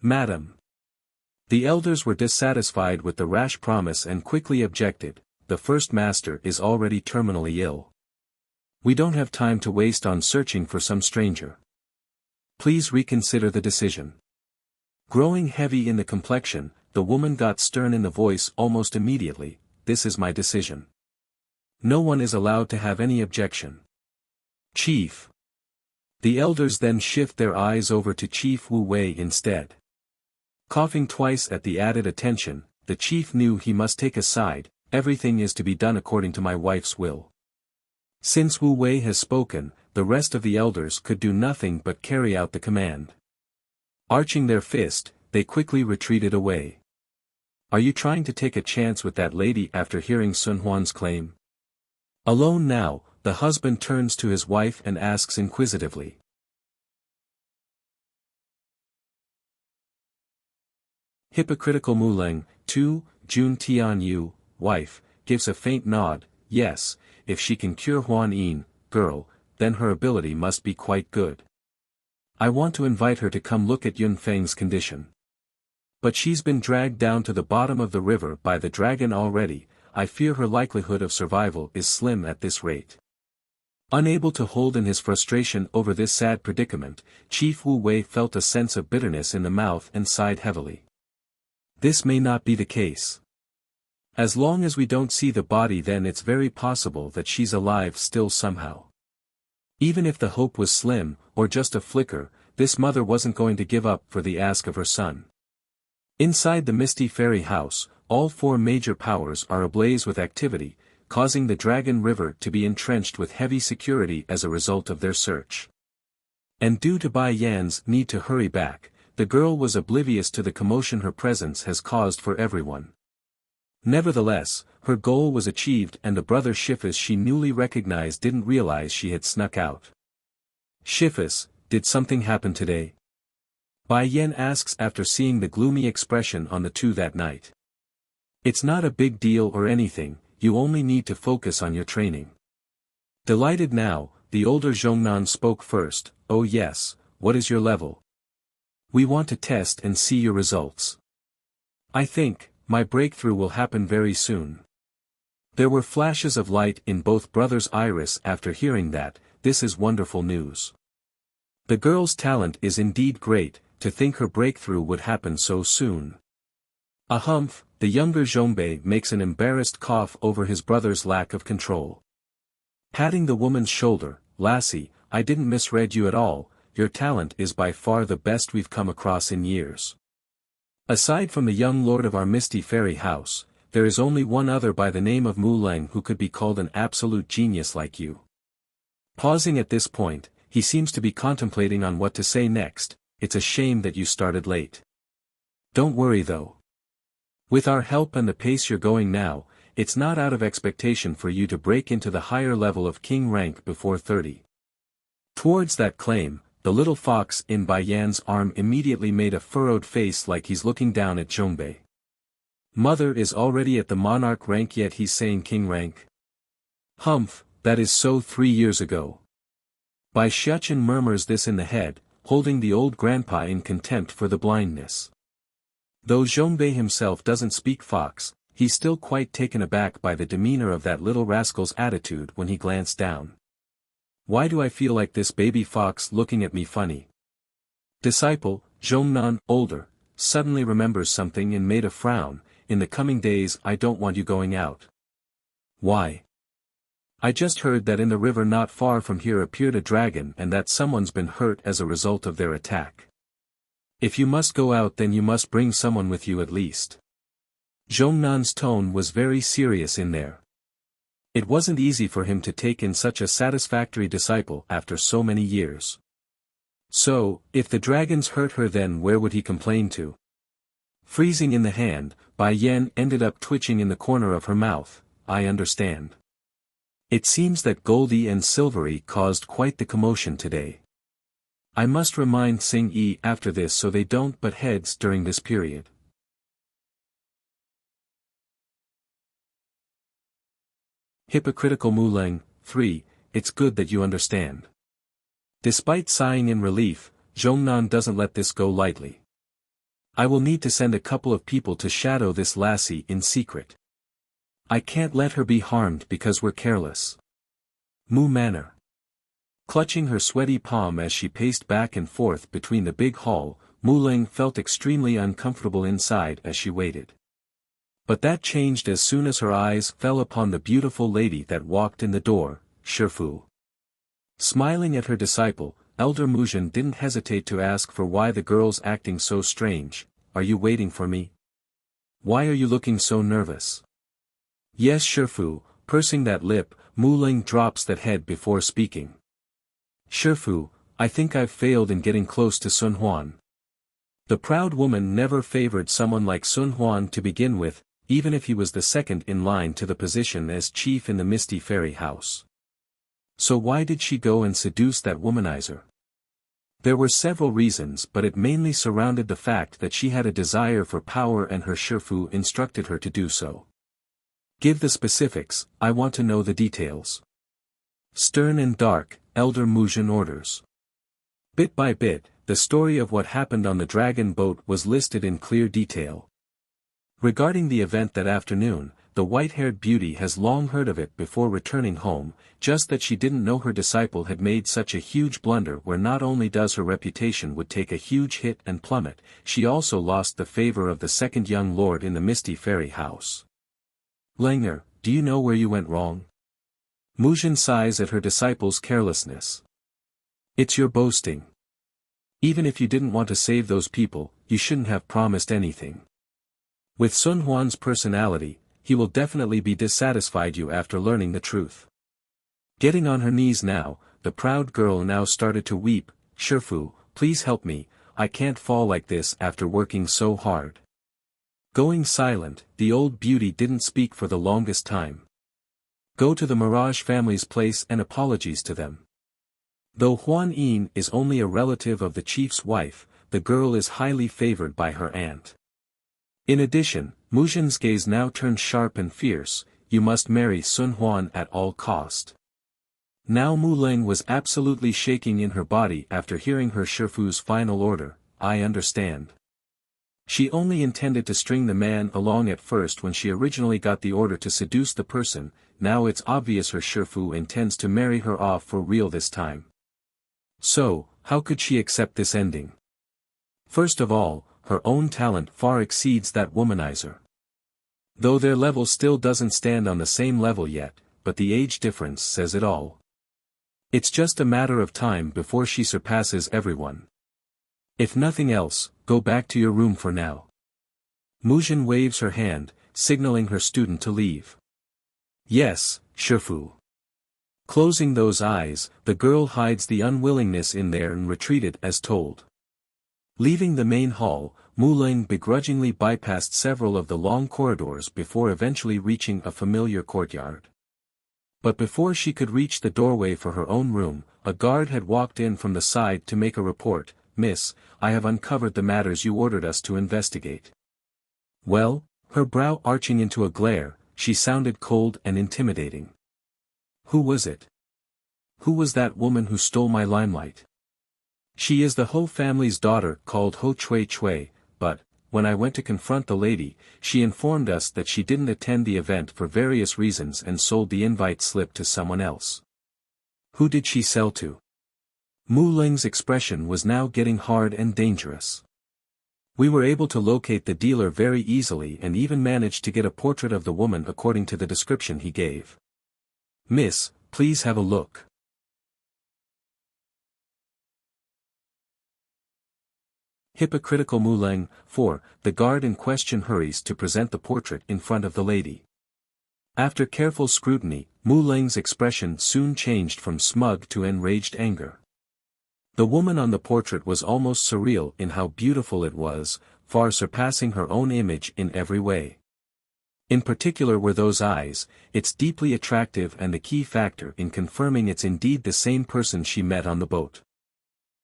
Madam. The elders were dissatisfied with the rash promise and quickly objected. The first master is already terminally ill. We don't have time to waste on searching for some stranger. Please reconsider the decision. Growing heavy in the complexion, the woman got stern in the voice almost immediately. This is my decision. No one is allowed to have any objection. Chief. The elders then shift their eyes over to Chief Wu Wei instead. Coughing twice at the added attention, the chief knew he must take a side. Everything is to be done according to my wife's will. Since Wu Wei has spoken, the rest of the elders could do nothing but carry out the command. Arching their fist, they quickly retreated away. Are you trying to take a chance with that lady after hearing Sun Huan's claim? Alone now, the husband turns to his wife and asks inquisitively. Hypocritical Muleng, 2, Jun Tianyu, wife, gives a faint nod. Yes, if she can cure Huan Yin, girl, then her ability must be quite good. I want to invite her to come look at Yun Feng's condition. But she's been dragged down to the bottom of the river by the dragon already. I fear her likelihood of survival is slim at this rate. Unable to hold in his frustration over this sad predicament, Chief Wu Wei felt a sense of bitterness in the mouth and sighed heavily. This may not be the case. As long as we don't see the body then it's very possible that she's alive still somehow. Even if the hope was slim, or just a flicker, this mother wasn't going to give up for the ask of her son. Inside the misty fairy house, all four major powers are ablaze with activity, causing the Dragon River to be entrenched with heavy security as a result of their search. And due to Bai Yan's need to hurry back, the girl was oblivious to the commotion her presence has caused for everyone. Nevertheless, her goal was achieved and the brother Shifus she newly recognized didn't realize she had snuck out. Shifus, did something happen today? Bai Yan asks after seeing the gloomy expression on the two that night. It's not a big deal or anything, you only need to focus on your training. Delighted now, the older Zhongnan spoke first. Oh yes, what is your level? We want to test and see your results. I think, my breakthrough will happen very soon. There were flashes of light in both brothers' iris after hearing that. This is wonderful news. The girl's talent is indeed great, to think her breakthrough would happen so soon. A humph, the younger Zhongbei makes an embarrassed cough over his brother's lack of control. Patting the woman's shoulder, Lassie, I didn't misread you at all, your talent is by far the best we've come across in years. Aside from the young lord of our misty fairy house, there is only one other by the name of Mu Leng who could be called an absolute genius like you. Pausing at this point, he seems to be contemplating on what to say next. It's a shame that you started late. Don't worry though. With our help and the pace you're going now, it's not out of expectation for you to break into the higher level of king rank before 30. Towards that claim, the little fox in Bai Yan's arm immediately made a furrowed face like he's looking down at Zhongbei. Mother is already at the monarch rank yet he's saying king rank. Humph, that is so 3 years ago. Bai Xiachen murmurs this in the head, holding the old grandpa in contempt for the blindness. Though Zhongbei himself doesn't speak fox, he's still quite taken aback by the demeanor of that little rascal's attitude when he glanced down. Why do I feel like this baby fox looking at me funny? Disciple, Zhongnan, older, suddenly remembers something and made a frown. In the coming days I don't want you going out. Why? I just heard that in the river not far from here appeared a dragon and that someone's been hurt as a result of their attack. If you must go out then you must bring someone with you at least. Zhongnan's tone was very serious in there. It wasn't easy for him to take in such a satisfactory disciple after so many years. So, if the dragons hurt her then where would he complain to? Freezing in the hand, Bai Yan ended up twitching in the corner of her mouth. I understand. It seems that Goldie and Silvery caused quite the commotion today. I must remind Xing Yi after this so they don't butt heads during this period. Hypocritical Mu Leng, 3, it's good that you understand. Despite sighing in relief, Zhongnan doesn't let this go lightly. I will need to send a couple of people to shadow this lassie in secret. I can't let her be harmed because we're careless. Mu Manor. Clutching her sweaty palm as she paced back and forth between the big hall, Mu Leng felt extremely uncomfortable inside as she waited. But that changed as soon as her eyes fell upon the beautiful lady that walked in the door, Shifu. Smiling at her disciple, Elder Muzhen didn't hesitate to ask for why the girl's acting so strange. Are you waiting for me? Why are you looking so nervous? Yes, Shifu, pursing that lip, Mu Leng drops that head before speaking. Shifu, I think I've failed in getting close to Sun Huan. The proud woman never favored someone like Sun Huan to begin with, even if he was the second in line to the position as chief in the Misty Fairy House. So why did she go and seduce that womanizer? There were several reasons but it mainly surrounded the fact that she had a desire for power and her Shifu instructed her to do so. Give the specifics, I want to know the details. Stern and dark, Elder Muzhen orders. Bit by bit, the story of what happened on the dragon boat was listed in clear detail. Regarding the event that afternoon, the white-haired beauty has long heard of it before returning home, just that she didn't know her disciple had made such a huge blunder where not only does her reputation would take a huge hit and plummet, she also lost the favor of the second young lord in the Misty Fairy House. Langer, do you know where you went wrong? Muzhen sighs at her disciple's carelessness. It's your boasting. Even if you didn't want to save those people, you shouldn't have promised anything. With Sun Huan's personality, he will definitely be dissatisfied you after learning the truth. Getting on her knees now, the proud girl now started to weep. Shifu, please help me, I can't fall like this after working so hard. Going silent, the old beauty didn't speak for the longest time. Go to the Mirage family's place and apologize to them. Though Huan Yin is only a relative of the chief's wife, the girl is highly favored by her aunt. In addition, Muzhen's gaze now turned sharp and fierce. you must marry Sun Huan at all cost. Now Mu Ling was absolutely shaking in her body after hearing her Shifu's final order. I understand. She only intended to string the man along at first when she originally got the order to seduce the person. Now it's obvious her Shifu intends to marry her off for real this time. So, how could she accept this ending? First of all, her own talent far exceeds that womanizer. Though their level still doesn't stand on the same level yet, but the age difference says it all. It's just a matter of time before she surpasses everyone. If nothing else, go back to your room for now. Mujin waves her hand, signaling her student to leave. Yes, Shifu. Closing those eyes, the girl hides the unwillingness in there and retreated as told. Leaving the main hall, Mu Ling begrudgingly bypassed several of the long corridors before eventually reaching a familiar courtyard. But before she could reach the doorway for her own room, a guard had walked in from the side to make a report. Miss, I have uncovered the matters you ordered us to investigate. Well, her brow arching into a glare, she sounded cold and intimidating. Who was it? Who was that woman who stole my limelight? She is the Ho family's daughter called Ho Chui Chui, but, when I went to confront the lady, she informed us that she didn't attend the event for various reasons and sold the invite slip to someone else. Who did she sell to? Mu Ling's expression was now getting hard and dangerous. We were able to locate the dealer very easily and even managed to get a portrait of the woman according to the description he gave. Miss, please have a look. Hypocritical Mu Ling. 4. The guard in question hurries to present the portrait in front of the lady. After careful scrutiny, Mu Ling's expression soon changed from smug to enraged anger. The woman on the portrait was almost surreal in how beautiful it was, far surpassing her own image in every way. In particular were those eyes. It's deeply attractive and the key factor in confirming it's indeed the same person she met on the boat.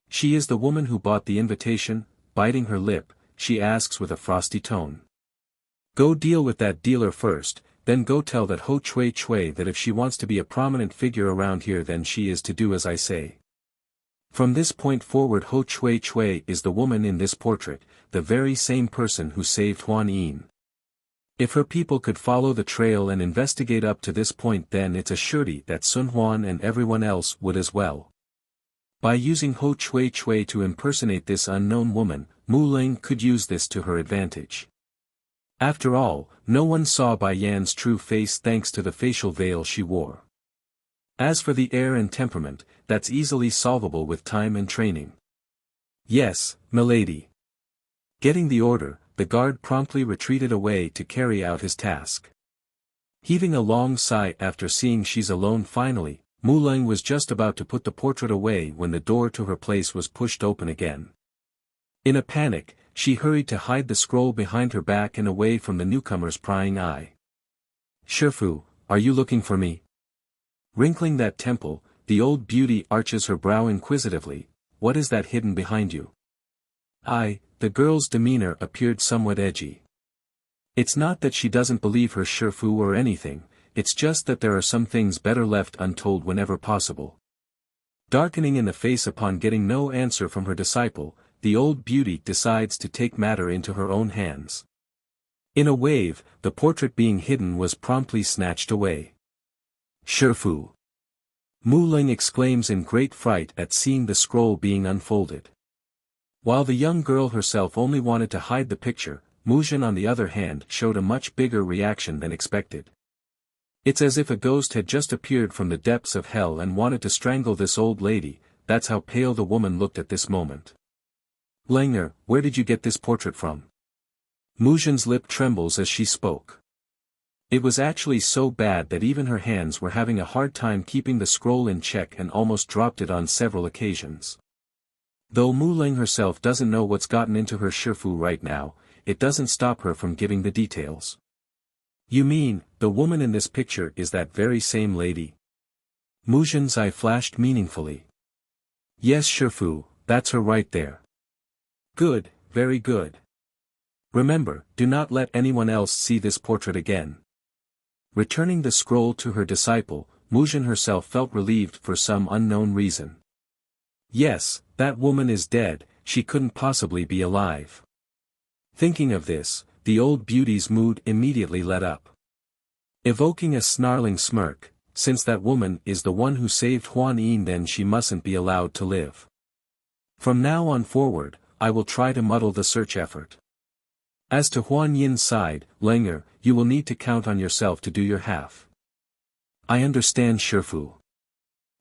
She is the woman who bought the invitation. Biting her lip, she asks with a frosty tone. Go deal with that dealer first, then go tell that Ho Chui Chui that if she wants to be a prominent figure around here then she is to do as I say. From this point forward Ho Chui Chui is the woman in this portrait, the very same person who saved Huan Yin. If her people could follow the trail and investigate up to this point then it's a surety that Sun Huan and everyone else would as well. By using Ho Chui Chui to impersonate this unknown woman, Mu Ling could use this to her advantage. After all, no one saw Bai Yan's true face thanks to the facial veil she wore. As for the air and temperament, that's easily solvable with time and training. Yes, milady. Getting the order, the guard promptly retreated away to carry out his task. Heaving a long sigh after seeing she's alone finally, Mu Ling was just about to put the portrait away when the door to her place was pushed open again. In a panic, she hurried to hide the scroll behind her back and away from the newcomer's prying eye. Shifu, are you looking for me? Wrinkling that temple, the old beauty arches her brow inquisitively. What is that hidden behind you? The girl's demeanor appeared somewhat edgy. It's not that she doesn't believe her Shifu or anything. It's just that there are some things better left untold whenever possible. Darkening in the face upon getting no answer from her disciple, the old beauty decides to take matter into her own hands. In a wave, the portrait being hidden was promptly snatched away. Shifu! Mu Ling exclaims in great fright at seeing the scroll being unfolded. While the young girl herself only wanted to hide the picture, Mujin on the other hand showed a much bigger reaction than expected. It's as if a ghost had just appeared from the depths of hell and wanted to strangle this old lady. That's how pale the woman looked at this moment. Langner, where did you get this portrait from? Mujin's lip trembles as she spoke. It was actually so bad that even her hands were having a hard time keeping the scroll in check and almost dropped it on several occasions. Though Mu Ling herself doesn't know what's gotten into her Shifu right now, it doesn't stop her from giving the details. You mean, the woman in this picture is that very same lady? Mujin's eye flashed meaningfully. Yes Shifu, that's her right there. Good, very good. Remember, do not let anyone else see this portrait again. Returning the scroll to her disciple, Muzhen herself felt relieved for some unknown reason. Yes, that woman is dead, she couldn't possibly be alive. Thinking of this, the old beauty's mood immediately let up. Evoking a snarling smirk, since that woman is the one who saved Huan Yin, then she mustn't be allowed to live. From now on forward, I will try to muddle the search effort. As to Huan Yin's side, Langer, you will need to count on yourself to do your half. I understand, Shifu.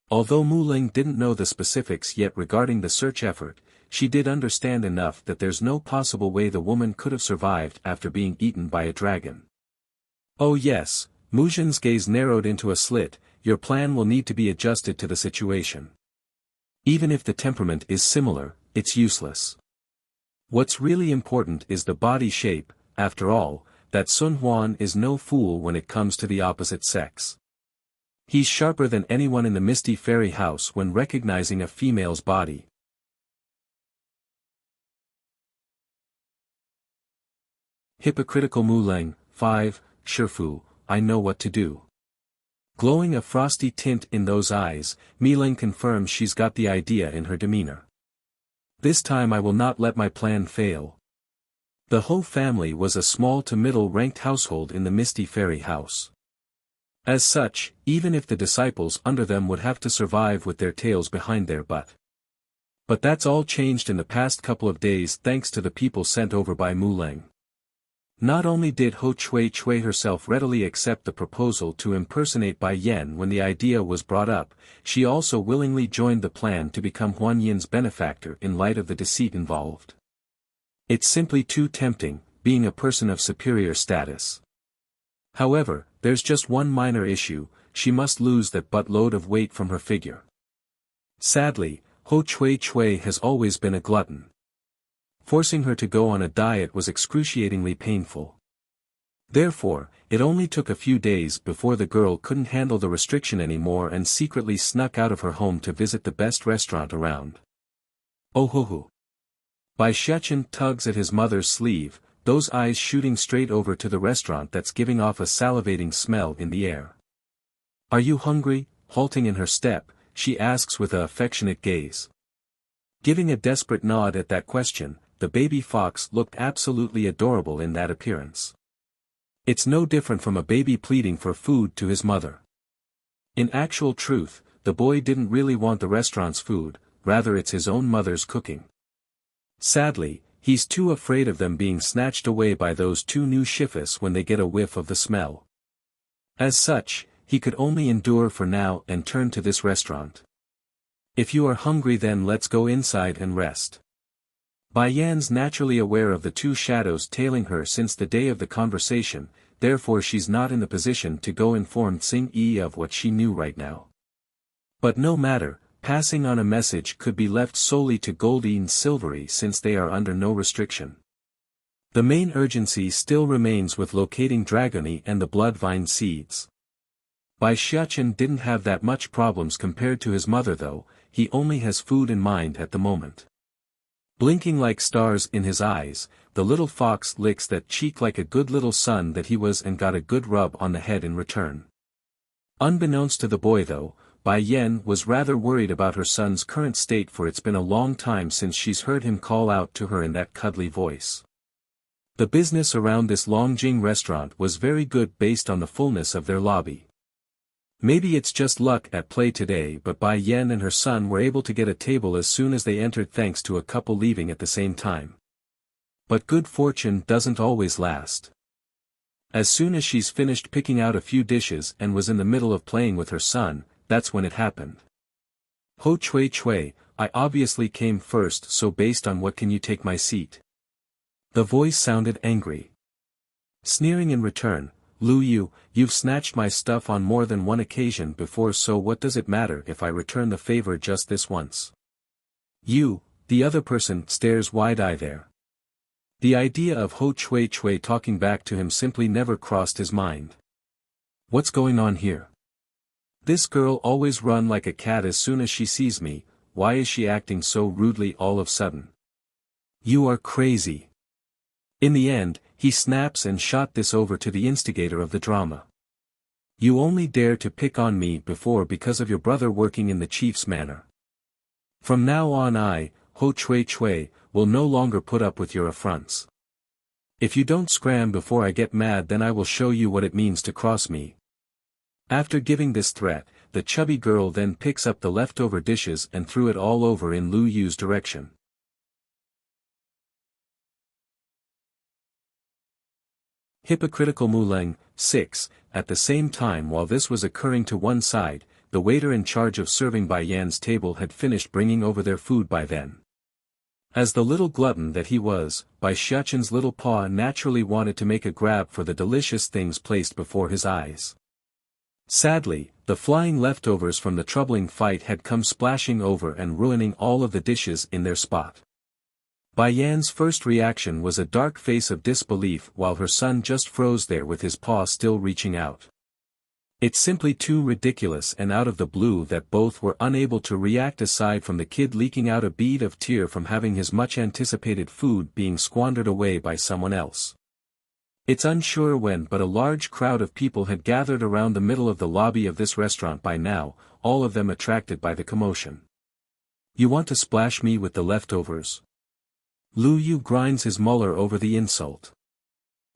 Although Mu Ling didn't know the specifics yet regarding the search effort, she did understand enough that there's no possible way the woman could have survived after being eaten by a dragon. Oh yes, Muzhen's gaze narrowed into a slit, your plan will need to be adjusted to the situation. Even if the temperament is similar, it's useless. What's really important is the body shape, after all, that Sun Huan is no fool when it comes to the opposite sex. He's sharper than anyone in the Misty Fairy House when recognizing a female's body. Hypocritical Mu Ling, 5, Shifu, I know what to do. Glowing a frosty tint in those eyes, Mi Ling confirms she's got the idea in her demeanor. This time I will not let my plan fail. The Ho family was a small to middle-ranked household in the Misty Fairy House. As such, even if the disciples under them would have to survive with their tails behind their butt. But that's all changed in the past couple of days thanks to the people sent over by Mu Ling. Not only did Ho Chui herself readily accept the proposal to impersonate Bai Yan when the idea was brought up, she also willingly joined the plan to become Huan Yin's benefactor in light of the deceit involved. It's simply too tempting, being a person of superior status. However, there's just one minor issue, she must lose that buttload of weight from her figure. Sadly, Ho Chui has always been a glutton. Forcing her to go on a diet was excruciatingly painful. Therefore, it only took a few days before the girl couldn't handle the restriction anymore and secretly snuck out of her home to visit the best restaurant around. Oh ho ho. Bai Shechen tugs at his mother's sleeve, those eyes shooting straight over to the restaurant that's giving off a salivating smell in the air. Are you hungry? Halting in her step, she asks with an affectionate gaze. Giving a desperate nod at that question, the baby fox looked absolutely adorable in that appearance. It's no different from a baby pleading for food to his mother. In actual truth, the boy didn't really want the restaurant's food, rather it's his own mother's cooking. Sadly, he's too afraid of them being snatched away by those two new shifas when they get a whiff of the smell. As such, he could only endure for now and turn to this restaurant. If you are hungry then let's go inside and rest. Bai Yan's naturally aware of the two shadows tailing her since the day of the conversation, therefore she's not in the position to go inform Tsing Yi of what she knew right now. But no matter, passing on a message could be left solely to Goldie and Silvery since they are under no restriction. The main urgency still remains with locating Dragony and the Bloodvine seeds. Bai Shechen didn't have that much problems compared to his mother though, he only has food in mind at the moment. Blinking like stars in his eyes, the little fox licks that cheek like a good little son that he was and got a good rub on the head in return. Unbeknownst to the boy though, Bai Yan was rather worried about her son's current state for it's been a long time since she's heard him call out to her in that cuddly voice. The business around this Longjing restaurant was very good based on the fullness of their lobby. Maybe it's just luck at play today but Bai Yan and her son were able to get a table as soon as they entered thanks to a couple leaving at the same time. But good fortune doesn't always last. As soon as she's finished picking out a few dishes and was in the middle of playing with her son, that's when it happened. Ho Chui, I obviously came first so based on what can you take my seat? The voice sounded angry. Sneering in return, Lu Yu, you've snatched my stuff on more than one occasion before so what does it matter if I return the favor just this once? You, the other person stares wide-eyed there. The idea of Ho Chui talking back to him simply never crossed his mind. What's going on here? This girl always run like a cat as soon as she sees me, why is she acting so rudely all of a sudden? You are crazy. In the end, he snaps and shot this over to the instigator of the drama. You only dare to pick on me before because of your brother working in the chief's manor. From now on Ho Chui Chui, will no longer put up with your affronts. If you don't scram before I get mad, then I will show you what it means to cross me. After giving this threat, the chubby girl then picks up the leftover dishes and threw it all over in Lu Yu's direction. Hypocritical Muleng. 6. At the same time while this was occurring to one side, the waiter in charge of serving Bai Yan's table had finished bringing over their food by then. As the little glutton that he was, Bai Xiaoqin's little paw naturally wanted to make a grab for the delicious things placed before his eyes. Sadly, the flying leftovers from the troubling fight had come splashing over and ruining all of the dishes in their spot. Bai Yan's first reaction was a dark face of disbelief while her son just froze there with his paw still reaching out. It's simply too ridiculous and out of the blue that both were unable to react aside from the kid leaking out a bead of tear from having his much-anticipated food being squandered away by someone else. It's unsure when, but a large crowd of people had gathered around the middle of the lobby of this restaurant by now, all of them attracted by the commotion. You want to splash me with the leftovers? Lu Yu grinds his molar over the insult.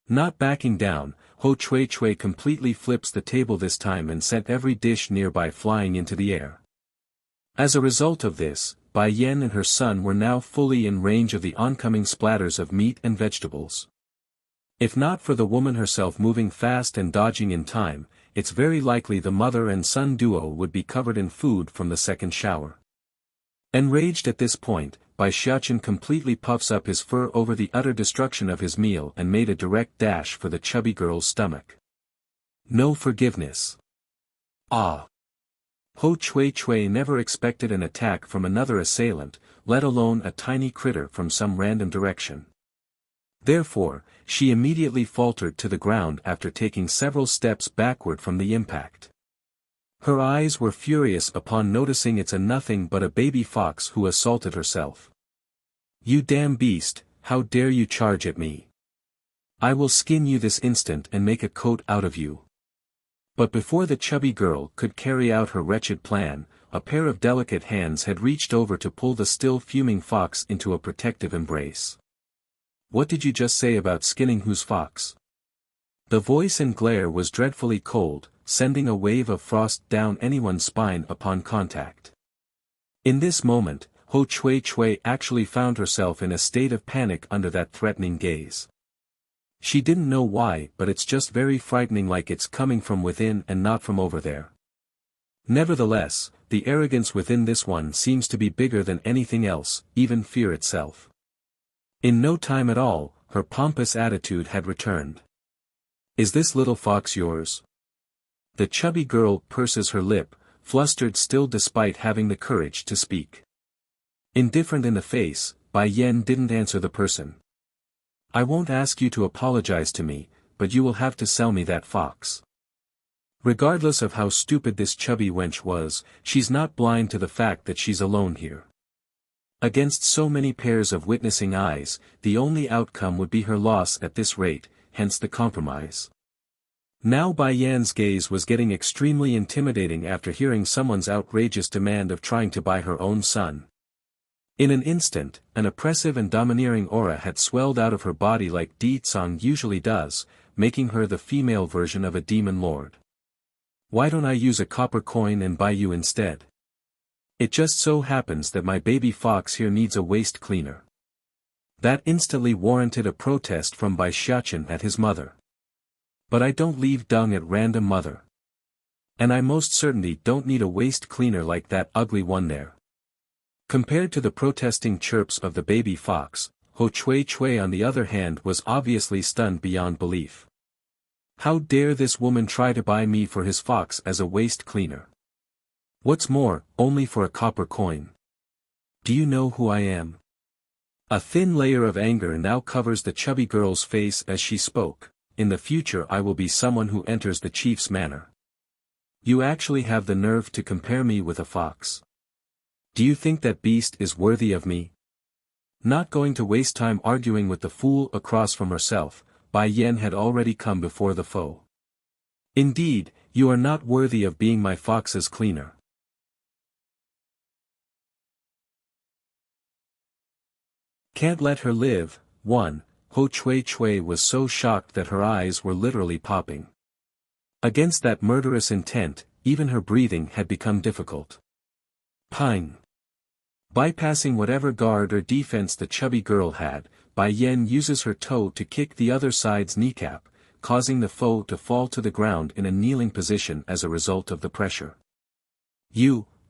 Not backing down, Ho Chui Chui completely flips the table this time and sent every dish nearby flying into the air. As a result of this, Bai Yan and her son were now fully in range of the oncoming splatters of meat and vegetables. If not for the woman herself moving fast and dodging in time, it's very likely the mother and son duo would be covered in food from the second shower. Enraged at this point, Bai Xiaoqin completely puffs up his fur over the utter destruction of his meal and made a direct dash for the chubby girl's stomach. No forgiveness. Ah! Ho Chui Chui never expected an attack from another assailant, let alone a tiny critter from some random direction. Therefore, she immediately faltered to the ground after taking several steps backward from the impact. Her eyes were furious upon noticing it's a nothing but a baby fox who assaulted herself. You damn beast, how dare you charge at me? I will skin you this instant and make a coat out of you. But before the chubby girl could carry out her wretched plan, a pair of delicate hands had reached over to pull the still fuming fox into a protective embrace. What did you just say about skinning whose fox? The voice and glare was dreadfully cold, sending a wave of frost down anyone's spine upon contact. In this moment, Ho Chui Chui actually found herself in a state of panic under that threatening gaze. She didn't know why, but it's just very frightening, like it's coming from within and not from over there. Nevertheless, the arrogance within this one seems to be bigger than anything else, even fear itself. In no time at all, her pompous attitude had returned. Is this little fox yours? The chubby girl purses her lip, flustered still despite having the courage to speak. Indifferent in the face, Bai Yan didn't answer the person. I won't ask you to apologize to me, but you will have to sell me that fox. Regardless of how stupid this chubby wench was, she's not blind to the fact that she's alone here. Against so many pairs of witnessing eyes, the only outcome would be her loss at this rate, hence the compromise. Now Bai Yan's gaze was getting extremely intimidating after hearing someone's outrageous demand of trying to buy her own son. In an instant, an oppressive and domineering aura had swelled out of her body like Di Tsang usually does, making her the female version of a demon lord. Why don't I use a copper coin and buy you instead? It just so happens that my baby fox here needs a waist cleaner. That instantly warranted a protest from Bai Xiaoqin at his mother. But I don't leave dung at random, mother. And I most certainly don't need a waist cleaner like that ugly one there. Compared to the protesting chirps of the baby fox, Ho Chui Chui on the other hand was obviously stunned beyond belief. How dare this woman try to buy me for his fox as a waist cleaner? What's more, only for a copper coin. Do you know who I am? A thin layer of anger now covers the chubby girl's face as she spoke. In the future I will be someone who enters the chief's manor. You actually have the nerve to compare me with a fox. Do you think that beast is worthy of me? Not going to waste time arguing with the fool across from herself, Bai Yan had already come before the foe. Indeed, You are not worthy of being my fox's cleaner. Can't let her live. 1. Ho Chui Chui was so shocked that her eyes were literally popping. Against that murderous intent, even her breathing had become difficult. Pine. Bypassing whatever guard or defense the chubby girl had, Bai Yan uses her toe to kick the other side's kneecap, causing the foe to fall to the ground in a kneeling position as a result of the pressure.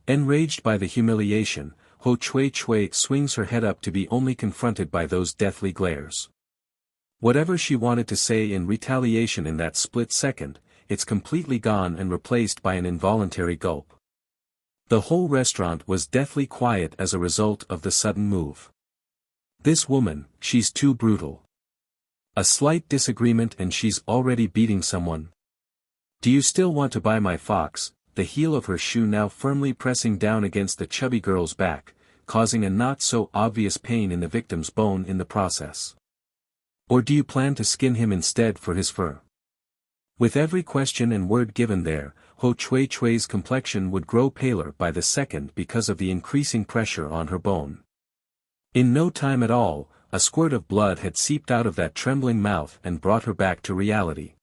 Enraged by the humiliation, Ho Chui Chui swings her head up to be only confronted by those deathly glares. Whatever she wanted to say in retaliation in that split second, it's completely gone and replaced by an involuntary gulp. The whole restaurant was deathly quiet as a result of the sudden move. This woman, she's too brutal. A slight disagreement and she's already beating someone. Do you still want to buy my fox? The heel of her shoe now firmly pressing down against the chubby girl's back, causing a not so obvious pain in the victim's bone in the process. Or do you plan to skin him instead for his fur? With every question and word given there, Ho Chui Chui's complexion would grow paler by the second because of the increasing pressure on her bone. In no time at all, a squirt of blood had seeped out of that trembling mouth and brought her back to reality.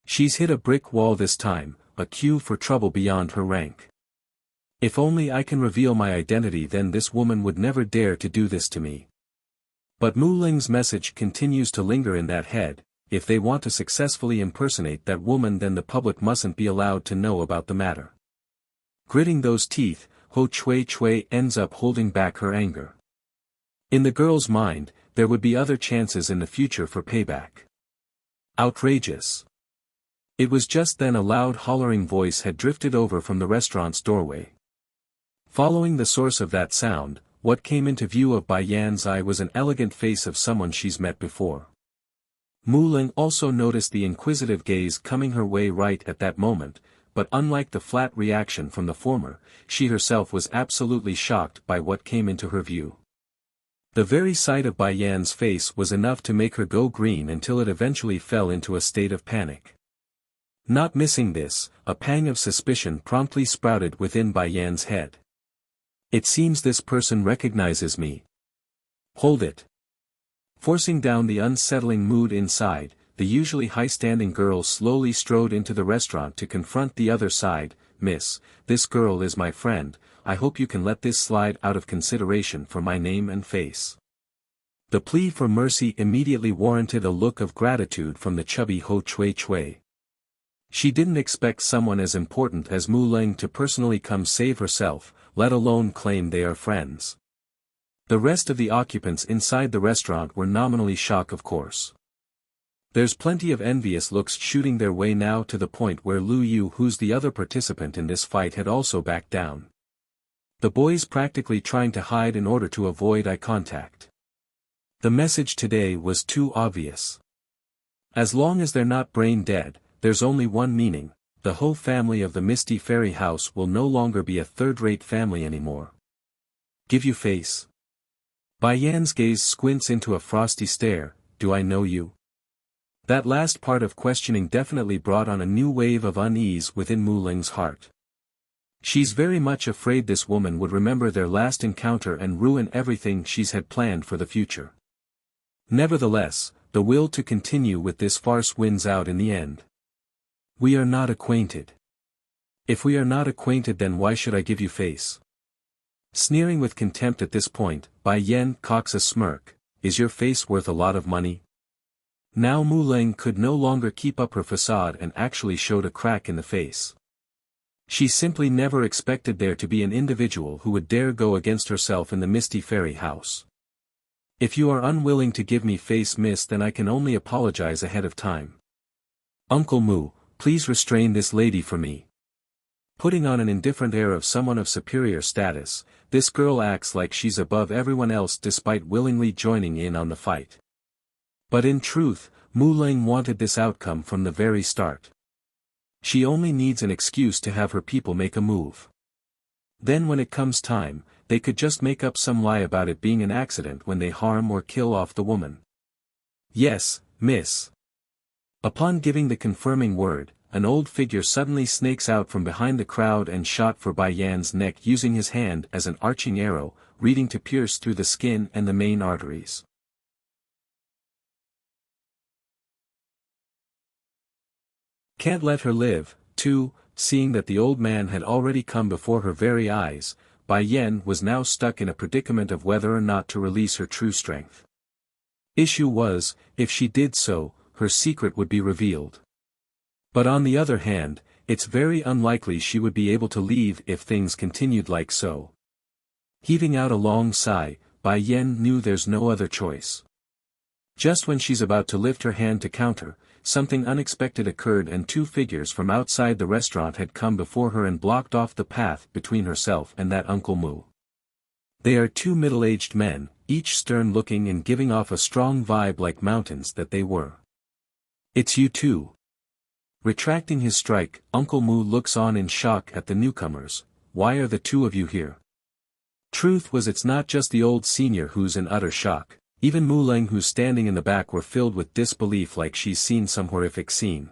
She's hit a brick wall this time, a cue for trouble beyond her rank. If only I can reveal my identity, then this woman would never dare to do this to me. But Mu Ling's message continues to linger in that head. If they want to successfully impersonate that woman, then the public mustn't be allowed to know about the matter. Gritting those teeth, Ho Chui Chui ends up holding back her anger. In the girl's mind, there would be other chances in the future for payback. Outrageous. It was just then a loud hollering voice had drifted over from the restaurant's doorway. Following the source of that sound, what came into view of Bai Yan's eye was an elegant face of someone she's met before. Mu Ling also noticed the inquisitive gaze coming her way right at that moment, but unlike the flat reaction from the former, she herself was absolutely shocked by what came into her view. The very sight of Bai Yan's face was enough to make her go green until it eventually fell into a state of panic. Not missing this, a pang of suspicion promptly sprouted within Bai Yan's head. It seems this person recognizes me. Hold it. Forcing down the unsettling mood inside, the usually high-standing girl slowly strode into the restaurant to confront the other side. Miss, this girl is my friend, I hope you can let this slide out of consideration for my name and face. The plea for mercy immediately warranted a look of gratitude from the chubby Ho Chui Chui. She didn't expect someone as important as Mu Ling to personally come save herself, let alone claim they are friends. The rest of the occupants inside the restaurant were nominally shocked, of course. There's plenty of envious looks shooting their way now, to the point where Lu Yu, who's the other participant in this fight, had also backed down. The boys practically trying to hide in order to avoid eye contact. The message today was too obvious. As long as they're not brain dead, there's only one meaning: the whole family of the Misty Fairy House will no longer be a third-rate family anymore. Give you face. Bai Yan's gaze squints into a frosty stare. Do I know you? That last part of questioning definitely brought on a new wave of unease within Mu Ling's heart. She's very much afraid this woman would remember their last encounter and ruin everything she's had planned for the future. Nevertheless, the will to continue with this farce wins out in the end. We are not acquainted. If we are not acquainted, then why should I give you face? Sneering with contempt at this point, Bai Yan cocks a smirk. Is your face worth a lot of money? Now Mu Ling could no longer keep up her facade and actually showed a crack in the face. She simply never expected there to be an individual who would dare go against herself in the Misty Fairy House. If you are unwilling to give me face, miss, then I can only apologize ahead of time. Uncle Mu, please restrain this lady for me. Putting on an indifferent air of someone of superior status, this girl acts like she's above everyone else despite willingly joining in on the fight. But in truth, Mu Ling wanted this outcome from the very start. She only needs an excuse to have her people make a move. Then when it comes time, they could just make up some lie about it being an accident when they harm or kill off the woman. Yes, miss. Upon giving the confirming word, an old figure suddenly snakes out from behind the crowd and shot for Bai Yan's neck using his hand as an arching arrow, reaching to pierce through the skin and the main arteries. Can't let her live, too. Seeing that the old man had already come before her very eyes, Bai Yan was now stuck in a predicament of whether or not to release her true strength. Issue was, if she did so, her secret would be revealed. But on the other hand, it's very unlikely she would be able to leave if things continued like so. Heaving out a long sigh, Bai Yan knew there's no other choice. Just when she's about to lift her hand to counter, something unexpected occurred and two figures from outside the restaurant had come before her and blocked off the path between herself and that Uncle Mu. They are two middle-aged men, each stern-looking and giving off a strong vibe like mountains that they were. It's you two. Retracting his strike, Uncle Mu looks on in shock at the newcomers. Why are the two of you here? Truth was, it's not just the old senior who's in utter shock. Even Mu Leng who's standing in the back were filled with disbelief like she's seen some horrific scene.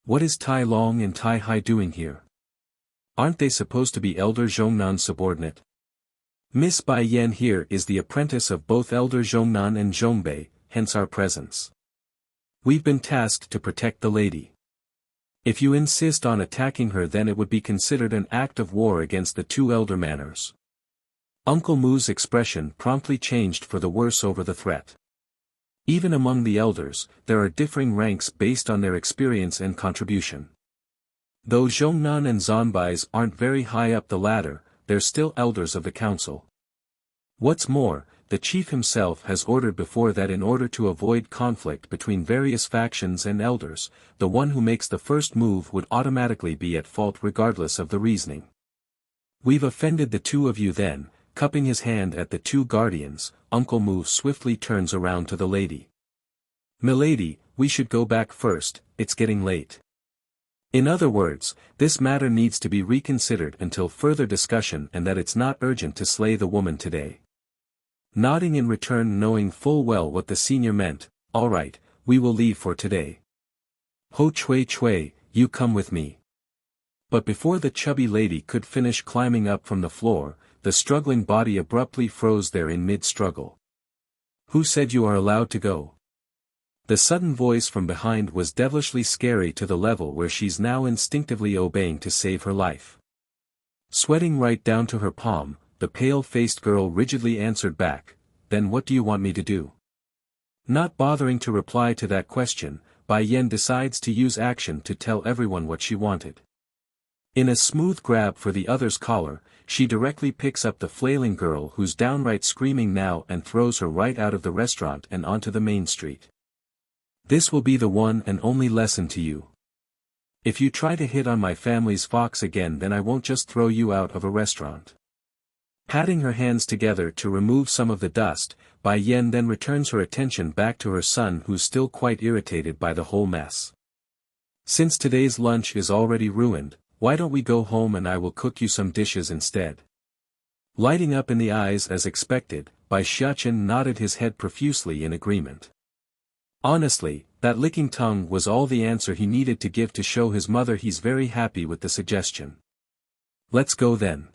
What is Tai Long and Tai Hai doing here? Aren't they supposed to be Elder Zhongnan's subordinate? Miss Bai Yan here is the apprentice of both Elder Zhongnan and Zhongbei, hence our presence. We've been tasked to protect the lady. If you insist on attacking her, then it would be considered an act of war against the two elder manors. Uncle Mu's expression promptly changed for the worse over the threat. Even among the elders, there are differing ranks based on their experience and contribution. Though Zhongnan and Zanbai's aren't very high up the ladder, they're still elders of the council. What's more, the chief himself has ordered before that in order to avoid conflict between various factions and elders, the one who makes the first move would automatically be at fault regardless of the reasoning. We've offended the two of you then. Cupping his hand at the two guardians, Uncle Mu swiftly turns around to the lady. Milady, we should go back first, it's getting late. In other words, this matter needs to be reconsidered until further discussion and that it's not urgent to slay the woman today. Nodding in return, knowing full well what the senior meant, all right, we will leave for today. Ho Chui Chui, you come with me. But before the chubby lady could finish climbing up from the floor, the struggling body abruptly froze there in mid-struggle. Who said you are allowed to go? The sudden voice from behind was devilishly scary to the level where she's now instinctively obeying to save her life. Sweating right down to her palm, the pale-faced girl rigidly answered back, then what do you want me to do? Not bothering to reply to that question, Bai Yan decides to use action to tell everyone what she wanted. In a smooth grab for the other's collar, she directly picks up the flailing girl who's downright screaming now and throws her right out of the restaurant and onto the main street. This will be the one and only lesson to you. If you try to hit on my family's fox again, then I won't just throw you out of a restaurant. Patting her hands together to remove some of the dust, Bai Yan then returns her attention back to her son, who's still quite irritated by the whole mess. Since today's lunch is already ruined, why don't we go home and I will cook you some dishes instead? Lighting up in the eyes as expected, Bai Xiachen nodded his head profusely in agreement. Honestly, that licking tongue was all the answer he needed to give to show his mother he's very happy with the suggestion. Let's go then.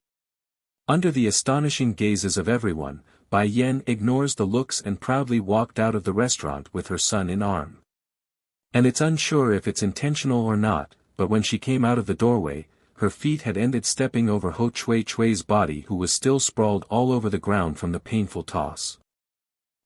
Under the astonishing gazes of everyone, Bai Yan ignores the looks and proudly walked out of the restaurant with her son in arm. And it's unsure if it's intentional or not, but when she came out of the doorway, her feet had ended stepping over Ho Chui Chui's body, who was still sprawled all over the ground from the painful toss.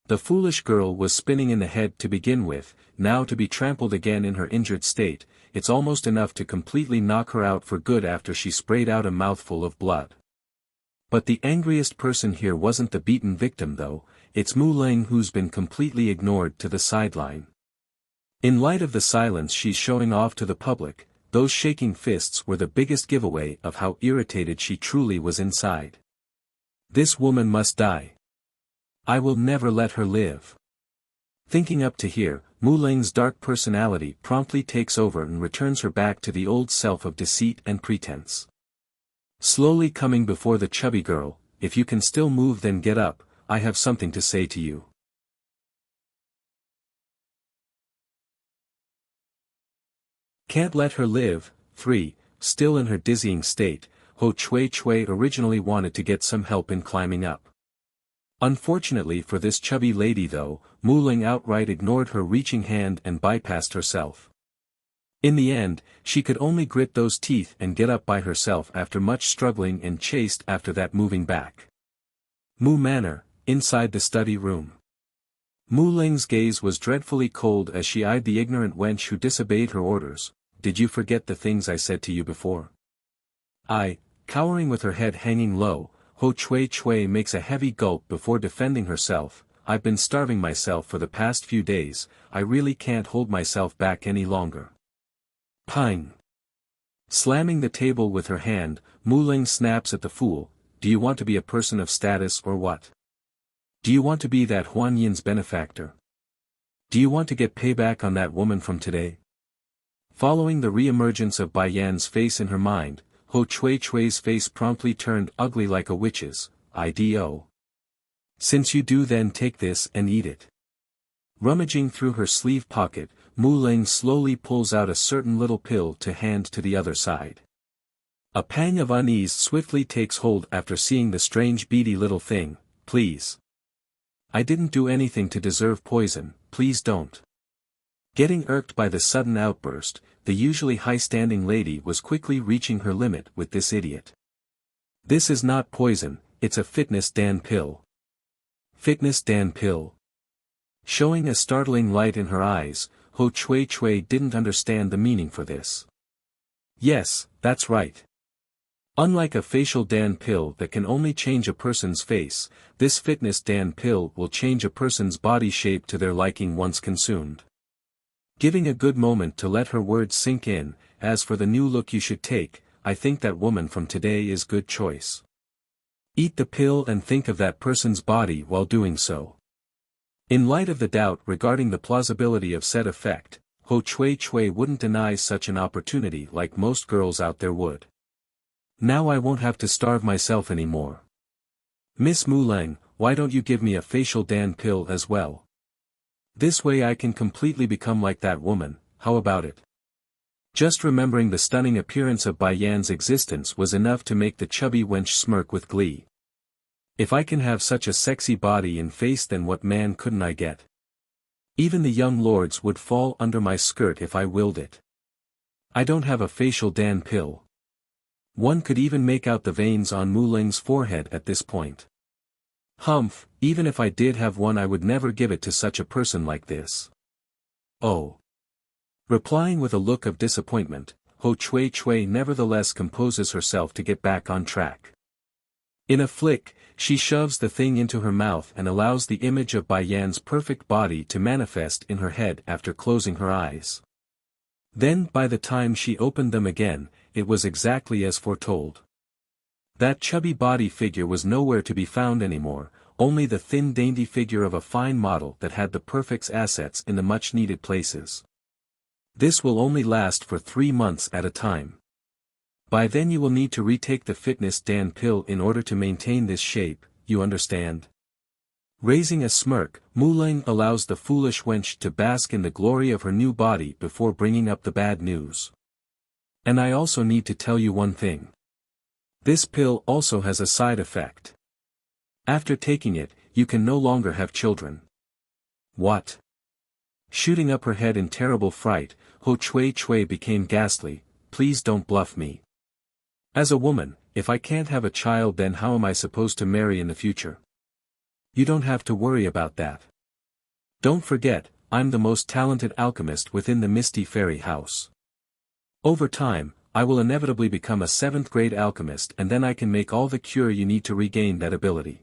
The foolish girl was spinning in the head to begin with, now to be trampled again in her injured state, it's almost enough to completely knock her out for good after she sprayed out a mouthful of blood. But the angriest person here wasn't the beaten victim though, it's Mu Leng, who's been completely ignored to the sideline. In light of the silence she's showing off to the public, those shaking fists were the biggest giveaway of how irritated she truly was inside. This woman must die. I will never let her live. Thinking up to here, Mu Leng's dark personality promptly takes over and returns her back to the old self of deceit and pretense. Slowly coming before the chubby girl, if you can still move then get up, I have something to say to you. Can't let her live. 3. Still in her dizzying state, Ho Chui Chui originally wanted to get some help in climbing up. Unfortunately for this chubby lady though, Mu Ling outright ignored her reaching hand and bypassed herself. In the end, she could only grit those teeth and get up by herself after much struggling and chased after that moving back. Mu Manor, inside the study room. Mu Ling's gaze was dreadfully cold as she eyed the ignorant wench who disobeyed her orders. Did you forget the things I said to you before? Cowering with her head hanging low, Ho Chui Chui makes a heavy gulp before defending herself. I've been starving myself for the past few days, I really can't hold myself back any longer. Pine. Slamming the table with her hand, Mu Ling snaps at the fool. Do you want to be a person of status or what? Do you want to be that Huan Yin's benefactor? Do you want to get payback on that woman from today? Following the re-emergence of Bai Yan's face in her mind, Ho Chui Chui's face promptly turned ugly like a witch's. IDO. Since you do, then take this and eat it. Rummaging through her sleeve pocket, Mu Ling slowly pulls out a certain little pill to hand to the other side. A pang of unease swiftly takes hold after seeing the strange beady little thing. Please. I didn't do anything to deserve poison, please don't. Getting irked by the sudden outburst, the usually high-standing lady was quickly reaching her limit with this idiot. This is not poison, it's a fitness Dan pill. Fitness Dan pill. Showing a startling light in her eyes, Ho Chui Chui didn't understand the meaning for this. Yes, that's right. Unlike a facial Dan pill that can only change a person's face, this fitness Dan pill will change a person's body shape to their liking once consumed. Giving a good moment to let her words sink in, as for the new look you should take, I think that woman from today is good choice. Eat the pill and think of that person's body while doing so. In light of the doubt regarding the plausibility of said effect, Ho Chui Chui wouldn't deny such an opportunity like most girls out there would. Now I won't have to starve myself anymore. Miss Mu Ling, why don't you give me a facial Dan pill as well? This way I can completely become like that woman, how about it? Just remembering the stunning appearance of Bai Yan's existence was enough to make the chubby wench smirk with glee. If I can have such a sexy body and face, then what man couldn't I get? Even the young lords would fall under my skirt if I willed it. I don't have a facial Dan pill. One could even make out the veins on Mu Ling's forehead at this point. Humph, even if I did have one I would never give it to such a person like this. Oh. Replying with a look of disappointment, Ho Chui Chui nevertheless composes herself to get back on track. In a flick, she shoves the thing into her mouth and allows the image of Bai Yan's perfect body to manifest in her head after closing her eyes. Then by the time she opened them again, it was exactly as foretold. That chubby body figure was nowhere to be found anymore, only the thin dainty figure of a fine model that had the perfect assets in the much-needed places. This will only last for 3 months at a time. By then you will need to retake the fitness Dan pill in order to maintain this shape, you understand? Raising a smirk, Mu Ling allows the foolish wench to bask in the glory of her new body before bringing up the bad news. And I also need to tell you one thing. This pill also has a side effect. After taking it, you can no longer have children. What? Shooting up her head in terrible fright, Ho Chui Chui became ghastly. Please don't bluff me. As a woman, if I can't have a child, then how am I supposed to marry in the future? You don't have to worry about that. Don't forget, I'm the most talented alchemist within the Misty Fairy House. Over time, I will inevitably become a 7th-grade alchemist, and then I can make all the cure you need to regain that ability.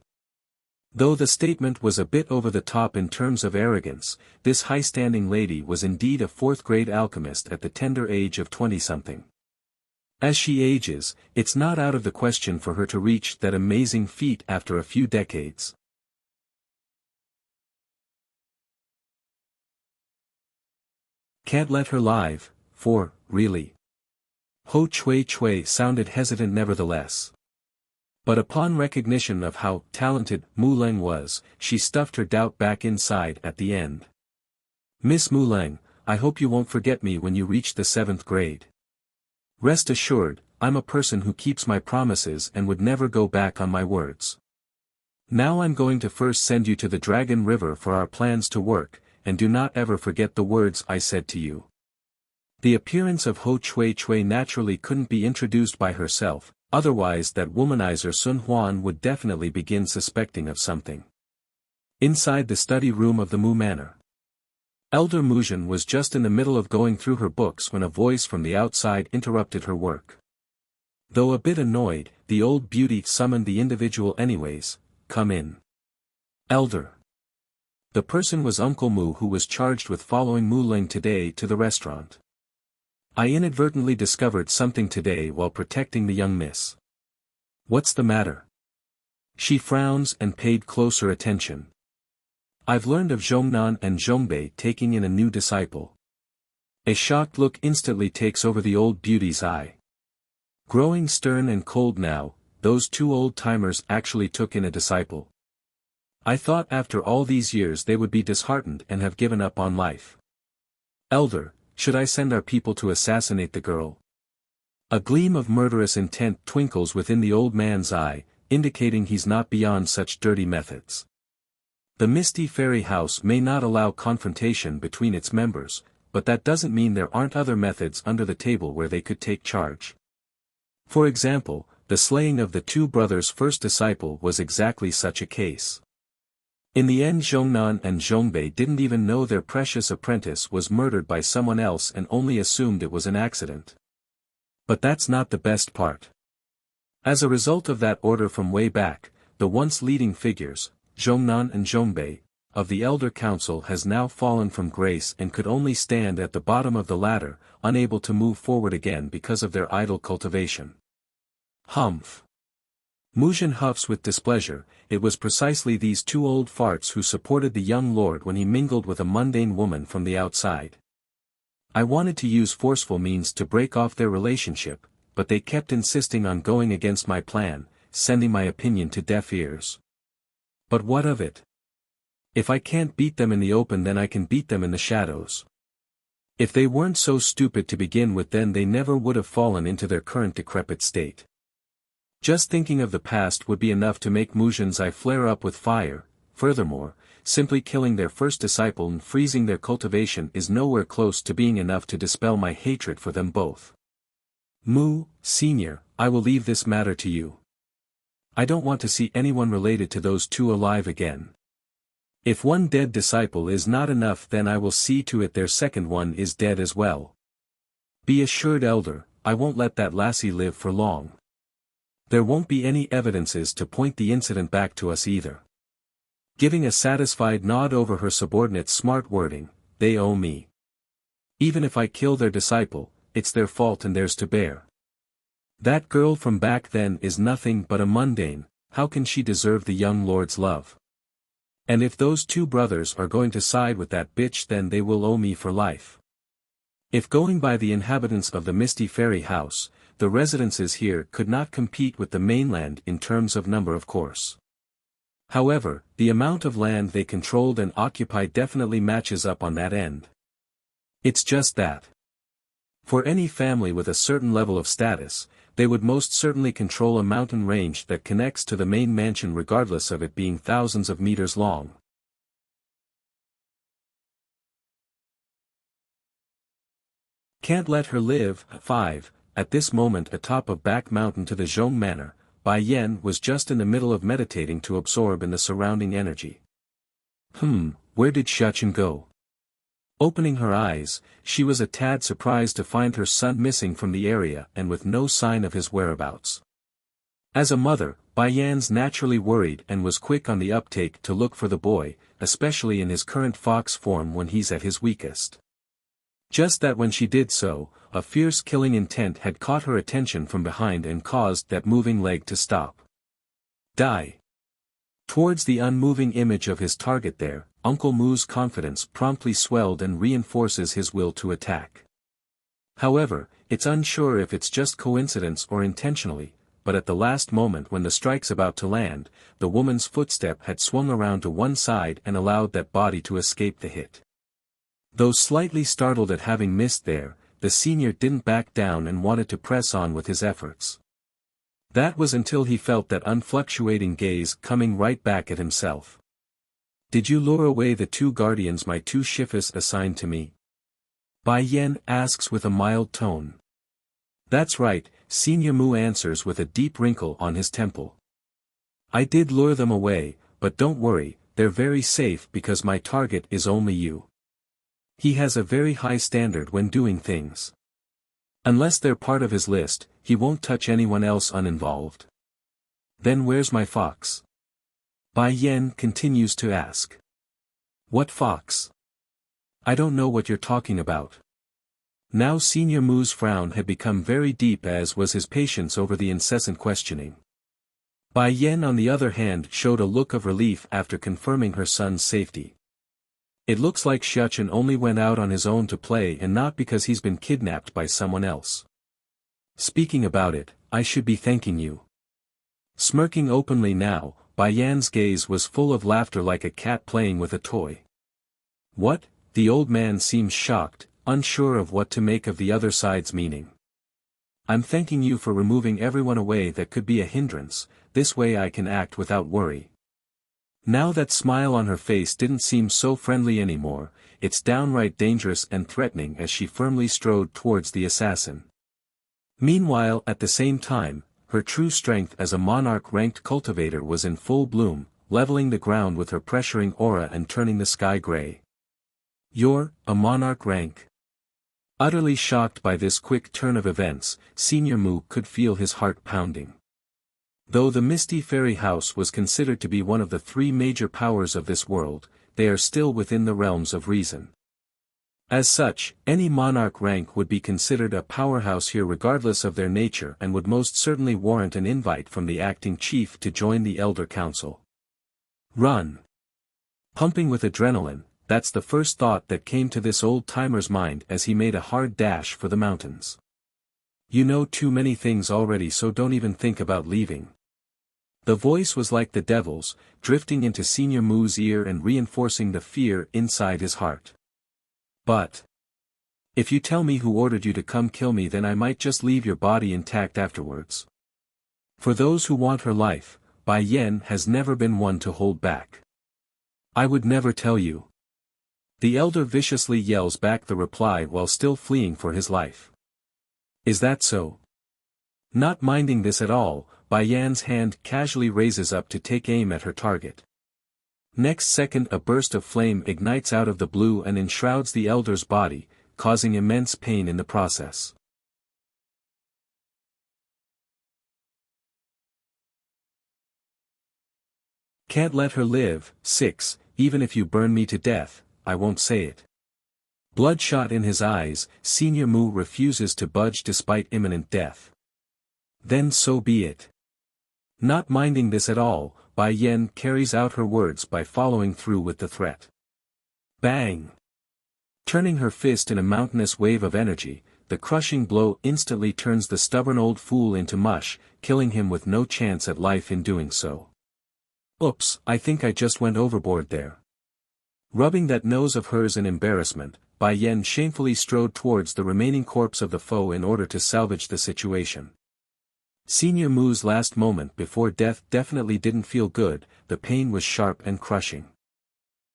Though the statement was a bit over the top in terms of arrogance, this high-standing lady was indeed a 4th-grade alchemist at the tender age of 20-something. As she ages, it's not out of the question for her to reach that amazing feat after a few decades. Can't let her live, for, really. Ho Chui Chui sounded hesitant nevertheless. But upon recognition of how talented Mu Ling was, she stuffed her doubt back inside at the end. Miss Mu Ling, I hope you won't forget me when you reach the 7th grade. Rest assured, I'm a person who keeps my promises and would never go back on my words. Now I'm going to first send you to the Dragon River for our plans to work, and do not ever forget the words I said to you. The appearance of Ho Chui Chui naturally couldn't be introduced by herself, otherwise that womanizer Sun Huan would definitely begin suspecting of something. Inside the study room of the Mu Manor. Elder Muzhen was just in the middle of going through her books when a voice from the outside interrupted her work. Though a bit annoyed, the old beauty summoned the individual anyways. Come in. Elder. The person was Uncle Mu, who was charged with following Mu Ling today to the restaurant. I inadvertently discovered something today while protecting the young miss. What's the matter? She frowns and paid closer attention. I've learned of Zhongnan and Zhongbei taking in a new disciple. A shocked look instantly takes over the old beauty's eye. Growing stern and cold now, those two old-timers actually took in a disciple. I thought after all these years they would be disheartened and have given up on life. Elder, should I send our people to assassinate the girl? A gleam of murderous intent twinkles within the old man's eye, indicating he's not beyond such dirty methods. The Misty Fairy House may not allow confrontation between its members, but that doesn't mean there aren't other methods under the table where they could take charge. For example, the slaying of the two brothers' first disciple was exactly such a case. In the end, Zhongnan and Zhongbei didn't even know their precious apprentice was murdered by someone else and only assumed it was an accident. But that's not the best part. As a result of that order from way back, the once leading figures, Zhongnan and Zhongbei, of the Elder Council has now fallen from grace and could only stand at the bottom of the ladder, unable to move forward again because of their idle cultivation. Humph. Muzhen huffs with displeasure. It was precisely these two old farts who supported the young lord when he mingled with a mundane woman from the outside. I wanted to use forceful means to break off their relationship, but they kept insisting on going against my plan, sending my opinion to deaf ears. But what of it? If I can't beat them in the open, then I can beat them in the shadows. If they weren't so stupid to begin with, then they never would have fallen into their current decrepit state. Just thinking of the past would be enough to make Muzhen's eye flare up with fire. Furthermore, simply killing their first disciple and freezing their cultivation is nowhere close to being enough to dispel my hatred for them both. Mu, Senior, I will leave this matter to you. I don't want to see anyone related to those two alive again. If one dead disciple is not enough, then I will see to it their second one is dead as well. Be assured, Elder, I won't let that lassie live for long. There won't be any evidences to point the incident back to us either. Giving a satisfied nod over her subordinate's smart wording, they owe me. Even if I kill their disciple, it's their fault and theirs to bear. That girl from back then is nothing but a mundane. How can she deserve the young lord's love? And if those two brothers are going to side with that bitch, then they will owe me for life. If going by the inhabitants of the Misty Fairy House, the residences here could not compete with the mainland in terms of number, of course. However, the amount of land they controlled and occupied definitely matches up on that end. It's just that. For any family with a certain level of status, they would most certainly control a mountain range that connects to the main mansion regardless of it being thousands of meters long. Can't let her live. 5. At this moment atop of back mountain to the Zhong Manor, Bai Yan was just in the middle of meditating to absorb in the surrounding energy. Where did Xiachen go? Opening her eyes, she was a tad surprised to find her son missing from the area and with no sign of his whereabouts. As a mother, Bai Yan's naturally worried and was quick on the uptake to look for the boy, especially in his current fox form when he's at his weakest. Just that when she did so, a fierce killing intent had caught her attention from behind and caused that moving leg to stop. Die. Towards the unmoving image of his target there, Uncle Mu's confidence promptly swelled and reinforces his will to attack. However, it's unsure if it's just coincidence or intentionally, but at the last moment when the strike's about to land, the woman's footstep had swung around to one side and allowed that body to escape the hit. Though slightly startled at having missed there, the senior didn't back down and wanted to press on with his efforts. That was until he felt that unfluctuating gaze coming right back at himself. "Did you lure away the two guardians my two shifas assigned to me?" Bai Yan asks with a mild tone. "That's right," Senior Mu answers with a deep wrinkle on his temple. "I did lure them away, but don't worry, they're very safe because my target is only you." He has a very high standard when doing things. Unless they're part of his list, he won't touch anyone else uninvolved. "Then where's my fox?" Bai Yan continues to ask. "What fox? I don't know what you're talking about." Now Senior Mu's frown had become very deep, as was his patience over the incessant questioning. Bai Yan on the other hand showed a look of relief after confirming her son's safety. "It looks like Xiachen only went out on his own to play and not because he's been kidnapped by someone else. Speaking about it, I should be thanking you." Smirking openly now, Bai Yan's gaze was full of laughter like a cat playing with a toy. "What?" The old man seems shocked, unsure of what to make of the other side's meaning. "I'm thanking you for removing everyone away that could be a hindrance, this way I can act without worry." Now that smile on her face didn't seem so friendly anymore, it's downright dangerous and threatening as she firmly strode towards the assassin. Meanwhile, at the same time, her true strength as a monarch-ranked cultivator was in full bloom, leveling the ground with her pressuring aura and turning the sky gray. "You're a monarch rank?" Utterly shocked by this quick turn of events, Senior Mu could feel his heart pounding. Though the Misty Fairy House was considered to be one of the three major powers of this world, they are still within the realms of reason. As such, any monarch rank would be considered a powerhouse here regardless of their nature and would most certainly warrant an invite from the acting chief to join the Elder Council. Run! Pumping with adrenaline, that's the first thought that came to this old-timer's mind as he made a hard dash for the mountains. "You know too many things already, so don't even think about leaving." The voice was like the devil's, drifting into Senior Mu's ear and reinforcing the fear inside his heart. "But if you tell me who ordered you to come kill me, then I might just leave your body intact afterwards." For those who want her life, Bai Yan has never been one to hold back. "I would never tell you." The elder viciously yells back the reply while still fleeing for his life. "Is that so?" Not minding this at all, Bai Yan's hand casually raises up to take aim at her target. Next second a burst of flame ignites out of the blue and enshrouds the elder's body, causing immense pain in the process. "Can't let her live." 6. "Even if you burn me to death, I won't say it." Bloodshot in his eyes, Senior Mu refuses to budge despite imminent death. "Then so be it." Not minding this at all, Bai Yan carries out her words by following through with the threat. Bang! Turning her fist in a mountainous wave of energy, the crushing blow instantly turns the stubborn old fool into mush, killing him with no chance at life in doing so. "Oops, I think I just went overboard there." Rubbing that nose of hers in embarrassment, Bai Yan shamefully strode towards the remaining corpse of the foe in order to salvage the situation. Senior Mu's last moment before death definitely didn't feel good, the pain was sharp and crushing.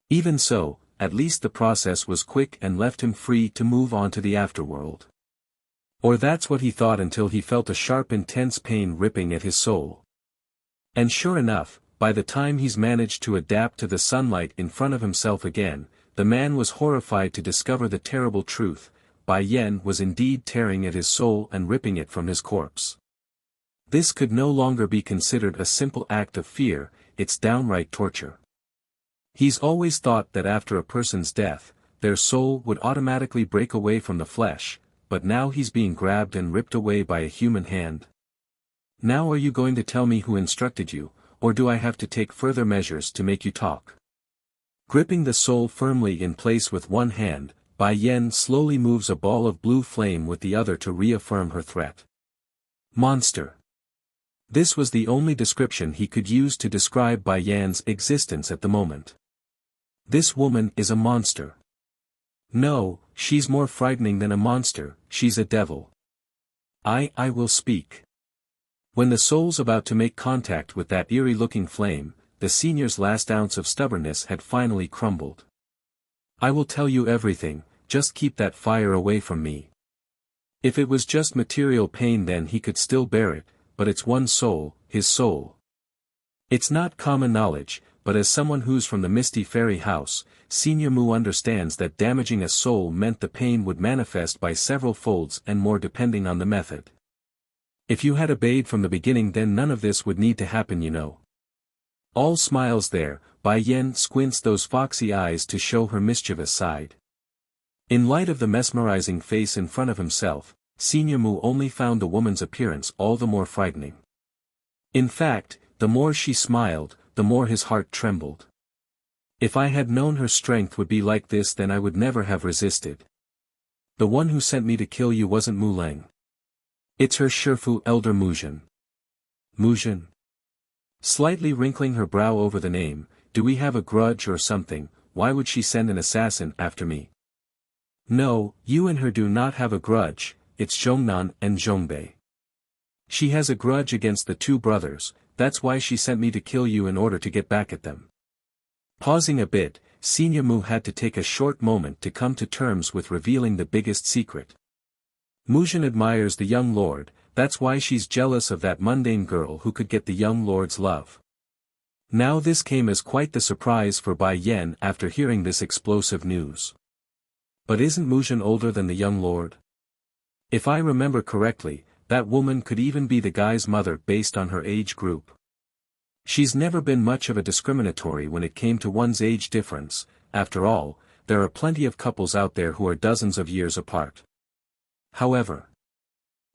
Even so, at least the process was quick and left him free to move on to the afterworld. Or that's what he thought until he felt a sharp intense pain ripping at his soul. And sure enough, by the time he's managed to adapt to the sunlight in front of himself again, the man was horrified to discover the terrible truth: Bai Yan was indeed tearing at his soul and ripping it from his corpse. This could no longer be considered a simple act of fear, it's downright torture. He's always thought that after a person's death, their soul would automatically break away from the flesh, but now he's being grabbed and ripped away by a human hand. "Now are you going to tell me who instructed you, or do I have to take further measures to make you talk?" Gripping the soul firmly in place with one hand, Bai Yan slowly moves a ball of blue flame with the other to reaffirm her threat. Monster. This was the only description he could use to describe Bai Yan's existence at the moment. This woman is a monster. No, she's more frightening than a monster, she's a devil. I will speak. When the soul's about to make contact with that eerie-looking flame, the senior's last ounce of stubbornness had finally crumbled. I will tell you everything, just keep that fire away from me. If it was just material pain then he could still bear it, but it's one soul, his soul. It's not common knowledge, but as someone who's from the Misty Fairy House, Senior Mu understands that damaging a soul meant the pain would manifest by several folds and more depending on the method. If you had obeyed from the beginning then none of this would need to happen, you know. All smiles there, Bai Yen squints those foxy eyes to show her mischievous side. In light of the mesmerizing face in front of himself, Senior Mu only found the woman's appearance all the more frightening. In fact, the more she smiled, the more his heart trembled. If I had known her strength would be like this then I would never have resisted. The one who sent me to kill you wasn't Mu Leng. It's her Shifu Elder Muzhen. Muzhen? Slightly wrinkling her brow over the name, do we have a grudge or something, why would she send an assassin after me? No, you and her do not have a grudge, it's Zhongnan and Zhongbei. She has a grudge against the two brothers, that's why she sent me to kill you in order to get back at them. Pausing a bit, Senior Mu had to take a short moment to come to terms with revealing the biggest secret. Muzhen admires the young lord, that's why she's jealous of that mundane girl who could get the young lord's love. Now this came as quite the surprise for Bai Yen after hearing this explosive news. But isn't Muzhen older than the young lord? If I remember correctly, that woman could even be the guy's mother based on her age group. She's never been much of a discriminatory when it came to one's age difference, after all, there are plenty of couples out there who are dozens of years apart. However,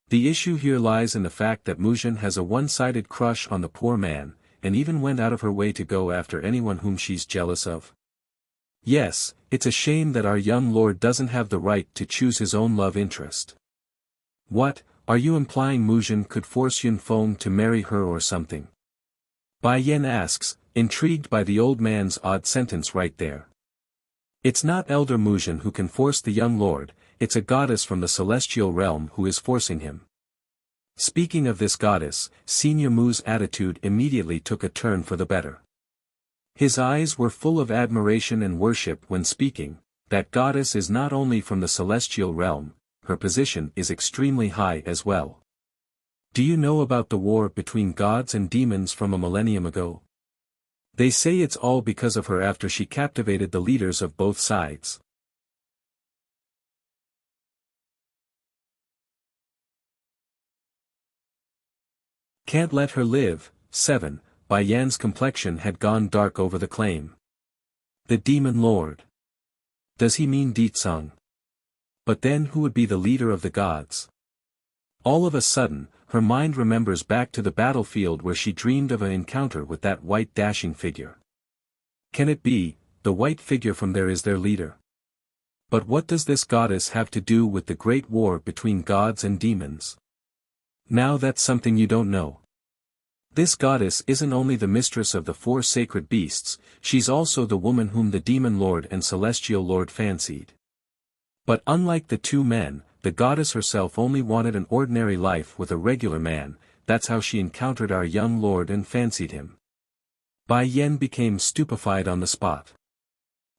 the issue here lies in the fact that Muzhen has a one-sided crush on the poor man, and even went out of her way to go after anyone whom she's jealous of. Yes, it's a shame that our young lord doesn't have the right to choose his own love interest. What, are you implying Muzhen could force Yun Feng to marry her or something? Bai Yen asks, intrigued by the old man's odd sentence right there. It's not Elder Muzhen who can force the young lord, it's a goddess from the celestial realm who is forcing him. Speaking of this goddess, Senior Mu's attitude immediately took a turn for the better. His eyes were full of admiration and worship when speaking, that goddess is not only from the celestial realm, her position is extremely high as well. Do you know about the war between gods and demons from a millennium ago? They say it's all because of her after she captivated the leaders of both sides. Can't let her live. 7. Bai Yan's complexion had gone dark over the claim. The demon lord. Does he mean Ditsung? But then who would be the leader of the gods? All of a sudden, her mind remembers back to the battlefield where she dreamed of an encounter with that white dashing figure. Can it be, the white figure from there is their leader? But what does this goddess have to do with the great war between gods and demons? Now that's something you don't know. This goddess isn't only the mistress of the four sacred beasts, she's also the woman whom the demon lord and celestial lord fancied. But unlike the two men, the goddess herself only wanted an ordinary life with a regular man, that's how she encountered our young lord and fancied him. Bai Yen became stupefied on the spot.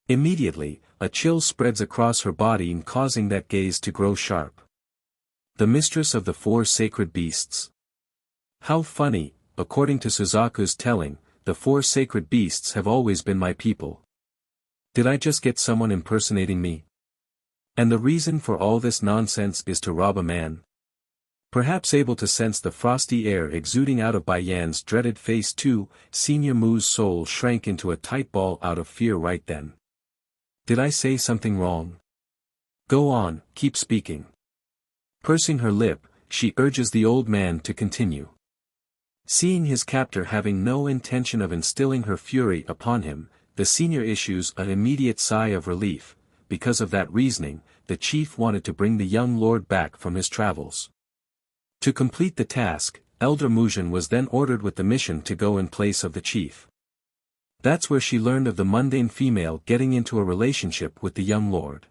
Immediately, a chill spreads across her body and causing that gaze to grow sharp. The mistress of the four sacred beasts. How funny, according to Suzaku's telling, the four sacred beasts have always been my people. Did I just get someone impersonating me? And the reason for all this nonsense is to rob a man? Perhaps able to sense the frosty air exuding out of Bai Yan's dreaded face too, Senior Mu's soul shrank into a tight ball out of fear right then. Did I say something wrong? Go on, keep speaking. Pursing her lip, she urges the old man to continue. Seeing his captor having no intention of instilling her fury upon him, the senior issues an immediate sigh of relief. Because of that reasoning, the chief wanted to bring the young lord back from his travels. To complete the task, Elder Muzhen was then ordered with the mission to go in place of the chief. That's where she learned of the mundane female getting into a relationship with the young lord.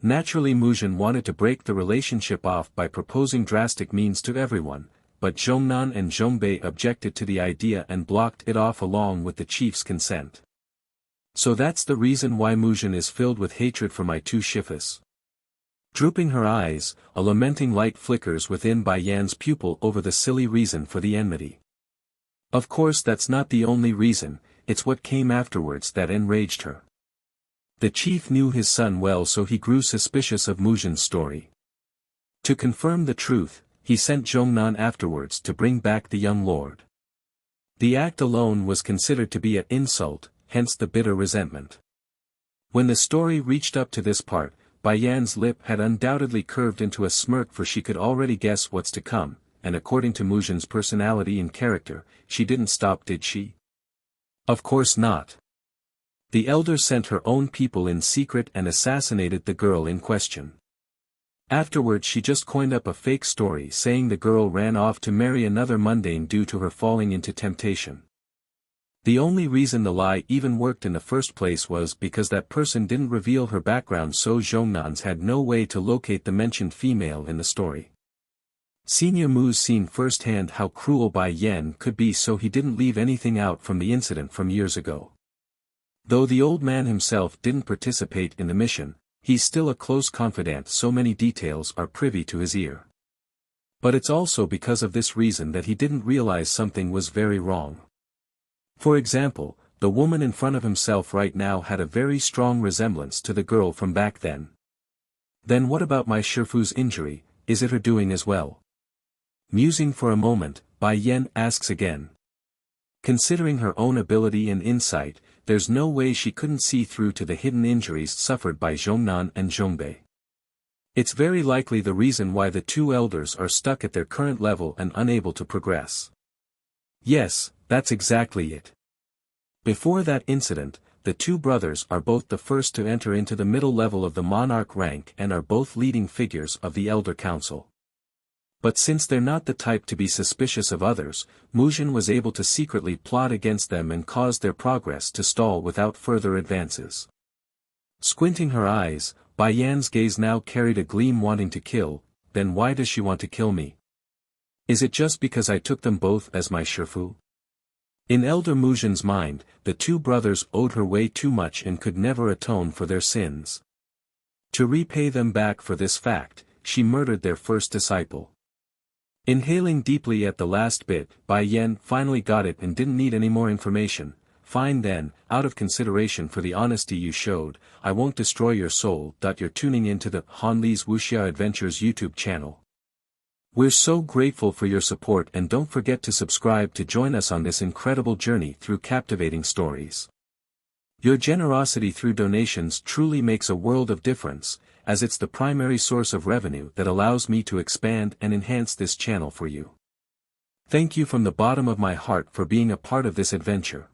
Naturally Muzhen wanted to break the relationship off by proposing drastic means to everyone, but Zhongnan and Zhongbei objected to the idea and blocked it off along with the chief's consent. So that's the reason why Muzhen is filled with hatred for my two shifas. Drooping her eyes, a lamenting light flickers within Bai Yan's pupil over the silly reason for the enmity. Of course that's not the only reason, it's what came afterwards that enraged her. The chief knew his son well, so he grew suspicious of Muzhen's story. To confirm the truth, he sent Zhongnan afterwards to bring back the young lord. The act alone was considered to be an insult, hence the bitter resentment. When the story reached up to this part, Bai Yan's lip had undoubtedly curved into a smirk, for she could already guess what's to come, and according to Muzhen's personality and character, she didn't stop, did she? Of course not. The elder sent her own people in secret and assassinated the girl in question. Afterwards she just coined up a fake story saying the girl ran off to marry another mundane due to her falling into temptation. The only reason the lie even worked in the first place was because that person didn't reveal her background, so Zhongnans had no way to locate the mentioned female in the story. Senior Mu's seen firsthand how cruel Bai Yan could be, so he didn't leave anything out from the incident from years ago. Though the old man himself didn't participate in the mission, he's still a close confidant, so many details are privy to his ear. But it's also because of this reason that he didn't realize something was very wrong. For example, the woman in front of himself right now had a very strong resemblance to the girl from back then. Then what about my Shifu's injury, is it her doing as well? Musing for a moment, Bai Yan asks again. Considering her own ability and insight, there's no way she couldn't see through to the hidden injuries suffered by Zhongnan and Zhongbei. It's very likely the reason why the two elders are stuck at their current level and unable to progress. Yes, that's exactly it. Before that incident, the two brothers are both the first to enter into the middle level of the monarch rank and are both leading figures of the Elder Council. But since they're not the type to be suspicious of others, Muzhen was able to secretly plot against them and cause their progress to stall without further advances. Squinting her eyes, Bai Yan's gaze now carried a gleam. Wanting to kill, then why does she want to kill me? Is it just because I took them both as my Shifu? In Elder Muzhen's mind, the two brothers owed her way too much and could never atone for their sins. To repay them back for this fact, she murdered their first disciple. Inhaling deeply at the last bit, Bai Yan finally got it and didn't need any more information. Fine then, out of consideration for the honesty you showed, I won't destroy your soul. You're tuning into the Hanli's Wuxia Adventures YouTube channel. We're so grateful for your support, and don't forget to subscribe to join us on this incredible journey through captivating stories. Your generosity through donations truly makes a world of difference, as it's the primary source of revenue that allows me to expand and enhance this channel for you. Thank you from the bottom of my heart for being a part of this adventure.